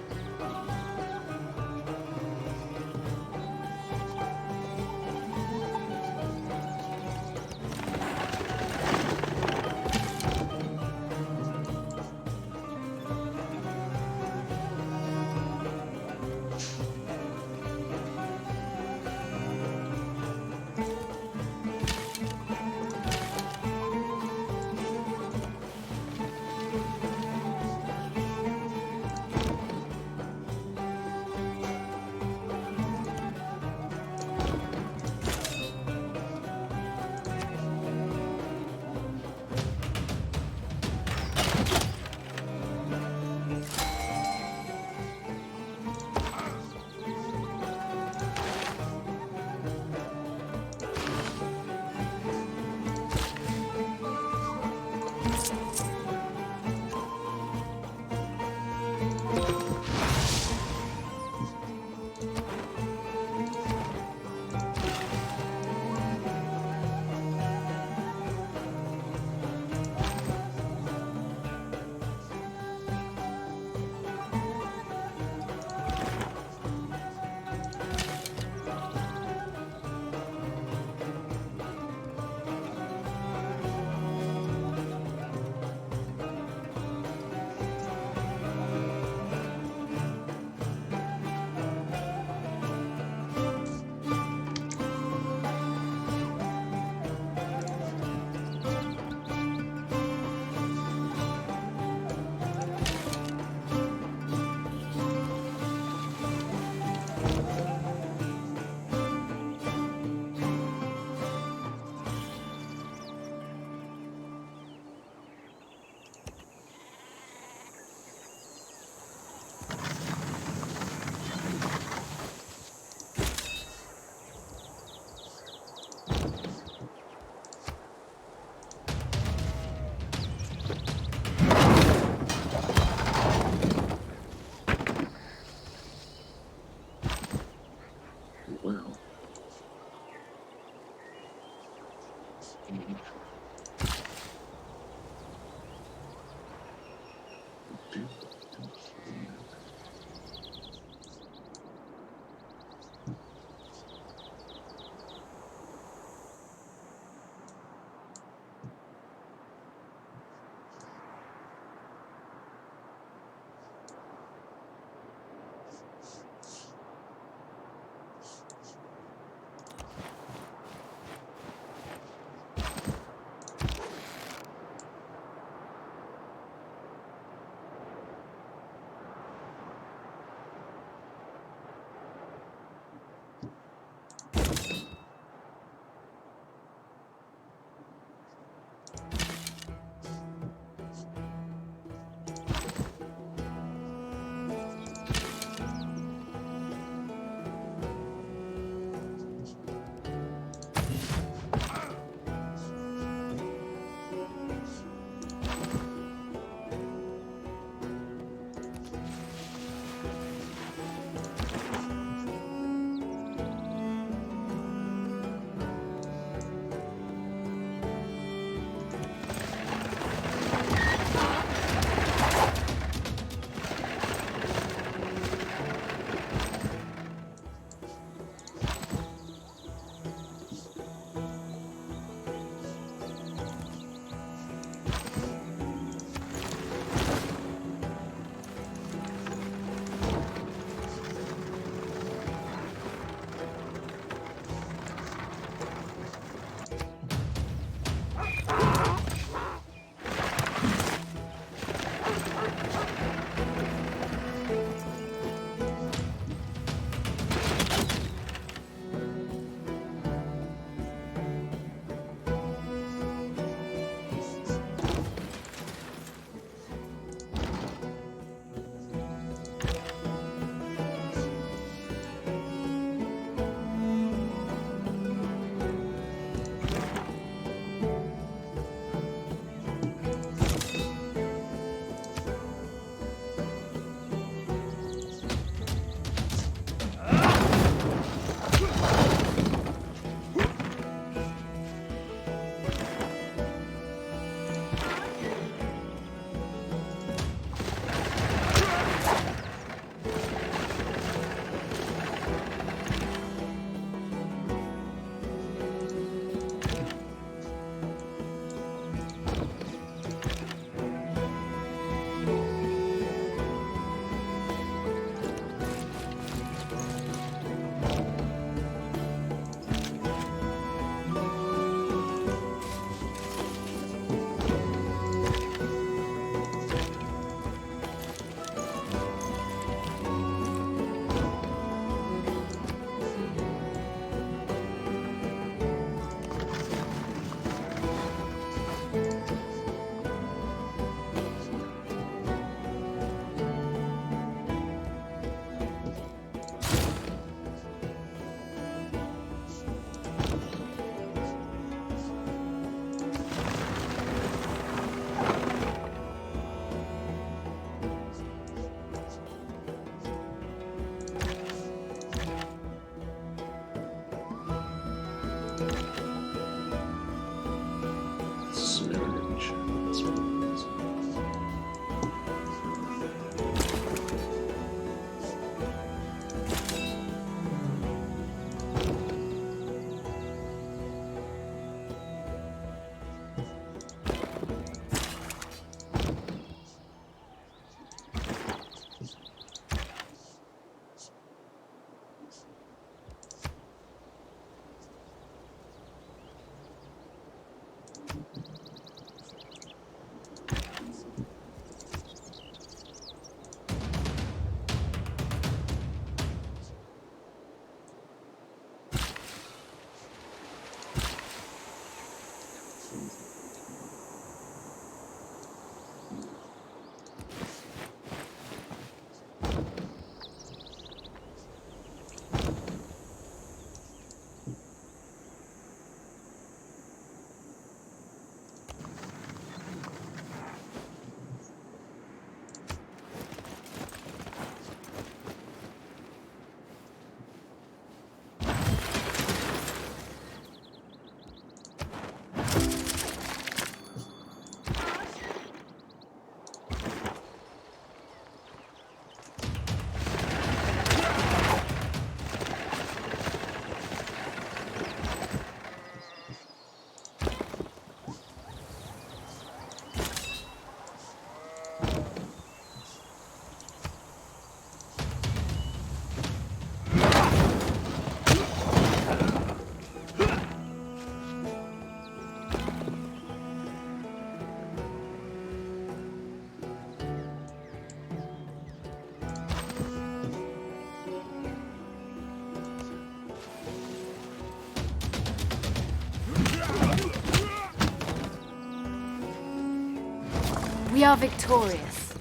We are victorious.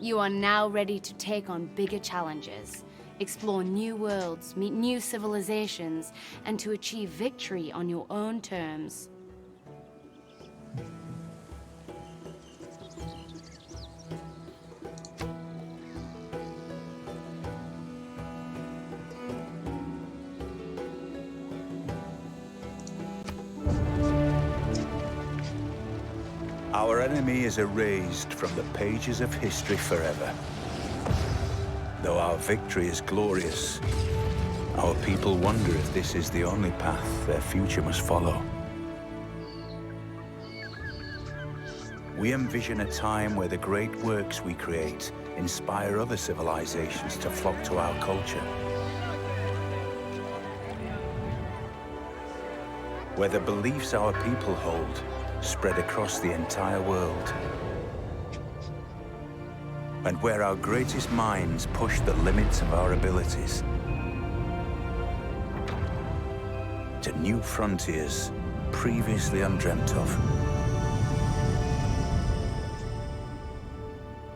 You are now ready to take on bigger challenges, explore new worlds, meet new civilizations, and to achieve victory on your own terms. Our enemy is erased from the pages of history forever. Though our victory is glorious, our people wonder if this is the only path their future must follow. We envision a time where the great works we create inspire other civilizations to flock to our culture. Where the beliefs our people hold spread across the entire world. And where our greatest minds push the limits of our abilities to new frontiers previously undreamt of.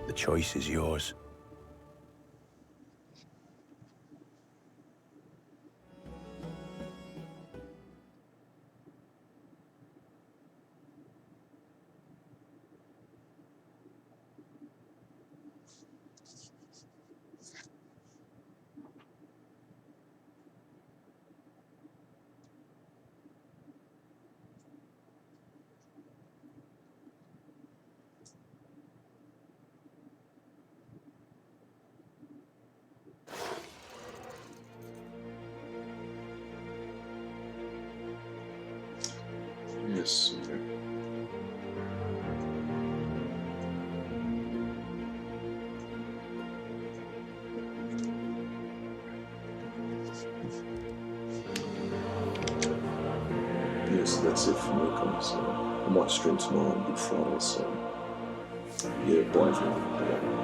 The choice is yours. Yes. Yes, that's it for me, guys. I might stream tomorrow on Good Friday, so yeah, bye for now.